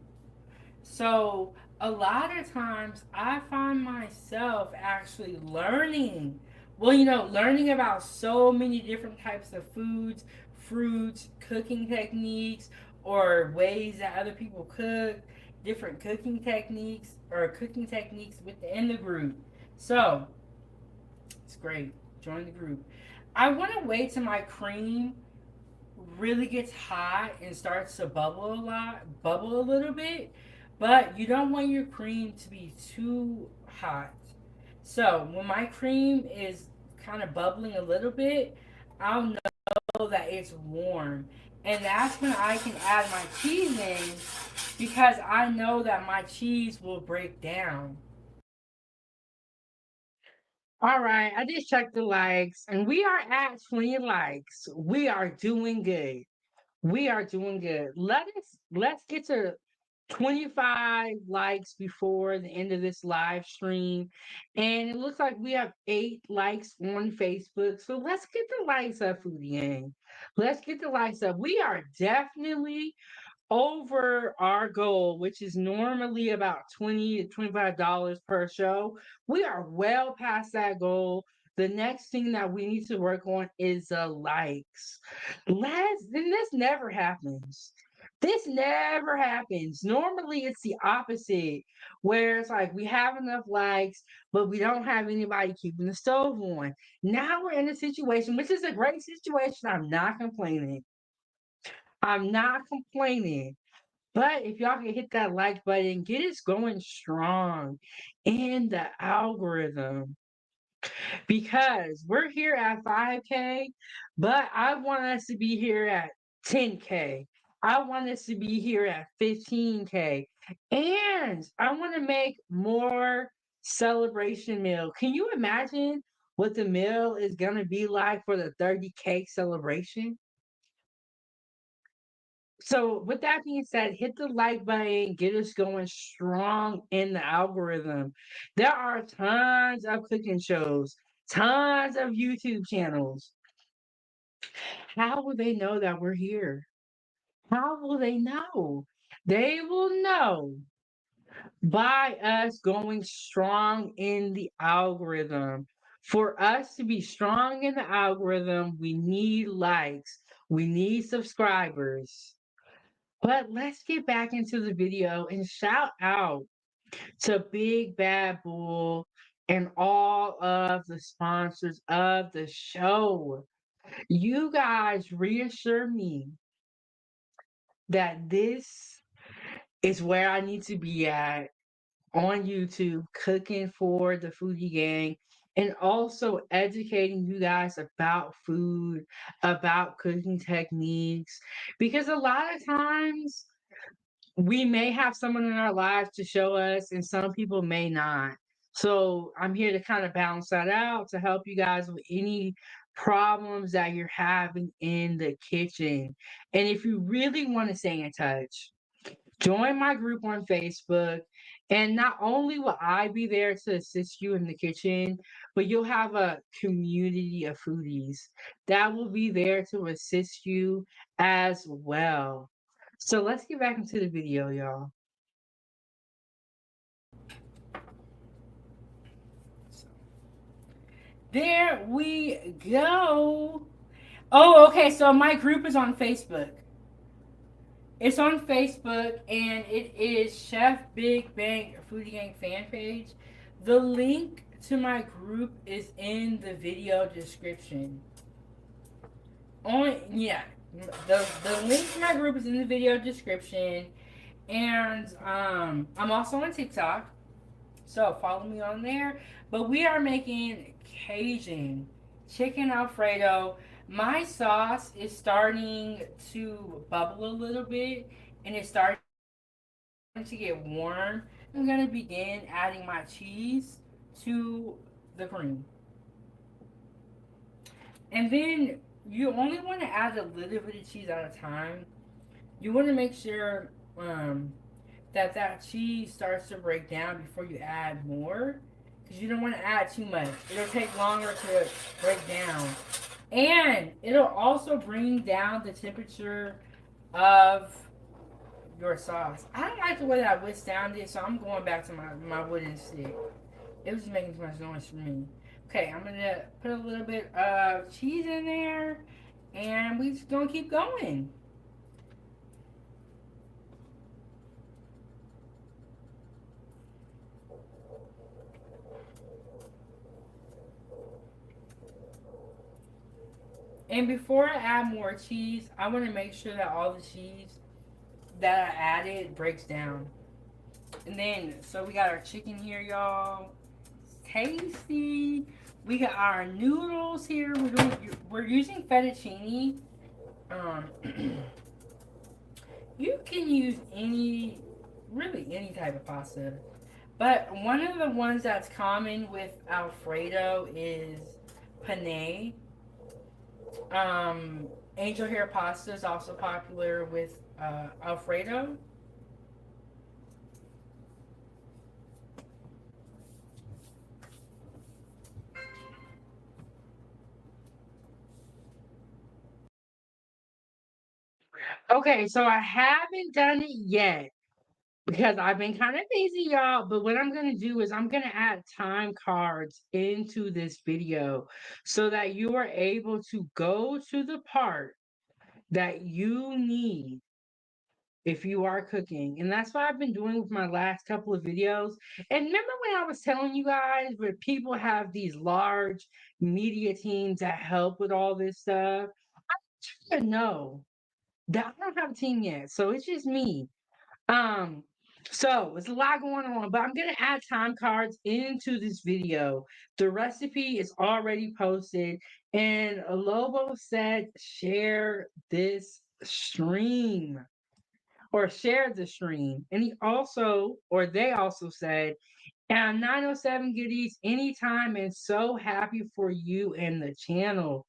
So a lot of times I find myself actually learning. Well, learning about so many different types of foods, fruits, cooking techniques, or ways that other people cook, different cooking techniques, or cooking techniques within the group. So it's great. Join the group. I want to wait till my cream really gets hot and starts to bubble a little bit, but you don't want your cream to be too hot. So when my cream is kind of bubbling a little bit, I'll know that it's warm. And that's when I can add my cheese in because I know that my cheese will break down. All right, I just checked the likes and we are at 20 likes. We are doing good. We are doing good. Let's get to 25 likes before the end of this live stream. And it looks like we have 8 likes on Facebook. So let's get the likes up, Foodie Gang. Let's get the likes up. We are definitely over our goal, which is normally about $20 to $25 per show. We are well past that goal. The next thing that we need to work on is the likes. Then this never happens. This never happens. Normally it's the opposite, where it's like we have enough likes, but we don't have anybody keeping the stove on. Now we're in a situation, which is a great situation. I'm not complaining. I'm not complaining. But if y'all can hit that like button, get us going strong in the algorithm because we're here at 5K, but I want us to be here at 10K. I want us to be here at 15K. And I want to make more celebration meal. Can you imagine what the meal is going to be like for the 30K celebration? So with that being said, hit the like button, get us going strong in the algorithm. There are tons of cooking shows, tons of YouTube channels. How will they know that we're here? How will they know? They will know by us going strong in the algorithm. For us to be strong in the algorithm, we need likes, we need subscribers. But let's get back into the video and shout out to Big Bad Bull and all of the sponsors of the show. You guys reassure me that this is where I need to be at on YouTube, cooking for the foodie gang, and also educating you guys about food, about cooking techniques. Because a lot of times we may have someone in our lives to show us, and some people may not. So I'm here to kind of balance that out to help you guys with any problems that you're having in the kitchen. And if you really want to stay in touch, join my group on Facebook. And not only will I be there to assist you in the kitchen, but you'll have a community of foodies that will be there to assist you as well. So let's get back into the video, y'all. There we go. Oh, okay. So my group is on Facebook. It's on Facebook and it is Chef Big Bang Foodie Gang fan page. The link to my group is in the video description. Yeah, the link to my group is in the video description, and I'm also on TikTok, so follow me on there. But we are making Cajun chicken Alfredo. My sauce is starting to bubble a little bit, and it's starting to get warm. I'm gonna begin adding my cheese to the cream, and then you only want to add a little bit of cheese at a time. You want to make sure that cheese starts to break down before you add more, because you don't want to add too much. It'll take longer to break down, and it'll also bring down the temperature of your sauce. I don't like the way that I whisked down this, so I'm going back to my wooden stick. It was making too much noise for me. Okay, I'm gonna put a little bit of cheese in there, and we just gonna keep going. And before I add more cheese, I want to make sure that all the cheese that I added breaks down. And then, so we got our chicken here, y'all. It's tasty. We got our noodles here. We're using fettuccine. Um, you can use really any type of pasta. But one of the ones that's common with Alfredo is penne. Um, Angel hair pasta is also popular with Alfredo. Okay, so I haven't done it yet because I've been kind of busy, y'all. But what I'm going to do is I'm going to add time cards into this video so that you are able to go to the part that you need if you are cooking. And that's what I've been doing with my last couple of videos. And remember when I was telling you guys where people have these large media teams that help with all this stuff? I didn't know that I don't have a team yet. So it's just me. Um, so it's a lot going on, but I'm gonna add time cards into this video. The recipe is already posted, and Lobo said share this stream or share the stream. And he also, or they also said, and 907 goodies anytime and so happy for you and the channel.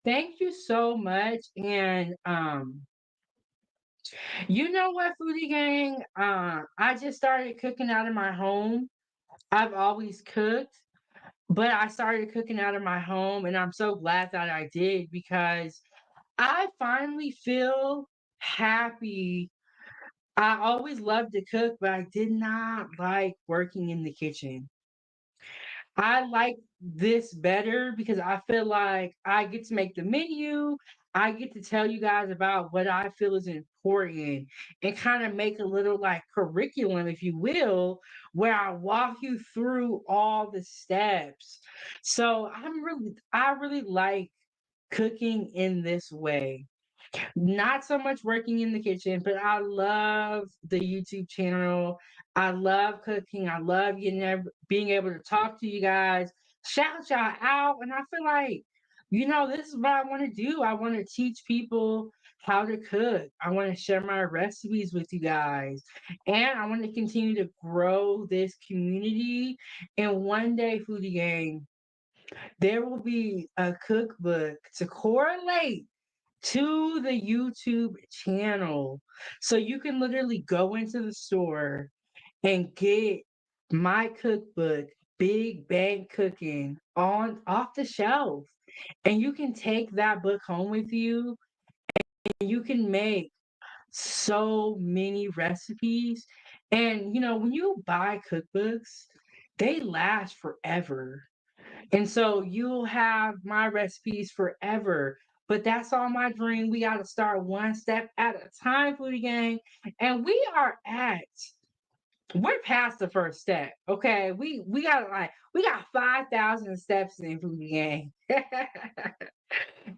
Thank you so much. And You know what, Foodie Gang? I just started cooking out of my home. I've always cooked, but I started cooking out of my home, and I'm so glad that I did because I finally feel happy. I always loved to cook, but I did not like working in the kitchen. I like this better because I feel like I get to make the menu. I get to tell you guys about what I feel is important and kind of make a little like curriculum, if you will, where I walk you through all the steps. So I really like cooking in this way. Not so much working in the kitchen, but I love the YouTube channel. I love cooking. I love being able to talk to you guys, shout y'all out. And I feel like, this is what I want to do. I want to teach people how to cook. I want to share my recipes with you guys. And I want to continue to grow this community. And one day, Foodie Gang, there will be a cookbook to correlate to the YouTube channel. So you can literally go into the store and get my cookbook, Big Bang Cooking, on off the shelf. And you can take that book home with you and you can make so many recipes. And when you buy cookbooks, they last forever. And so you'll have my recipes forever. But that's all my dream. We got to start one step at a time, Foodie Gang. And we're past the first step. Okay. We got 5,000 steps in Foodie Gang.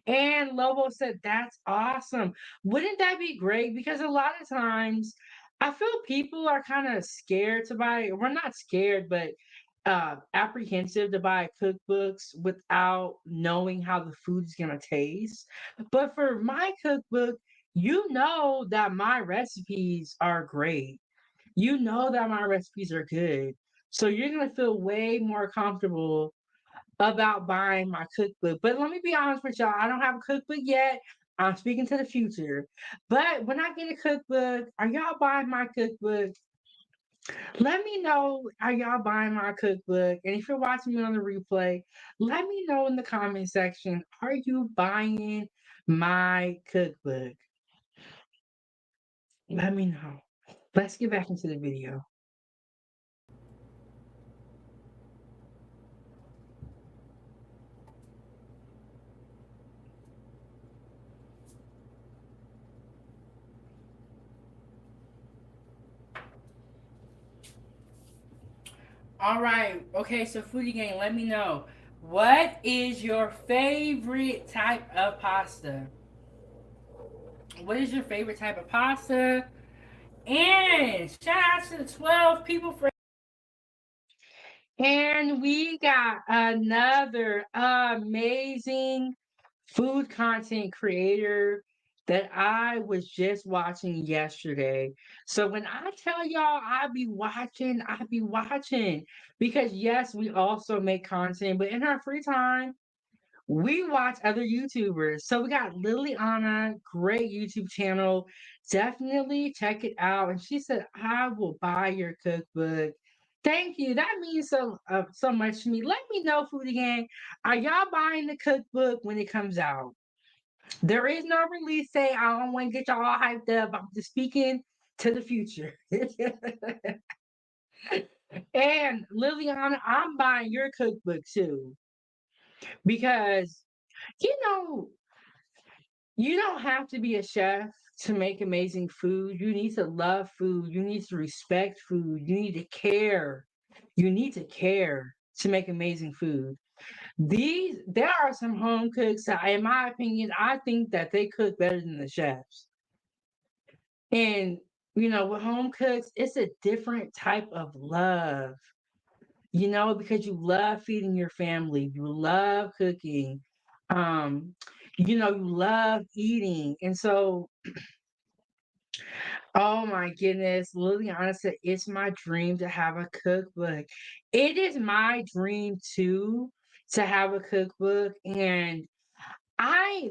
And Lobo said, that's awesome. Wouldn't that be great? Because a lot of times I feel people are kind of scared to buy, we're not scared, but apprehensive to buy cookbooks without knowing how the food is going to taste. But for my cookbook, you know that my recipes are great. You know that my recipes are good. So you're going to feel way more comfortable about buying my cookbook. But let me be honest with y'all, I don't have a cookbook yet. I'm speaking to the future. But when I get a cookbook, are y'all buying my cookbook? Let me know, are y'all buying my cookbook? And if you're watching me on the replay, let me know in the comment section, are you buying my cookbook? Let me know. Let's get back into the video. All right. Okay, so Foodie Gang, let me know. What is your favorite type of pasta? What is your favorite type of pasta? And shout out to the 12 people for. And we got another amazing food content creator that I was just watching yesterday. So when I tell y'all I be watching because yes, we also make content, but in our free time, we watch other YouTubers. So we got Liliana, great YouTube channel. Definitely check it out. And she said, I will buy your cookbook. Thank you. That means so much to me. Let me know, Foodie Gang. Are y'all buying the cookbook when it comes out? There is no release date. I don't want to get y'all all hyped up. I'm just speaking to the future. And Liliana, I'm buying your cookbook too. Because you know, you don't have to be a chef to make amazing food. You need to love food. You need to respect food. You need to care. You need to care to make amazing food. There are some home cooks that, in my opinion, I think that they cook better than the chefs. And, with home cooks, it's a different type of love, because you love feeding your family, you love cooking, um, you love eating. And so, oh my goodness, Liliana said, it's my dream to have a cookbook. It is my dream too to have a cookbook. And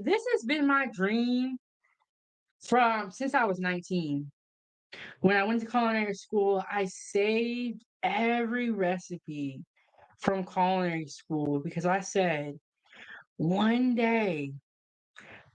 this has been my dream from since I was 19. When I went to culinary school, I saved every recipe from culinary school because I said, one day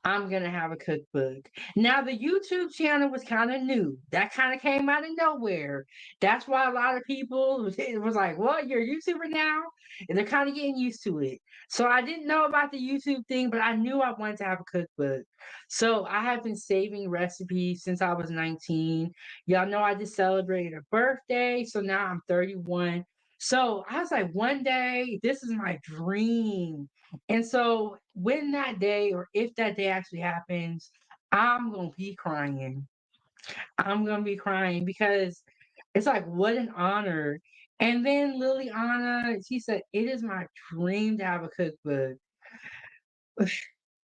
I'm gonna have a cookbook. Now the YouTube channel was kind of new. That kind of came out of nowhere. That's why a lot of people it was like, "Well, you're a YouTuber now," and they're kind of getting used to it. So I didn't know about the YouTube thing, but I knew I wanted to have a cookbook. So I have been saving recipes since I was 19. Y'all know I just celebrated a birthday, so now I'm 31. So I was like, one day, this is my dream. And so when that day or if that day actually happens, I'm gonna be crying. I'm gonna be crying because it's like what an honor. And then Liliana, she said, it is my dream to have a cookbook.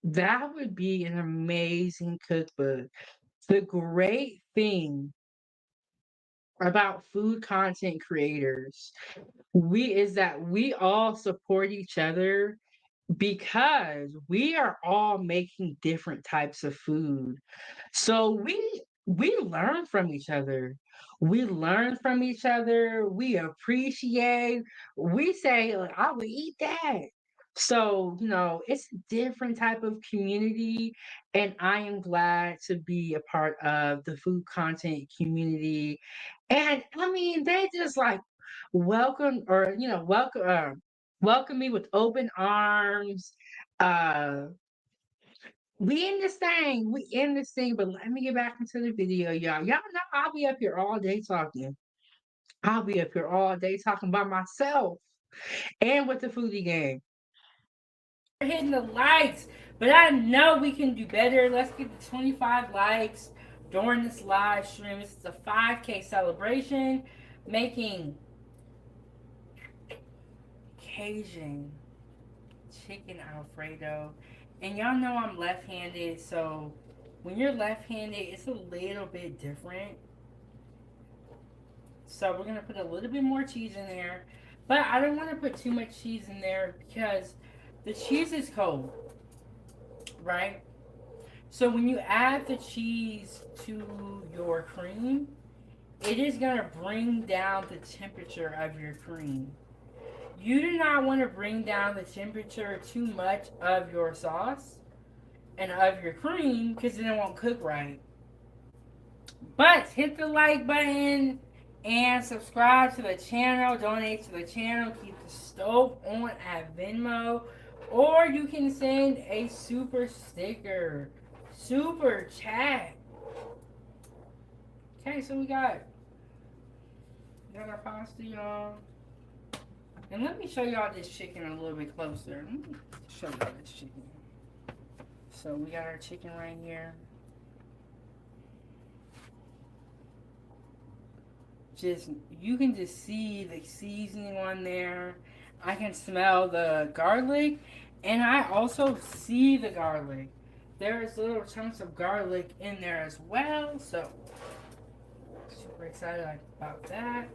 That would be an amazing cookbook. The great thing about food content creators we is that we all support each other because we are all making different types of food. So we learn from each other. We learn from each other. We appreciate. We say, like, I would eat that. So, it's a different type of community. And I am glad to be a part of the food content community. And I mean, they just like welcome or, welcome me with open arms. Uh, we in this thing, but let me get back into the video, y'all. Y'all know I'll be up here all day talking. I'll be up here all day talking by myself and with the foodie gang. Hitting the likes, but I know we can do better. Let's get to 25 likes during this live stream. This is a 5K celebration, making Cajun chicken Alfredo. And y'all know I'm left handed, so when you're left handed, it's a little bit different. So we're gonna put a little bit more cheese in there, but I don't want to put too much cheese in there because the cheese is cold, right? So when you add the cheese to your cream, it is gonna bring down the temperature of your cream. You do not want to bring down the temperature too much of your sauce and of your cream because then it won't cook right. But hit the like button and subscribe to the channel, donate to the channel, keep the stove on at Venmo, or you can send a super sticker, super chat. Okay, so we got our pasta, y'all. And let me show y'all this chicken a little bit closer. Let me show y'all this chicken. So we got our chicken right here. Just you can just see the seasoning on there. I can smell the garlic, and I also see the garlic. There's little chunks of garlic in there as well, so super excited about that.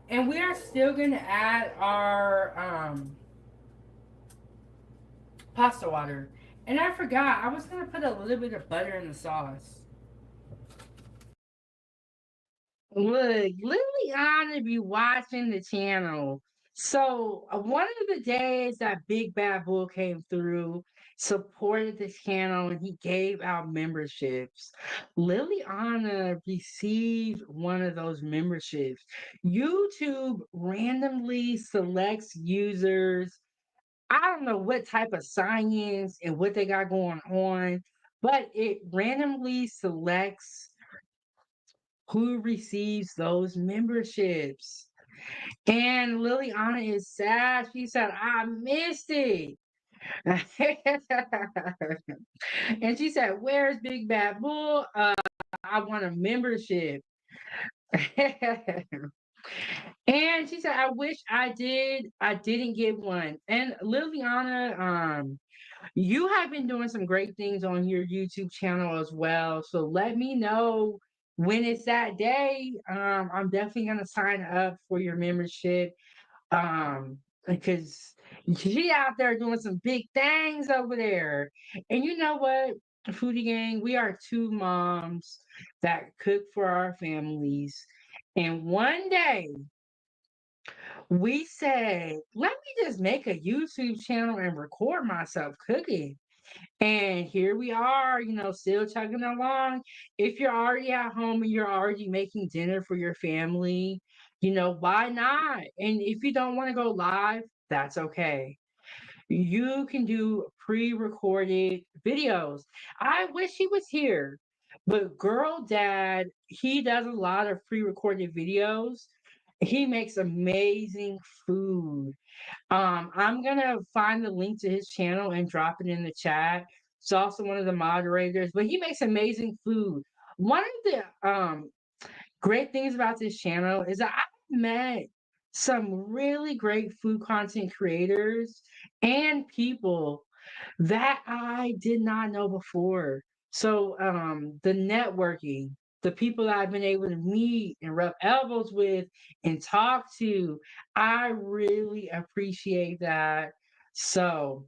And we are still gonna add our pasta water. And I forgot, I was gonna put a little bit of butter in the sauce. Look, Liliana be watching the channel. So one of the days that Big Bad Bull came through, supported the channel, and he gave out memberships. Liliana received one of those memberships. YouTube randomly selects users. I don't know what type of science and what they got going on, but it randomly selects who receives those memberships. And Liliana is sad. She said, I missed it. And she said, where's Big Bad Bull? I want a membership. And she said, I wish I did. I didn't get one. And Liliana, you have been doing some great things on your YouTube channel as well. So let me know when it's that day. I'm definitely gonna sign up for your membership. Because she out there doing some big things over there. And you know what? Foodie Gang, we are two moms that cook for our families. And one day we said, let me just make a YouTube channel and record myself cooking. And here we are, still chugging along. If you're already at home and you're already making dinner for your family, why not? And if you don't want to go live, that's okay. You can do pre-recorded videos. I wish he was here, but girl dad, he does a lot of pre-recorded videos. He makes amazing food. I'm gonna find the link to his channel and drop it in the chat. He's also one of the moderators, but he makes amazing food. One of the great things about this channel is that I've met some really great food content creators and people that I did not know before. So the networking, the people that I've been able to meet and rub elbows with and talk to, I really appreciate that. So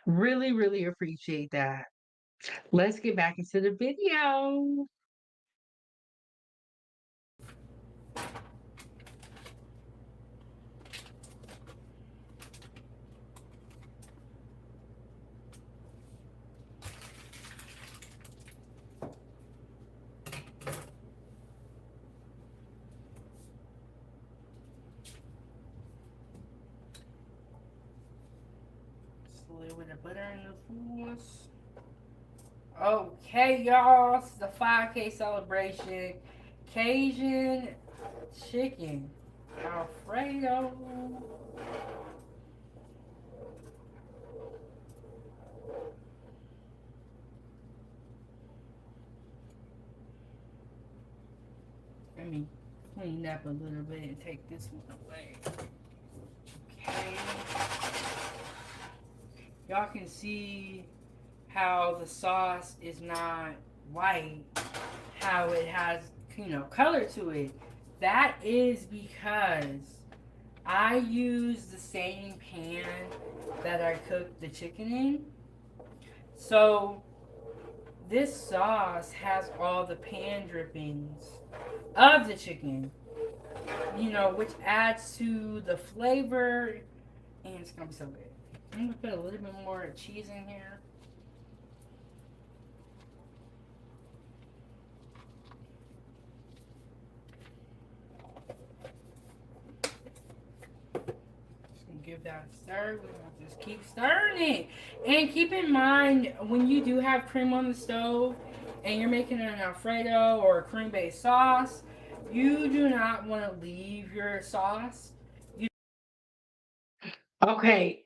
really, really appreciate that. Let's get back into the video. Just a little bit of butter in the sauce. Okay, y'all, it's the 5K celebration. Cajun chicken Alfredo. Let me clean up a little bit and take this one away. Okay. Y'all can see how the sauce is not white, how it has, color to it. That is because I use the same pan that I cooked the chicken in. So this sauce has all the pan drippings of the chicken, which adds to the flavor, and it's gonna be so good. I'm gonna put a little bit more cheese in here. Give that a stir. We're gonna just keep stirring it. And keep in mind, when you do have cream on the stove and you're making an Alfredo or a cream based sauce, you do not want to leave your sauce. Okay,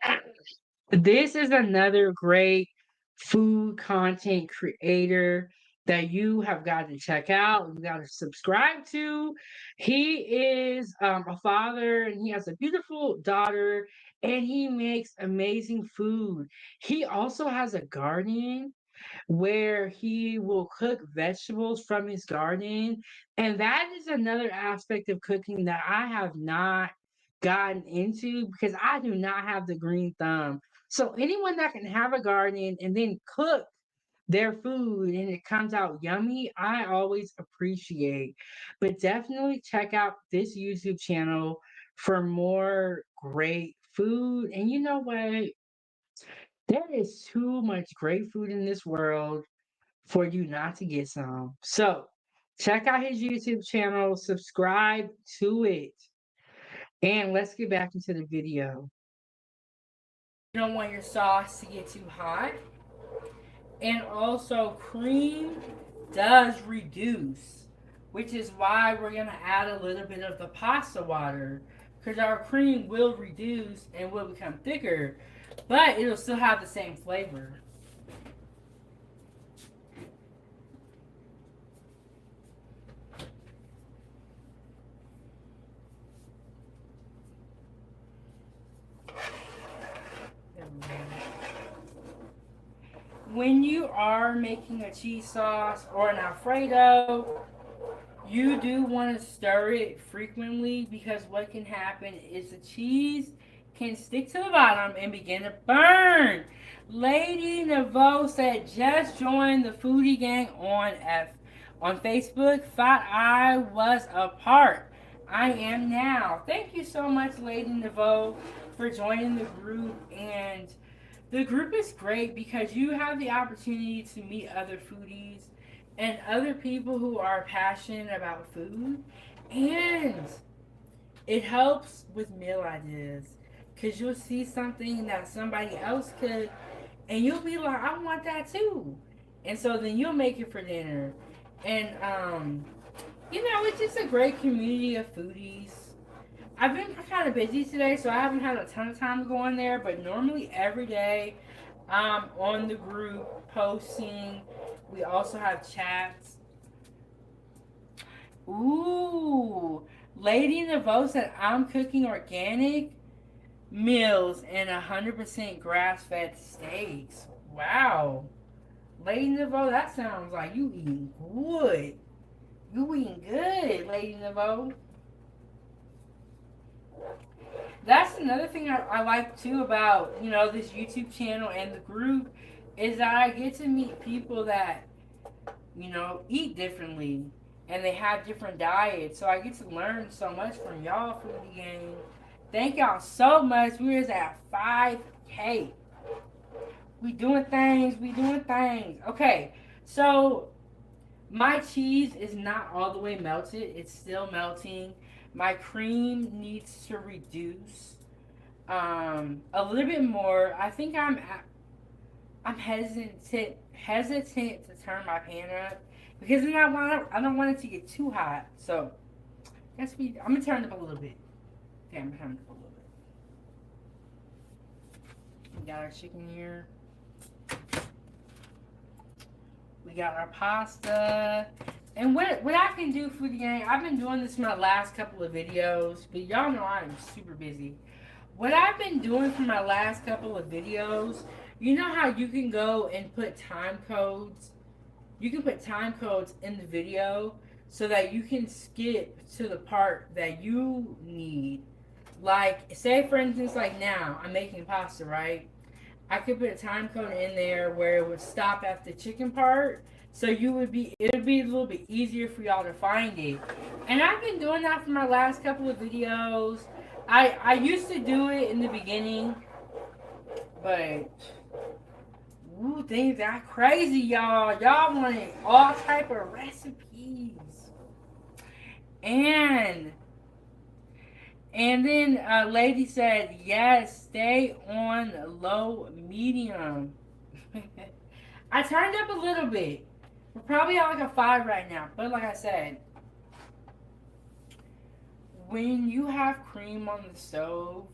this is another great food content creator that you have got to check out. You got to subscribe to. He is a father and he has a beautiful daughter and he makes amazing food. He also has a garden where he will cook vegetables from his garden. And that is another aspect of cooking that I have not gotten into because I do not have the green thumb. So anyone that can have a garden and then cook their food and it comes out yummy, I always appreciate. But definitely check out this YouTube channel for more great food. And you know what? There is too much great food in this world for you not to get some. So check out his YouTube channel, subscribe to it, and let's get back into the video. You don't want your sauce to get too hot. And also, cream does reduce, which is why we're going to add a little bit of the pasta water, because our cream will reduce and will become thicker, but it'll still have the same flavor. When you are making a cheese sauce or an Alfredo, you do want to stir it frequently because what can happen is the cheese can stick to the bottom and begin to burn. Lady Naveau said, just joined the foodie gang on Facebook. Thought I was a part. I am now. Thank you so much, Lady Naveau, for joining the group. And the group is great because you have the opportunity to meet other foodies and other people who are passionate about food. And it helps with meal ideas because you'll see something that somebody else could, and you'll be like, I want that too. And so then you'll make it for dinner. And, it's just a great community of foodies. I've been kind of busy today, so I haven't had a ton of time to go on there, but normally every day I'm on the group posting. We also have chats. Ooh, Lady Naveau said, I'm cooking organic meals and 100% grass-fed steaks. Wow. Lady Naveau, that sounds like you eating good. You eating good, Lady Naveau. That's another thing I like too about, this YouTube channel and the group is that I get to meet people that, eat differently and they have different diets. So I get to learn so much from y'all, Foodie Gang. Thank y'all so much. We is at 5K. We doing things. Okay, so my cheese is not all the way melted. It's still melting. My cream needs to reduce a little bit more. I think I'm hesitant to turn my pan up because then I don't want it to get too hot. So I'm gonna turn it up a little bit. Okay, I'm gonna turn it up a little bit. We got our chicken here. We got our pasta. And what I can do for the gang, I've been doing this for my last couple of videos, but y'all know I am super busy. What I've been doing for my last couple of videos, you know how you can go and put time codes? You can put time codes in the video so that you can skip to the part that you need. Like, say for instance, like now, I'm making pasta, right? I could put a time code in there where it would stop at the chicken part, so it would be a little bit easier for y'all to find it. And I've been doing that for my last couple of videos. I used to do it in the beginning, but things got crazy, y'all. Y'all wanted all type of recipes, and then a lady said, yes, stay on low medium. I turned up a little bit. We're probably at like a 5 right now. But like I said, when you have cream on the stove,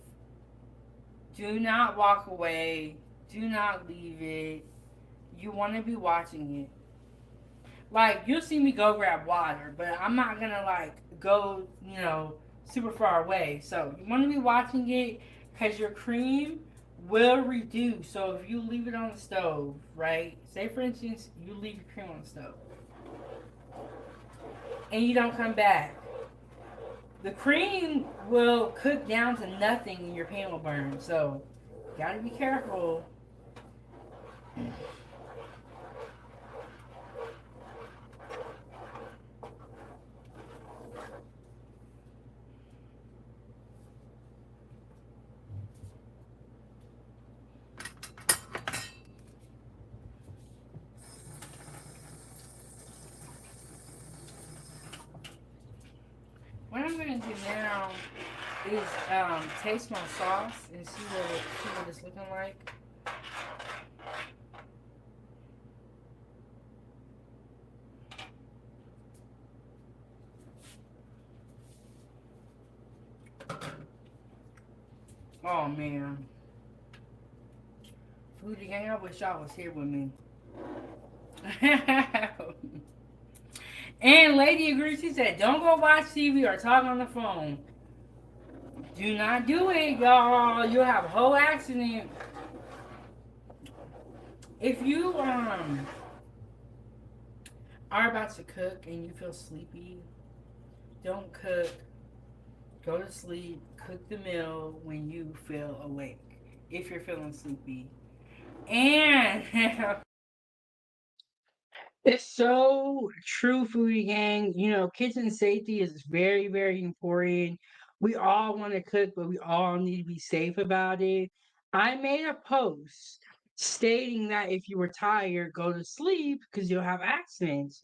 do not walk away. Do not leave it. You want to be watching it. Like, you'll see me go grab water, but I'm not going to like go, super far away. So you want to be watching it because your cream will reduce. So if you leave it on the stove, right? Say for instance, you leave your cream on the stove and you don't come back. The cream will cook down to nothing and your pan will burn. So you gotta be careful. What I'm gonna do now is taste my sauce and see what it's looking like. Oh man, Foodie Gang, I wish y'all was here with me. And Lady agrees. She said, don't go watch TV or talk on the phone. Do not do it, y'all. You'll have a whole accident. If you are about to cook and you feel sleepy, don't cook. go to sleep, cook the meal when you feel awake, if you're feeling sleepy. And It's so true, Foodie Gang. You know, kitchen safety is very, very important. We all want to cook, but we all need to be safe about it. I made a post stating that if you were tired, go to sleep because you'll have accidents.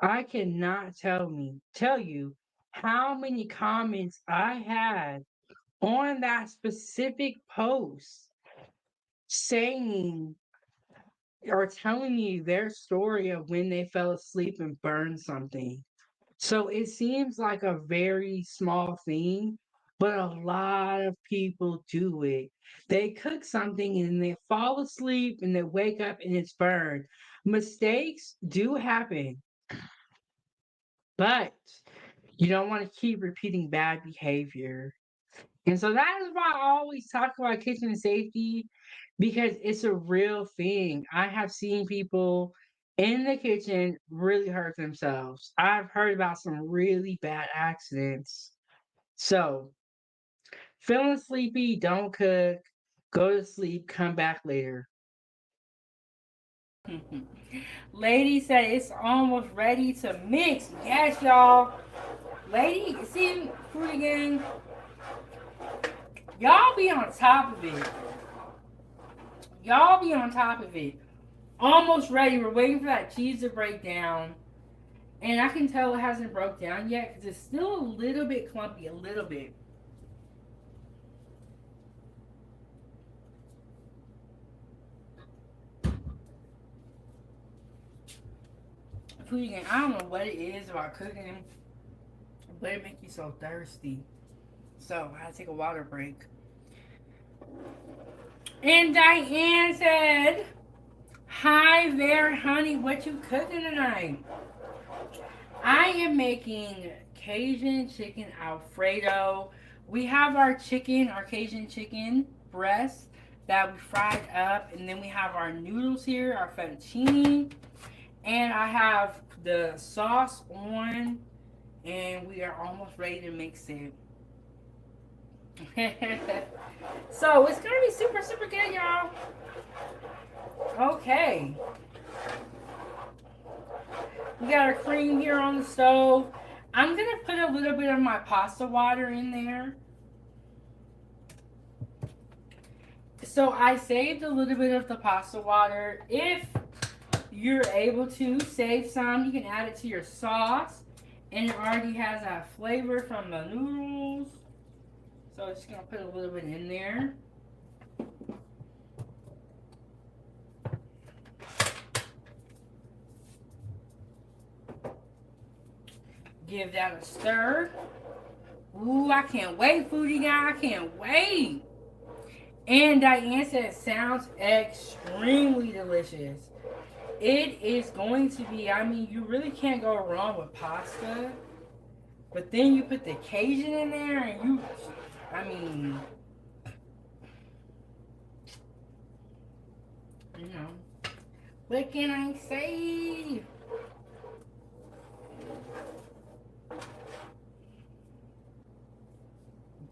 I cannot tell you how many comments I had on that specific post saying or telling you their story of when they fell asleep and burned something. So it seems like a very small thing, but a lot of people do it. They cook something and they fall asleep and they wake up and it's burned. Mistakes do happen, but you don't want to keep repeating bad behavior. And so that is why I always talk about kitchen safety because it's a real thing. I have seen people in the kitchen really hurt themselves. I've heard about some really bad accidents. So, feeling sleepy, don't cook, go to sleep, come back later. Lady said it's almost ready to mix. Yes, y'all. Lady, see, food again. Y'all be on top of it. Y'all be on top of it. Almost ready. We're waiting for that cheese to break down. And I can tell it hasn't broke down yet because it's still a little bit clumpy, a little bit. Food again. I don't know what it is about cooking, but it makes you so thirsty. So I had to take a water break. And Diane said, "Hi there, honey. What you cooking tonight?" I am making Cajun chicken Alfredo. We have our chicken, our Cajun chicken breast that we fried up, and then we have our noodles here, our fettuccine, and I have the sauce on, and we are almost ready to mix it. So it's gonna be super, super good, y'all. Okay, we got our cream here on the stove. I'm gonna put a little bit of my pasta water in there. So I saved a little bit of the pasta water. If you're able to save some, you can add it to your sauce. And it already has that flavor from the noodles. So I'm just gonna put a little bit in there. Give that a stir. Ooh, I can't wait, foodie guy. I can't wait. And Diane said it sounds extremely delicious. It is going to be, I mean, you really can't go wrong with pasta. But then you put the Cajun in there and I mean, you know, what can I say?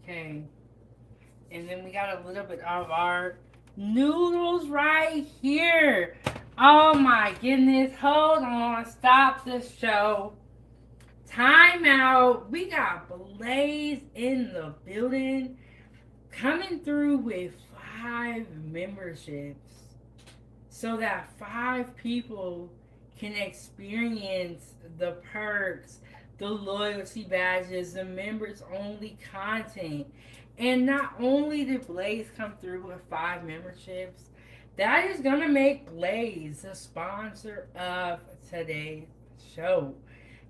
Okay. And then we got a little bit of our noodles right here. Oh my goodness. Hold on. Stop the show. Time out. We got Blaze in the building coming through with 5 memberships so that 5 people can experience the perks, the loyalty badges, the members only content. And not only did Blaze come through with 5 memberships, that is going to make Blaze the sponsor of today's show.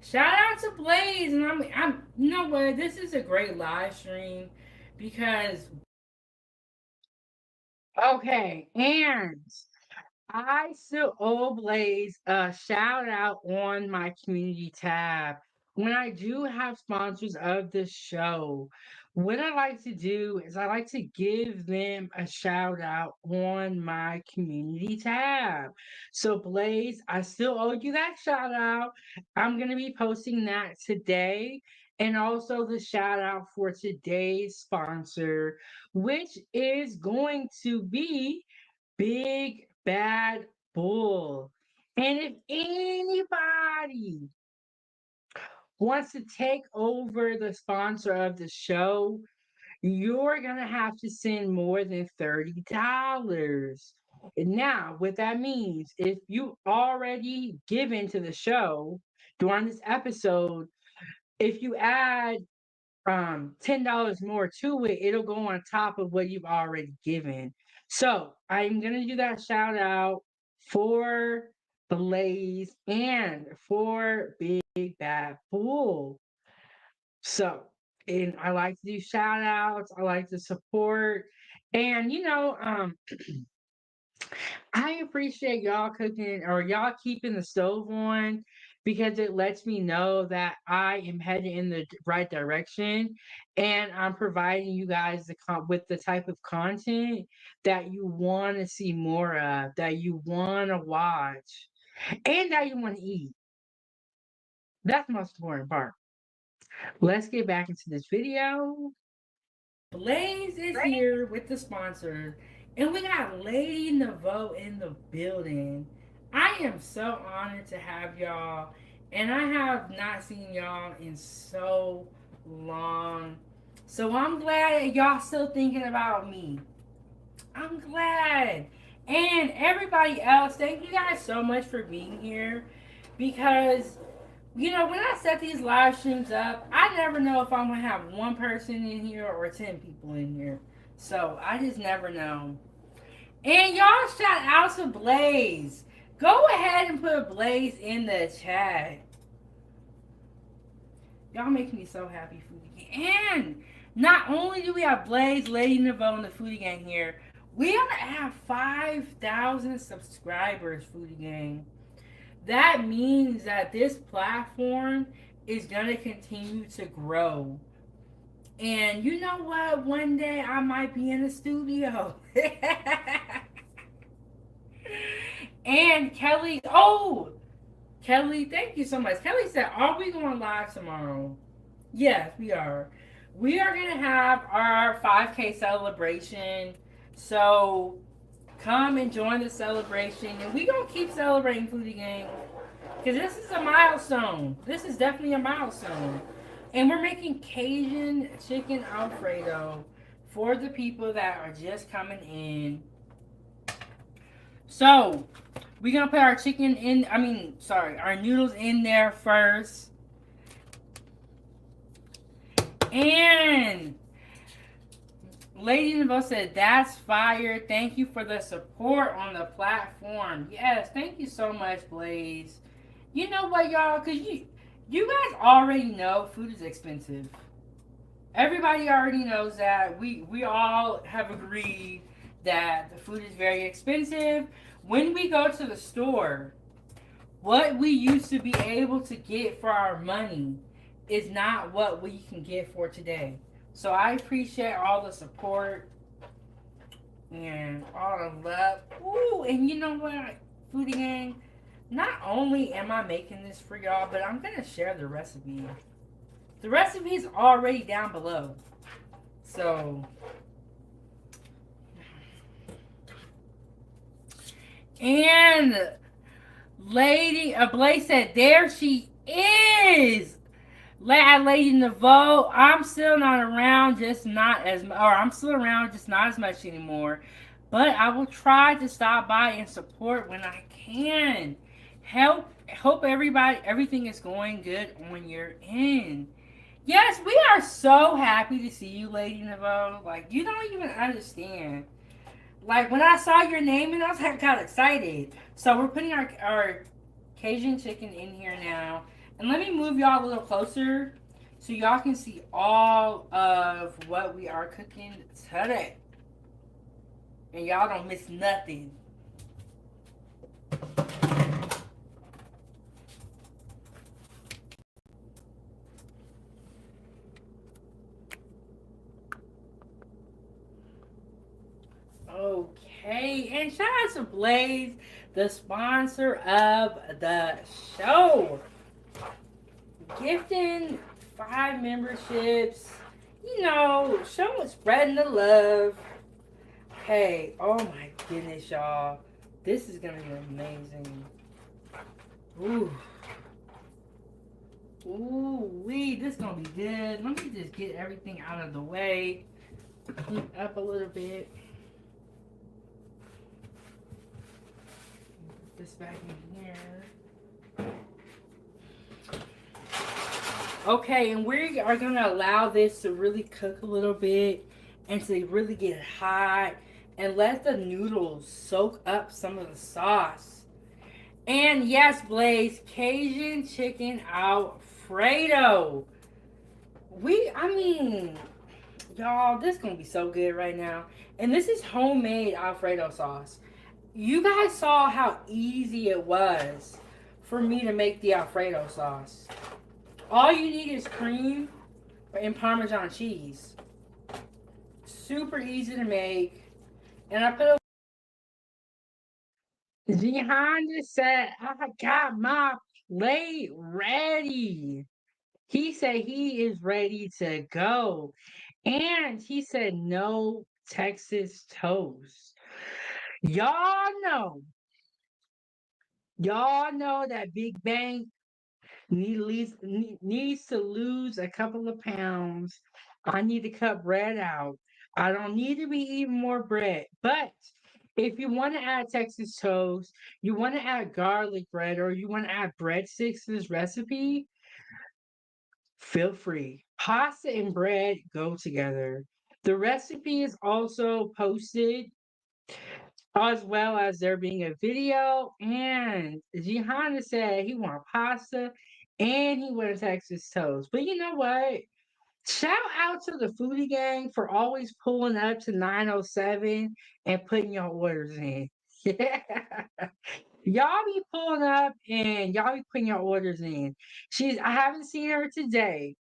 Shout out to Blaze, and you know what? This is a great live stream because Okay, and I still owe Blaze a shout out on my community tab. When I do have sponsors of the show, what I like to do is I like to give them a shout out on my community tab. So, Blaze, I still owe you that shout out. I'm going to be posting that today. And also the shout out for today's sponsor, which is going to be Big Bad Bull. And if anybody wants to take over the sponsor of the show, you're going to have to send more than $30. Now, what that means, if you already given to the show during this episode, if you add $10 more to it, it'll go on top of what you've already given. So I'm gonna do that shout out for Blaze and for Big Bad Bull. So, and I like to do shout outs, I like to support, and I appreciate y'all cooking or y'all keeping the stove on because it lets me know that I am heading in the right direction and I'm providing you guys with the type of content that you want to see more of, that you want to watch, and that you want to eat. That's the most important part. Let's get back into this video. Blaze is here with the sponsor, and we got Lady Nevo in the building. I am so honored to have y'all, and I have not seen y'all in so long. So I'm glad that y'all still thinking about me. I'm glad. And everybody else, thank you guys so much for being here because when I set these live streams up, I never know if I'm going to have one person in here or 10 people in here. So I just never know. And y'all shout out to Blaze. Go ahead and put Blaze in the chat. Y'all make me so happy, Foodie Gang. And not only do we have Blaze, Lady Nevo, and the Foodie Gang here, we are at 5,000 subscribers, Foodie Gang. That means that this platform is going to continue to grow. And you know what? One day I might be in the studio. And Kelly, Kelly, thank you so much. Kelly said, are we going live tomorrow? Yes, we are. We are going to have our 5K celebration. So come and join the celebration. And we're going to keep celebrating, Foodie Gang. Because this is a milestone. This is definitely a milestone. And we're making Cajun chicken Alfredo for the people that are just coming in. So, we're going to put our chicken in, our noodles in there first. And Lady Nevo said, that's fire. Thank you for the support on the platform. Yes, thank you so much, Blaze. You know what, y'all? Because you guys already know food is expensive. Everybody already knows that. We all have agreed that the food is very expensive. When we go to the store, what we used to be able to get for our money is not what we can get for today. So I appreciate all the support and all the love. Ooh, and you know what, Foodie Gang? Not only am I making this for y'all, but I'm going to share the recipe. The recipe is already down below. So, and Blaze said, there she is. Lady Nevo, I'm still not around, I'm still around, just not as much anymore. But I will try to stop by and support when I can. Hope everything is going good on your end. Yes, we are so happy to see you, Lady Nevo. Like, you don't even understand. Like, when I saw your name and I was kind of excited. So we're putting our Cajun chicken in here now. And let me move y'all a little closer so y'all can see all of what we are cooking today. And y'all don't miss nothing. Okay, and shout out to Blaze, the sponsor of the show. Gifting 5 memberships. You know, spreading the love. Hey, oh my goodness, y'all. This is gonna be amazing. Ooh. Ooh, this gonna be good. Let me just get everything out of the way. Clean up a little bit. Put this back in here. Okay, and we are gonna allow this to really cook a little bit and to really get hot and let the noodles soak up some of the sauce. And yes, Blaze, Cajun chicken Alfredo. I mean, y'all, this gonna be so good right now. And this is homemade Alfredo sauce. You guys saw how easy it was for me to make the Alfredo sauce. All you need is cream and Parmesan cheese. Super easy to make. And I put a Jehan said, I got my plate ready. He said he is ready to go. And he said no Texas toast. Y'all know, y'all know that Big Bang needs to lose a couple of pounds. I need to cut bread out. I don't need to be eating more bread. But if you want to add Texas toast, you want to add garlic bread, or you want to add breadsticks to this recipe, feel free. Pasta and bread go together. The recipe is also posted, as well as there being a video. And Gihanna said he want pasta and he wants Texas toast. But you know what? Shout out to the foodie gang for always pulling up to 907 and putting your orders in. Yeah. Y'all be pulling up and y'all be putting your orders in. I haven't seen her today,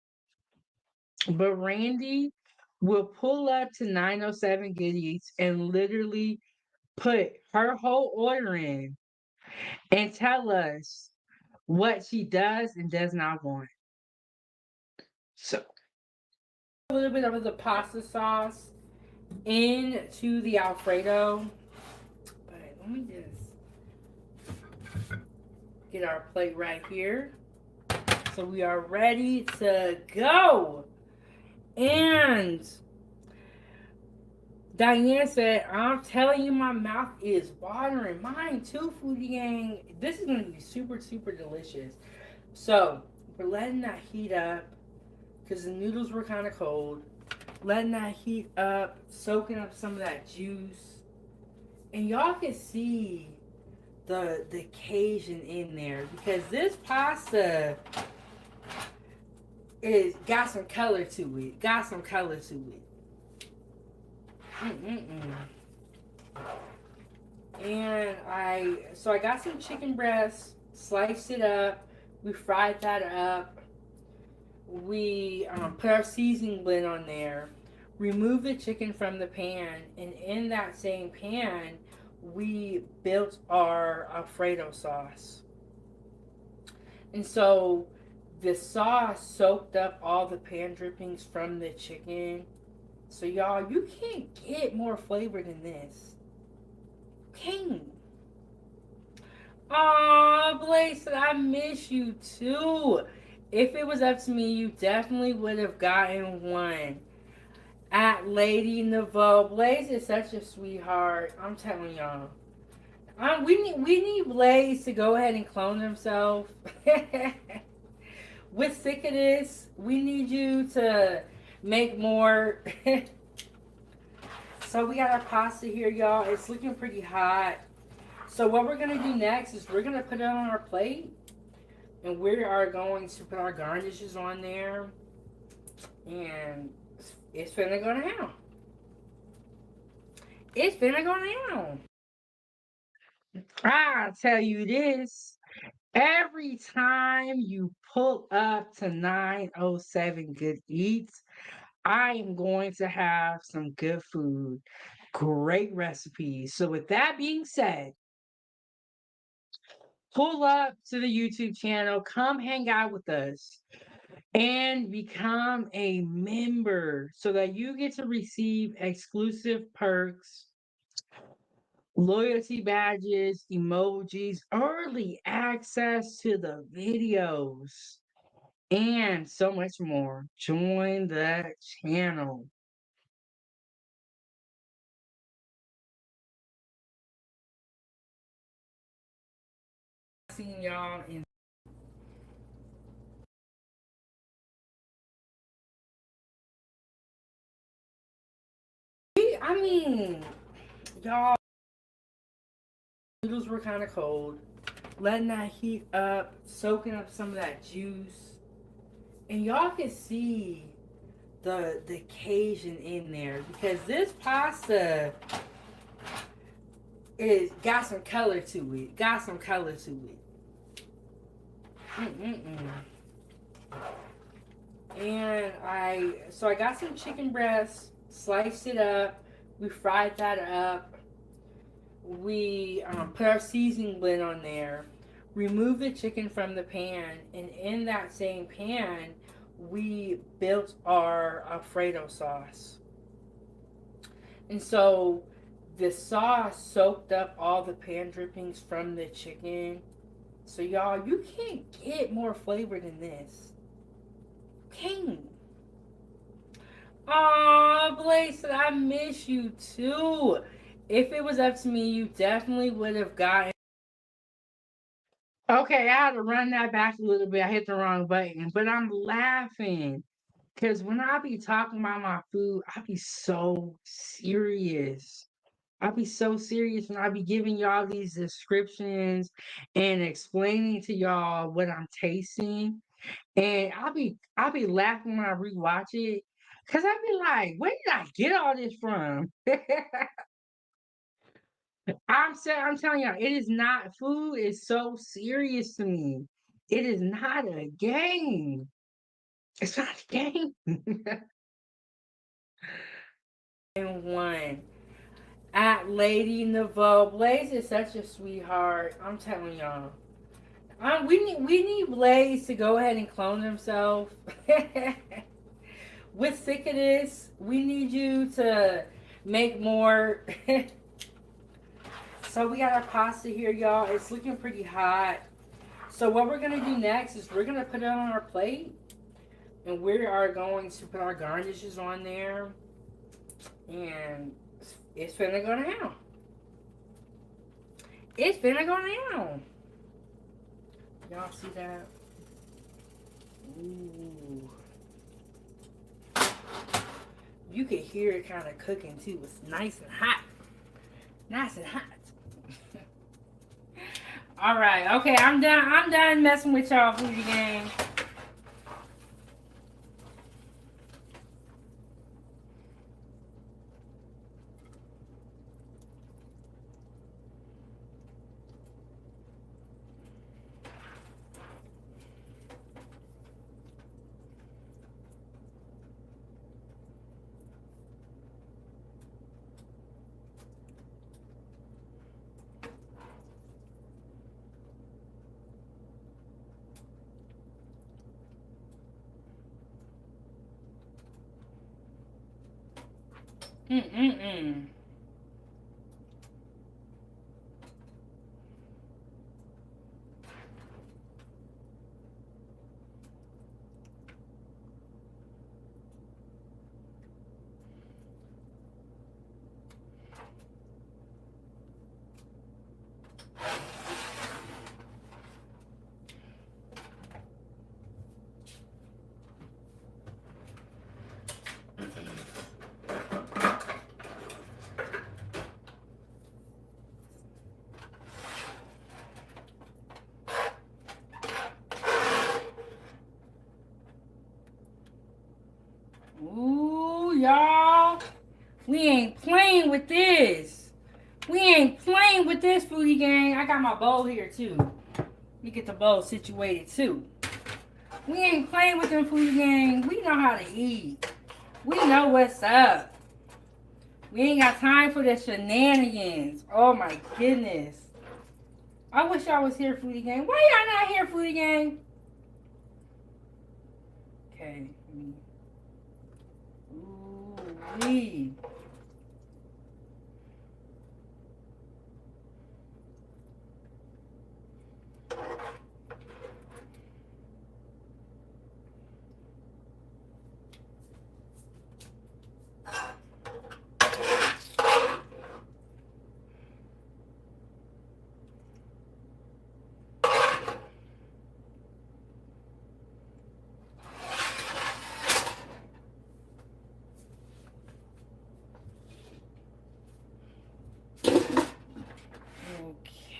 but Randy will pull up to 907 Good Eats and literally put her whole order in and tell us what she does and does not want. So little bit of the pasta sauce into the Alfredo. But let me just get our plate right here. So we are ready to go. And Diane said, I'm telling you, my mouth is watering. Mine too, foodie gang. This is going to be super, super delicious. So we're letting that heat up because the noodles were kind of cold. Letting that heat up, soaking up some of that juice. And y'all can see the Cajun in there because this pasta is got some color to it. Got some color to it. And I got some chicken breast, sliced it up. We fried that up. We put our seasoning blend on there. Remove the chicken from the pan, and in that same pan, we built our Alfredo sauce. And so the sauce soaked up all the pan drippings from the chicken. So y'all, you can't get more flavor than this. King. Aw, Blaze, I miss you too. If it was up to me, you definitely would have gotten one. At Lady Nouveau. Blaze is such a sweetheart. I'm telling y'all. We need Blaze to go ahead and clone himself. We're sick of this. We need you to make more. So we got our pasta here, y'all. It's looking pretty hot. So what we're going to do next is we're going to put it on our plate. And we are going to put our garnishes on there. And it's finna go down. It's finna go down. I'll tell you this. Every time you pull up to 907 Good Eats, I am going to have some good food, great recipes. So, with that being said, pull up to the YouTube channel, come hang out with us. and become a member so that you get to receive exclusive perks, loyalty badges, emojis, early access to the videos, and so much more. Join the channel. Seeing y'all in. I mean, y'all, noodles were kind of cold. Letting that heat up, soaking up some of that juice, and y'all can see the Cajun in there because this pasta is got some color to it. Got some color to it. Mm-mm-mm. And I got some chicken breast, sliced it up. We fried that up. We put our seasoning blend on there. Remove the chicken from the pan, and in that same pan, we built our Alfredo sauce. And so the sauce soaked up all the pan drippings from the chicken. So y'all, you can't get more flavor than this. King. Aw, Blaze, I miss you too. If it was up to me, you definitely would have gotten. Okay, I had to run that back a little bit. I hit the wrong button, but I'm laughing because when I be talking about my food, I be so serious. I be so serious when I be giving y'all these descriptions and explaining to y'all what I'm tasting. And I be laughing when I rewatch it. Cause I be like, where did I get all this from? I'm telling y'all, it is not food is so serious to me. It is not a game. It's not a game. And one at Lady Nouveau. Blaze is such a sweetheart. I'm telling y'all. We need Blaze to go ahead and clone himself. We're sick of this. We need you to make more. So we got our pasta here, y'all. It's looking pretty hot. So what we're gonna do next is we're gonna put it on our plate, and we are going to put our garnishes on there, and it's finna go down. It's finna go down. Y'all see that? Ooh. You can hear it kind of cooking too. It's nice and hot. Nice and hot. All right. Okay, I'm done. I'm done messing with y'all, Foodie Gang. Mm-mm-mm. Ooh, y'all. We ain't playing with this. We ain't playing with this, Foodie Gang. I got my bowl here, too. Let me get the bowl situated, too. We ain't playing with them, Foodie Gang. We know how to eat. We know what's up. We ain't got time for the shenanigans. Oh, my goodness. I wish y'all was here, Foodie Gang. Why y'all not here, Foodie Gang? Okay. Ooh-wee.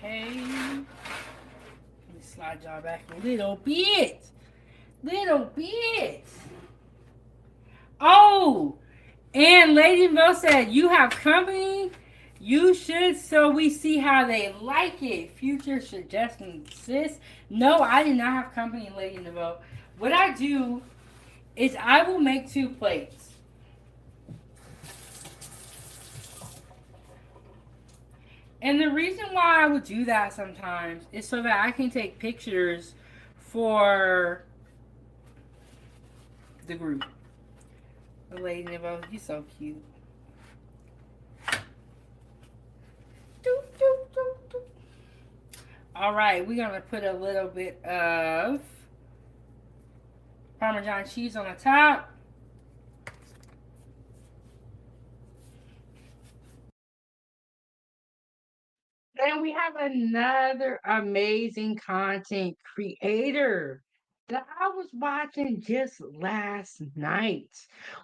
Okay. Let me slide y'all back a little bit. Little bit. Oh, and Lady Bell said, you have company? You should, so we see how they like it. Future suggestions, sis. No, I did not have company, Lady Nevo. What I do is I will make 2 plates. And the reason why I would do that sometimes is so that I can take pictures for the group. The Lady Nevo, you're so cute. All right, we're gonna put a little bit of Parmesan cheese on the top. And we have another amazing content creator that I was watching just last night.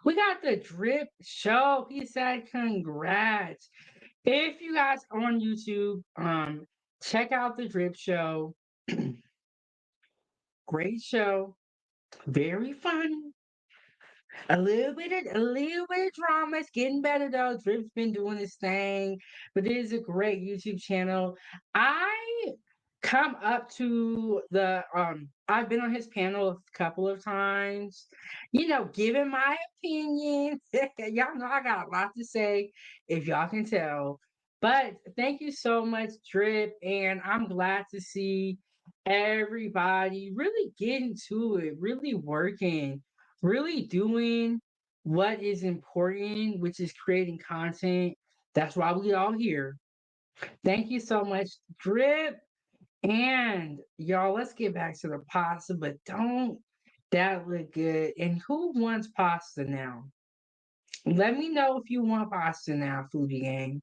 We got the Drip Show. He said, congrats. If you guys are on YouTube, check out the Drip Show. Great show. Very funny. A little bit of drama. It's getting better though. Drip's been doing his thing, but it is a great YouTube channel. I come up to the I've been on his panel a couple of times, giving my opinion. Y'all know I got a lot to say, if y'all can tell. But thank you so much, Drip, and I'm glad to see everybody really getting to it, really working, really doing what is important, which is creating content. That's why we all here. Thank you so much, Drip. And y'all, let's get back to the pasta, but don't that look good? And who wants pasta now? Let me know if you want pasta now, Foodie Gang.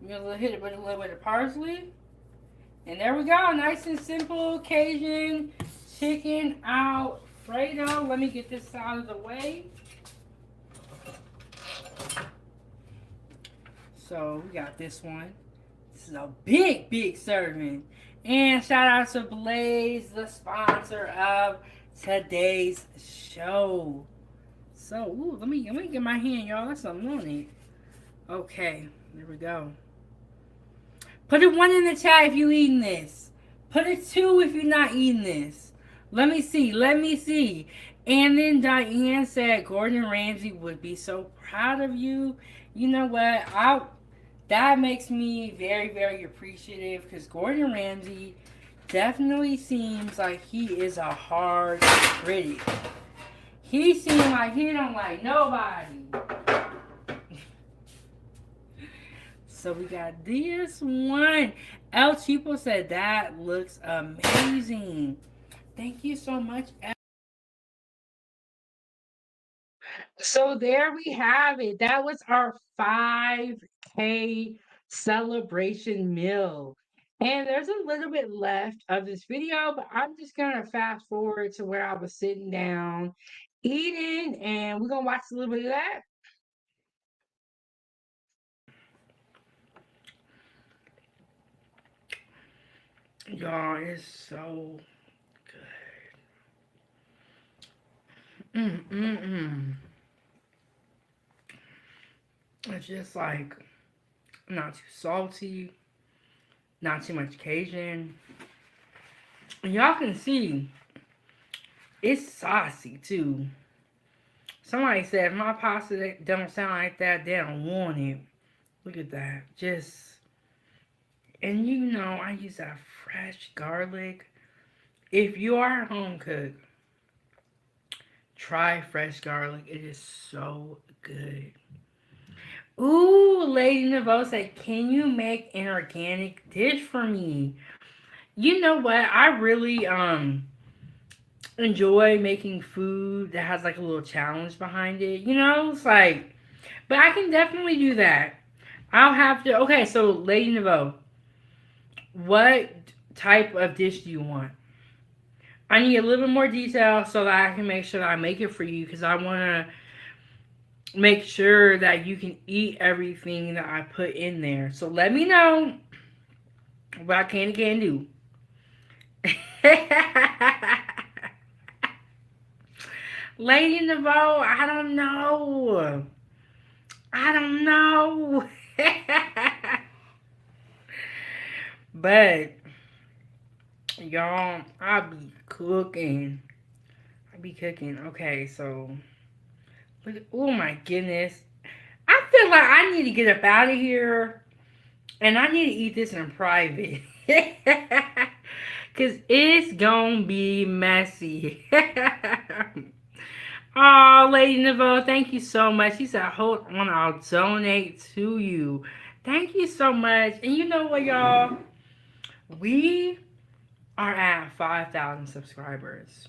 We're gonna hit it with a little bit of parsley. And there we go. Nice and simple Cajun chicken Alfredo. Let me get this out of the way. So we got this one. This is a big, big serving. And shout out to Blaze, the sponsor of today's show. So, let me get my hand, y'all. That's something on it. Okay, there we go. Put a 1 in the chat if you eating this. Put a 2 if you're not eating this. Let me see. Let me see. And then Diane said Gordon Ramsay would be so proud of you. You know what? That makes me very, very appreciative because Gordon Ramsay definitely seems like he is a hard critic. He seems like he don't like nobody. So we got this one. El Chipo said that looks amazing. Thank you so much, El. So there we have it. That was our 5K celebration meal. And there's a little bit left of this video, but I'm just going to fast forward to where I was sitting down eating, and we're going to watch a little bit of that. Y'all, it's so good. It's just like not too salty, not too much Cajun. And y'all can see it's saucy too. Somebody said if my pasta don't sound like that, they don't want it. Look at that. Just And you know, I use that fresh garlic. If you are a home cook, try fresh garlic. It is so good. Ooh, Lady Nevo said, can you make an organic dish for me? You know what? I really enjoy making food that has like a little challenge behind it. You know, it's like, but I can definitely do that. I'll have to. Okay, so Lady Nevo, what type of dish do you want? I need a little bit more detail so that I can make sure that I make it for you because I want to make sure that you can eat everything that I put in there. So let me know what I can and can't do. Lady Nevo, I don't know. I don't know. But y'all, I'll be cooking. I be cooking. Okay, so oh my goodness. I feel like I need to get up out of here and I need to eat this in private. Cause it's gonna be messy. Oh, Lady Nevo, thank you so much. She said, hold on, I'll donate to you. Thank you so much. And you know what, y'all? We are at 5,000 subscribers.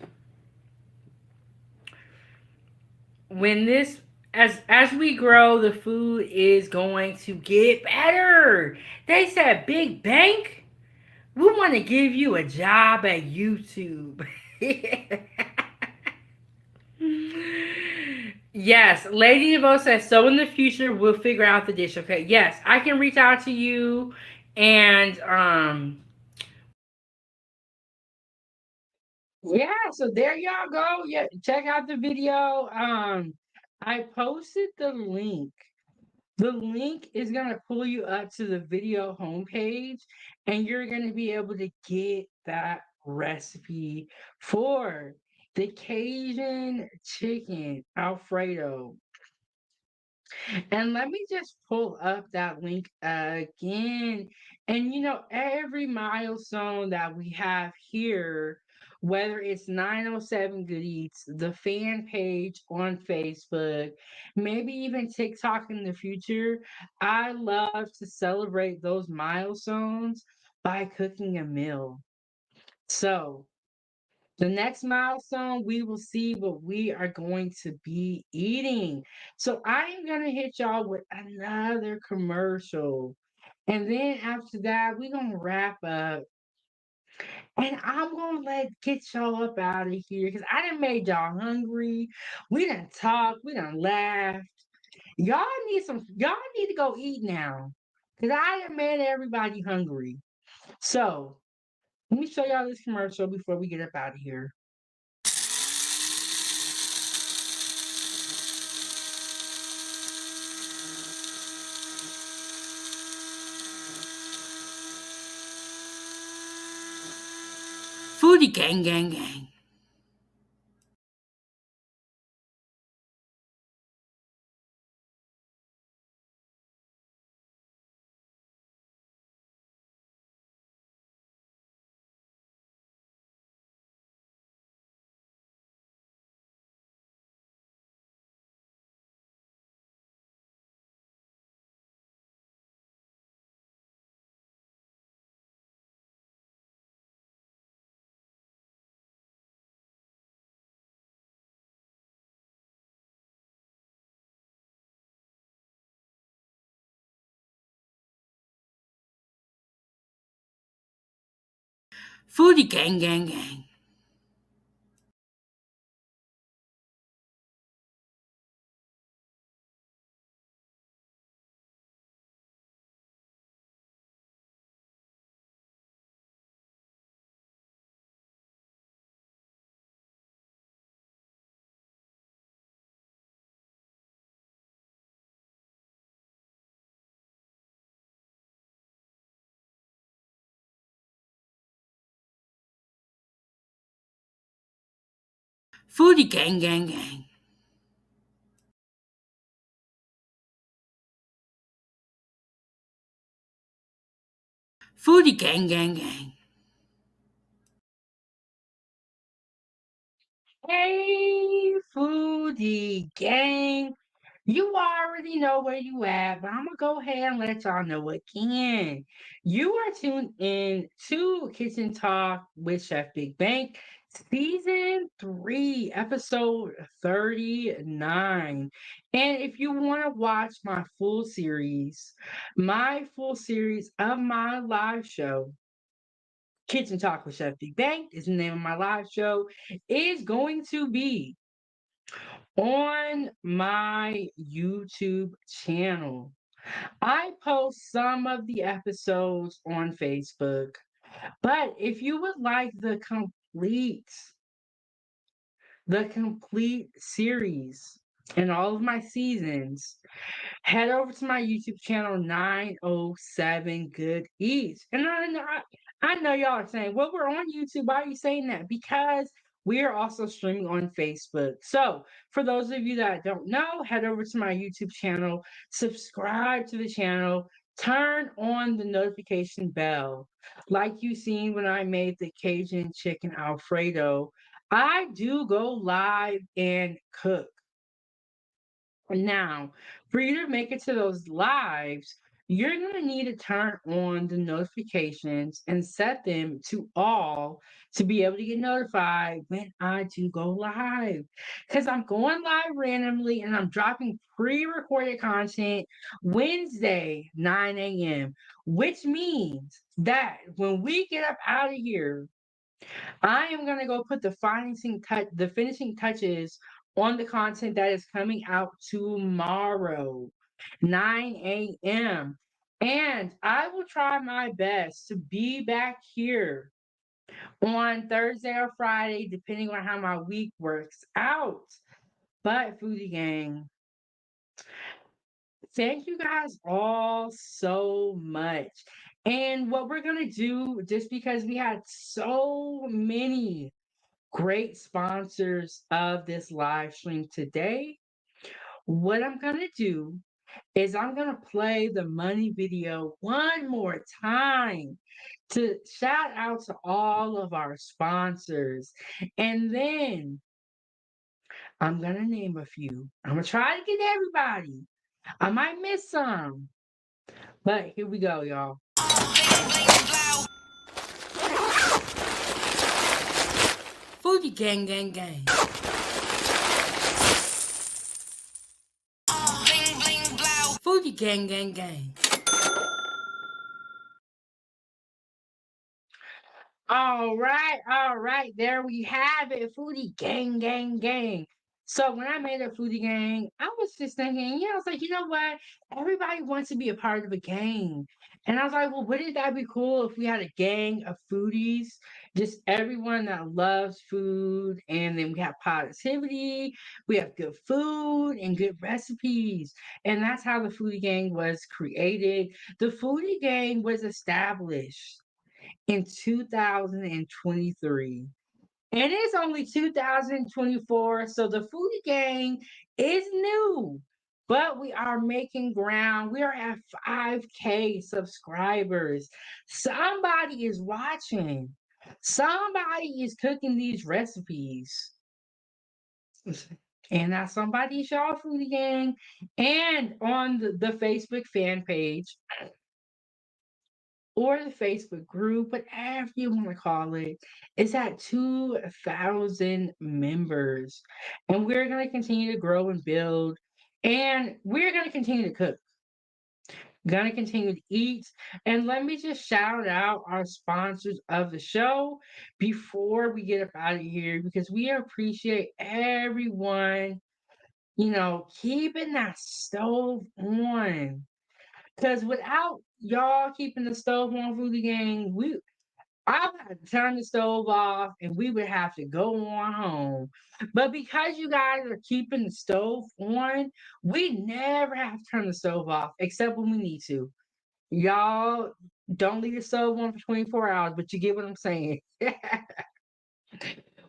When this as we grow, the food is going to get better. They said, Big Bank, we want to give you a job at YouTube. Yes, Lady Nevo says so. In the future, we'll figure out the dish. Okay. Yes, I can reach out to you, and Yeah, so there y'all go. Yeah, check out the video. I posted the link. The link is gonna pull you up to the video homepage, and you're gonna be able to get that recipe for the Cajun chicken Alfredo. And let me just pull up that link again. And you know, every milestone that we have here, whether it's 907 Good Eats, the fan page on Facebook, maybe even TikTok in the future, I love to celebrate those milestones by cooking a meal. So, the next milestone, we will see what we are going to be eating. So I am going to hit y'all with another commercial. And then after that, we're going to wrap up. And I'm going to get y'all up out of here because I done made y'all hungry. We done talked. We done laughed. Y'all need to go eat now because I done made everybody hungry. So let me show y'all this commercial before we get up out of here. foodie gang, gang, gang. Foodie gang, gang, gang. Foodie gang, gang, gang. Foodie gang, gang, gang. Hey, foodie gang. You already know where you at, but I'm gonna go ahead and let y'all know again. You are tuned in to Kitchen Talk with Chef Big Bank, season 3, episode 39. And if you want to watch my full series of my live show, Kitchen Talk with Chef Big Bank is the name of my live show, is going to be on my YouTube channel. I post some of the episodes on Facebook, but if you would like the complete series and all of my seasons, head over to my YouTube channel 907 Good Eats. And I know y'all are saying, well, we're on YouTube. Why are you saying that? Because we are also streaming on Facebook. So, for those of you that don't know, head over to my YouTube channel, subscribe to the channel, turn on the notification bell. Like you seen when I made the Cajun chicken Alfredo, I do go live and cook. Now, for you to make it to those lives, you're going to need to turn on the notifications and set them to all to be able to get notified when I do go live. Because I'm going live randomly and I'm dropping pre recorded content Wednesday, 9 a.m., which means that when we get up out of here, I am gonna go put the finishing touches on the content that is coming out tomorrow, 9 a.m. And I will try my best to be back here on Thursday or Friday, depending on how my week works out. But Foodie Gang, thank you guys all so much. And what we're gonna do, just because we had so many great sponsors of this live stream today, what I'm going to do is I'm going to play the money video one more time to shout out to all of our sponsors. And then I'm going to name a few. I'm going to try to get everybody. I might miss some, but here we go, y'all. Foodie gang, gang, gang. Foodie gang, gang, gang. All right. There we have it. Foodie gang, gang, gang. So when I made a foodie gang, I was just thinking, I was like, you know what? Everybody wants to be a part of a gang. And I was like, well, wouldn't that be cool if we had a gang of foodies? Just everyone that loves food. And then we have positivity, we have good food and good recipes. And that's how the foodie gang was created. The foodie gang was established in 2023. And it's only 2024, so the Foodie Gang is new, but we are making ground. We are at 5K subscribers. Somebody is watching, somebody is cooking these recipes. And that somebody is y'all, Foodie Gang. And on the Facebook fan page, or the Facebook group, whatever you want to call it, is at 2,000 members. And we're going to continue to grow and build. And we're going to continue to cook, going to continue to eat. And let me just shout out our sponsors of the show before we get up out of here, because we appreciate everyone, keeping that stove on. Because without y'all keeping the stove on, Foodie Gang, I would have to turn the stove off and we would have to go on home. But because you guys are keeping the stove on, we never have to turn the stove off except when we need to. Y'all don't leave the stove on for 24 hours, but you get what I'm saying.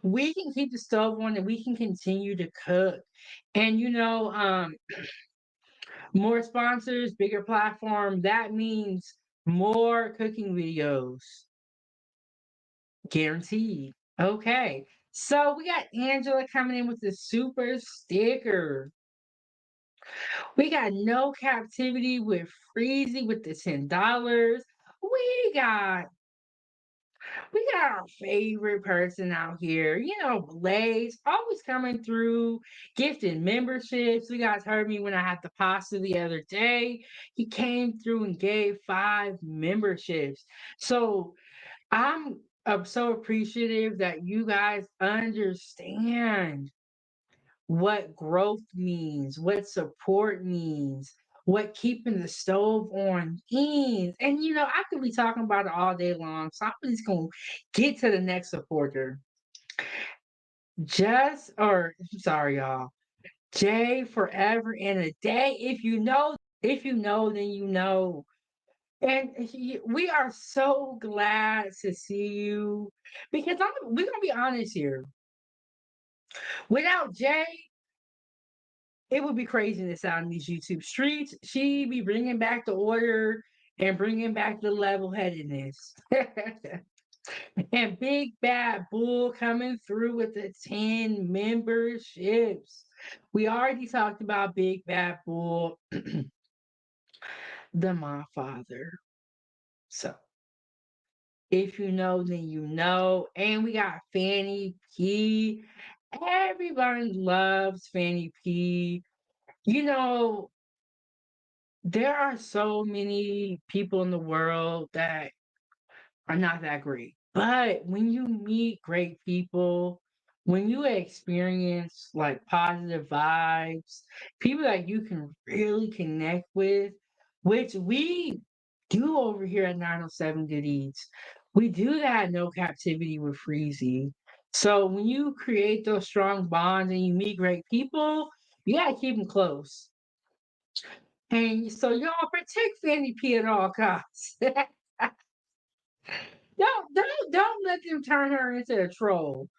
We can keep the stove on and we can continue to cook. And more sponsors, bigger platform. That means more cooking videos. Guaranteed. Okay. So we got Angela coming in with the super sticker. We got No Captivity with Freezy with the $10. We got we got our favorite person out here, Blaze, always coming through, gifting memberships. You guys heard me when I had the pasta the other day. He came through and gave 5 memberships. So I'm so appreciative that you guys understand what growth means, what support means, what keeping the stove on means. And I could be talking about it all day long, so I'm just gonna get to the next supporter. Sorry, y'all. Jay forever and a day. If you know, then you know. And we are so glad to see you because we're gonna be honest here. Without Jay, it would be craziness out in these YouTube streets. She be bringing back the order and bringing back the level headedness. And Big Bad Bull coming through with the 10 memberships. We already talked about Big Bad Bull, the my father. So if you know, then you know. And we got Fanny P. Everybody loves Fanny P. You know, there are so many people in the world that are not that great. But when you meet great people, when you experience like positive vibes, people that you can really connect with, which we do over here at 907 Good Eats, we do that No Captivity with Freezy. So when you create those strong bonds and you meet great people, you gotta keep them close. And so y'all protect Fanny P at all costs. Don't let them turn her into a troll.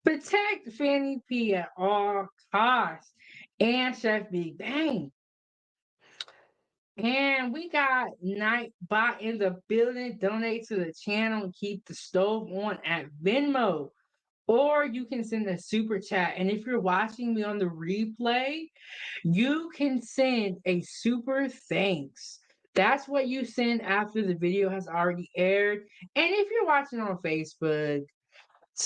Protect Fanny P at all costs. And Chef Big Bang. And we got Nightbot in the building. Donate to the channel and keep the stove on at Venmo. Or you can send a super chat. And if you're watching me on the replay, you can send a super thanks. That's what you send after the video has already aired. And if you're watching on Facebook,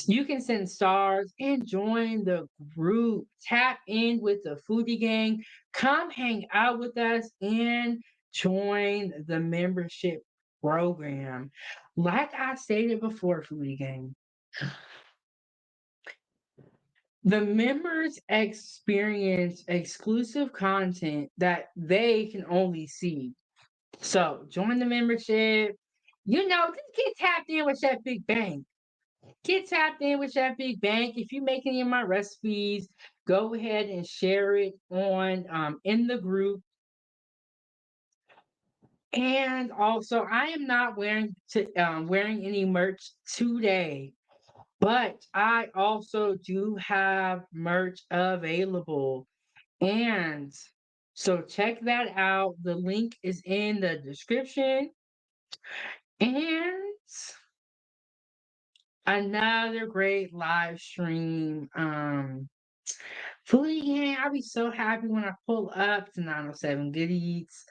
you can send stars and join the group. Tap in with the Foodie Gang. Come hang out with us and join the membership program. Like I stated before, Foodie Gang, the members experience exclusive content that they can only see. So join the membership. Just get tapped in with Chef Big Bang. Get tapped in with Chef Big Bang. If you make any of my recipes, go ahead and share it on in the group. And also, I am not wearing any merch today. But I also do have merch available. And so check that out. The link is in the description. And another great live stream. Foodie Gang, I'll be so happy when I pull up to 907 Good Eats.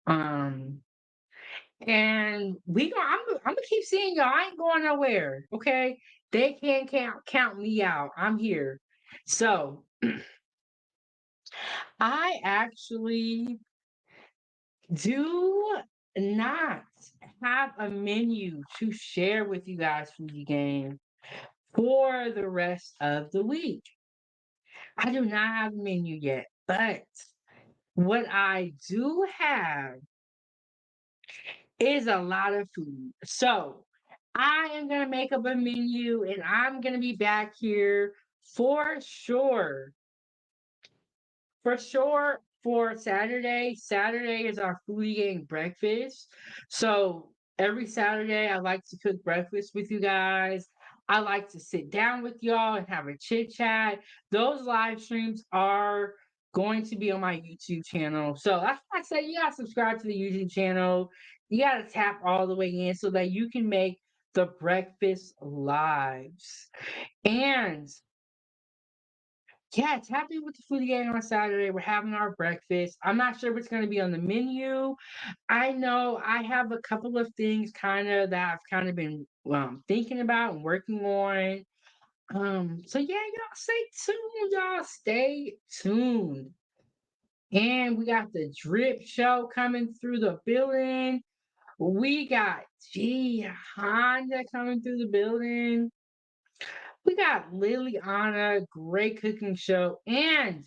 Um, and I'm gonna keep seeing y'all. I ain't going nowhere. Okay. They can't count me out. I'm here. So I actually do not have a menu to share with you guys from the game for the rest of the week. I do not have a menu yet, but what I do have is a lot of food. So I am going to make up a menu and I'm going to be back here for sure. For sure for Saturday. Saturday is our foodie gang breakfast. So every Saturday, I like to cook breakfast with you guys. I like to sit down with y'all and have a chit chat. Those live streams are going to be on my YouTube channel. So that's why I say you gotta subscribe to the YouTube channel. You gotta tap all the way in so that you can make the breakfast lives. And yeah, tap in with the foodie gang on Saturday. We're having our breakfast. I'm not sure what's gonna be on the menu. I know I have a couple of things kind of that I've kind of been thinking about and working on. So yeah, y'all stay tuned, y'all stay tuned. And we got the drip show coming through the building. We got G Honda coming through the building. We got Liliana, great cooking show. And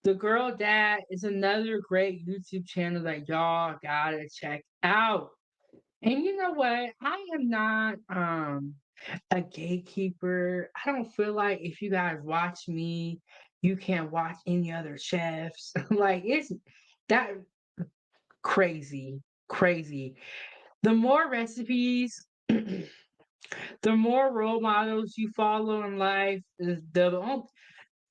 The Girl Dad is another great YouTube channel that y'all gotta check out. And you know what? I am not a gatekeeper. I don't feel like if you guys watch me, you can't watch any other chefs. Like it's that crazy, crazy. The more recipes, the more role models you follow in life, the only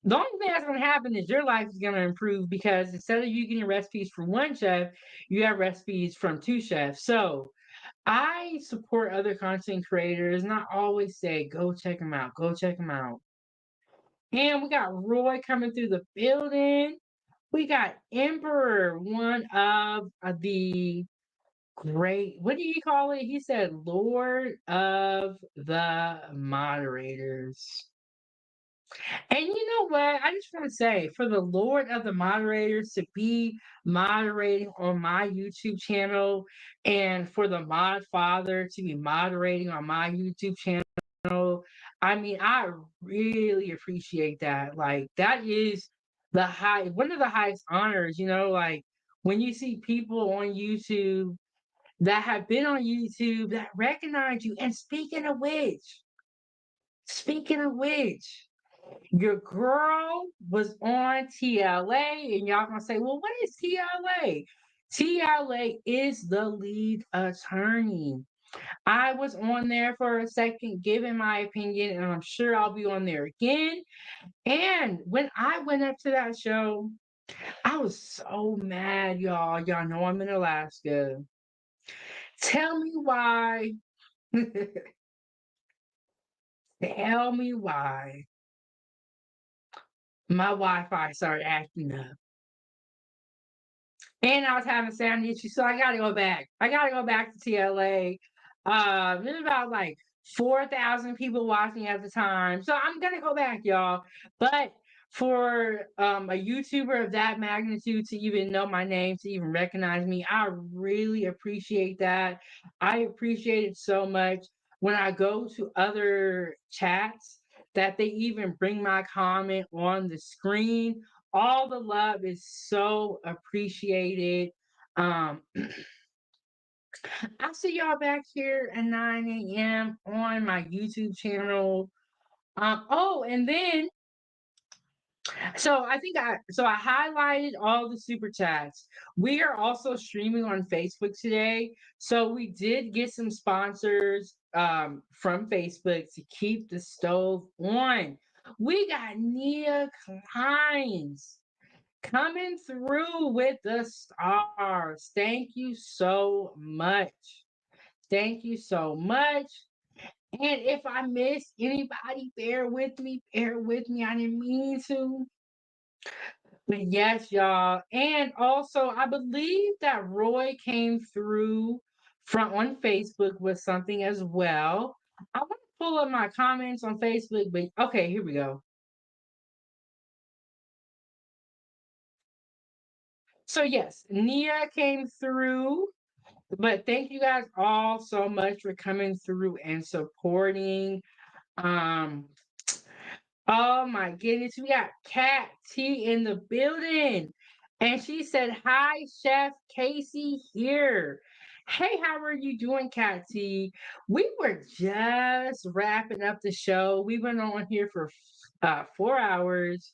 thing that's going to happen is your life is going to improve because instead of you getting recipes from one chef, you have recipes from two chefs. So I support other content creators, not always say, go check them out, go check them out. And we got Roy coming through the building. We got Emperor, one of the great, what do you call it? He said, Lord of the Moderators. And you know what? I just want to say, for the Lord of the Moderators to be moderating on my YouTube channel, and for the Mod Father to be moderating on my YouTube channel, I mean, I really appreciate that. Like, that is one of the highest honors, like when you see people on YouTube that have been on YouTube that recognize you. And speaking of which, your girl was on TLA, and y'all gonna say, well, what is TLA? TLA is the lead attorney. I was on there for a second giving my opinion, and I'm sure I'll be on there again. And when I went up to that show, I was so mad, y'all. Y'all know I'm in Alaska. Tell me why. Tell me why my Wi-Fi started acting up. And I was having sound issues, so I gotta go back. I gotta go back to TLA. There's about like 4,000 people watching at the time, so I'm gonna go back, y'all. But for a YouTuber of that magnitude to even know my name, to even recognize me, I really appreciate that. I appreciate it so much. When I go to other chats, that they even bring my comment on the screen, all the love is so appreciated. Um, I'll see y'all back here at 9 a.m. on my YouTube channel. Oh, and then I highlighted all the super chats. We are also streaming on Facebook today. So we did get some sponsors from Facebook to keep the stove on. We got Nia Kleins coming through with the stars. Thank you so much. Thank you so much. And if I missed anybody, bear with me. Bear with me. I didn't mean to. But yes, y'all. And also, I believe that Roy came through from on Facebook with something as well. I want to pull up my comments on Facebook, but okay, here we go. So yes, Nia came through. But thank you guys all so much for coming through and supporting. Um, oh my goodness, we got Kat T in the building. And she said, hi, Chef Casey here. Hey, how are you doing, Kat T? We were just wrapping up the show. We went on here for 4 hours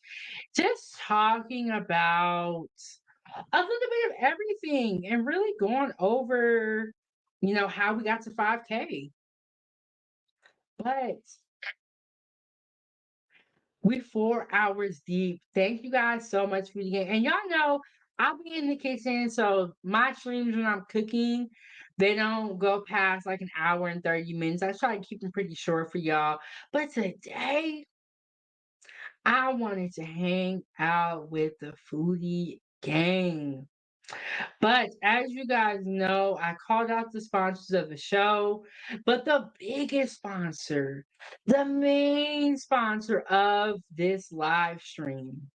just talking about a little bit of everything and really going over, how we got to 5K. But we're 4 hours deep. Thank you guys so much for the game. And y'all know I'll be in the kitchen. So my streams when I'm cooking, They don't go past like an hour and 30 minutes. I try to keep them pretty short for y'all. But today, I wanted to hang out with the foodie gang. But as you guys know, I called out the sponsors of the show, but the biggest sponsor, the main sponsor of this live stream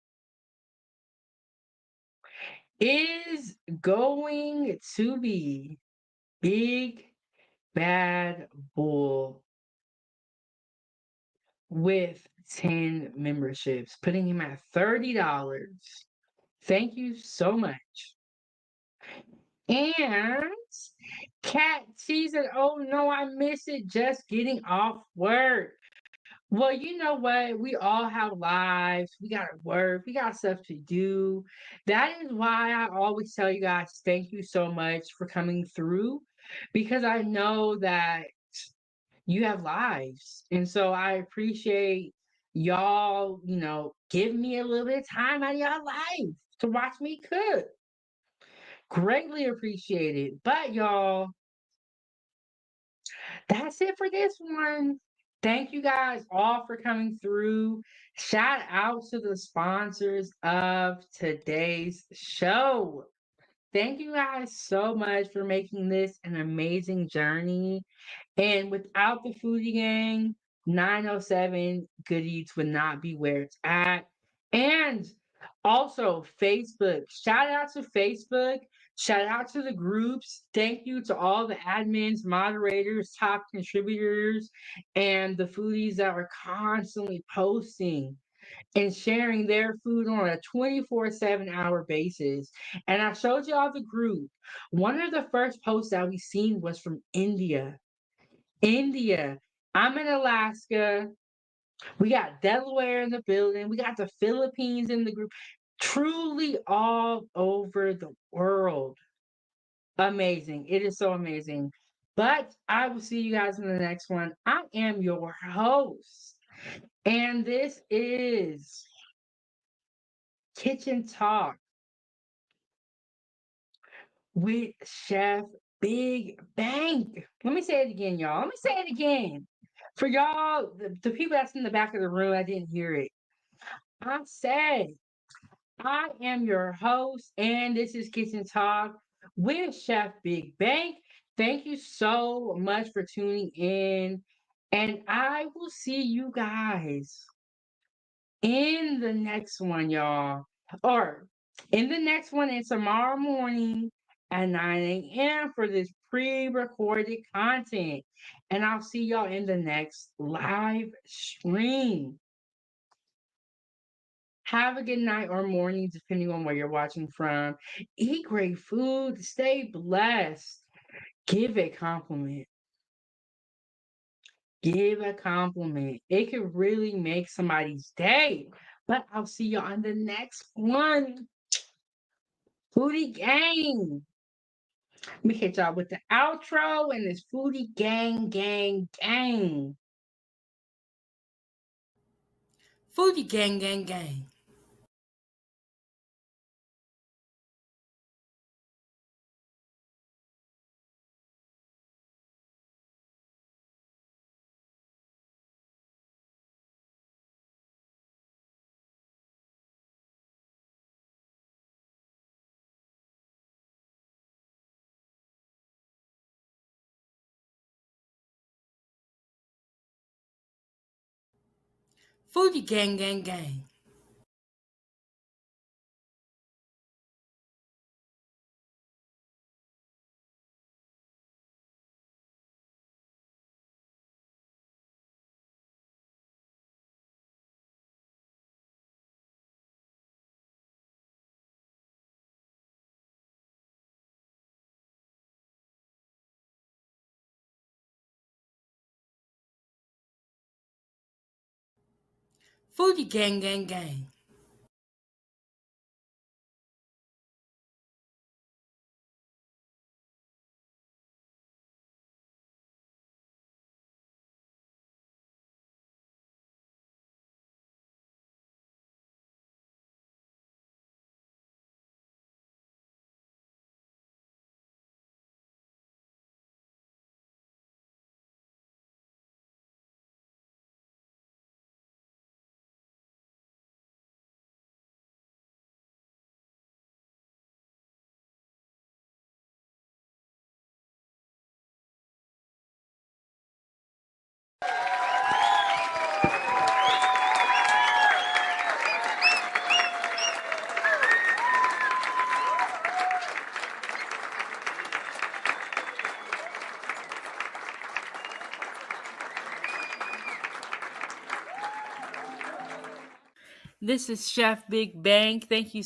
is going to be Big Bad Bull with 10 memberships, putting him at $30. Thank you so much. And Cat, she said, "Oh no, I miss it just getting off work." Well, you know what? We all have lives. We got to work. We got stuff to do. That is why I always tell you guys, thank you so much for coming through because I know that you have lives. And so I appreciate y'all, give me a little bit of time out of y'all life to watch me cook. Greatly appreciated. But y'all, that's it for this one. Thank you guys all for coming through. Shout out to the sponsors of today's show. Thank you guys so much for making this an amazing journey. And without the foodie gang, 907 Good Eats would not be where it's at. And also Facebook. Shout out to Facebook. Shout out to the groups. Thank you to all the admins, moderators, top contributors, and the foodies that are constantly posting and sharing their food on a 24/7 hour basis. And I showed y'all the group. One of the first posts that we seen was from India. India. I'm in Alaska. We got Delaware in the building. We got the Philippines in the group. Truly all over the world. Amazing. It is so amazing. But I will see you guys in the next one. I am your host. And this is Kitchen Talk with Chef Big Bang. Let me say it again, y'all. Let me say it again. For y'all, the people that's in the back of the room, I didn't hear it. I said, I am your host, and this is Kitchen Talk with Chef Big Bang. Thank you so much for tuning in, and I will see you guys in the next one, y'all. Or in the next one, and tomorrow morning at 9 a.m. for this pre-recorded content. And I'll see y'all in the next live stream. Have a good night or morning, depending on where you're watching from. Eat great food. Stay blessed. Give a compliment. Give a compliment. It could really make somebody's day. But I'll see y'all on the next one. Foodie Gang. Let me hit y'all with the outro and this Foodie Gang, Gang, Gang. Foodie gang, gang, gang. Foodie gang, gang, gang. Foodie gang, gang, gang. This is Chef Big Bang. Thank you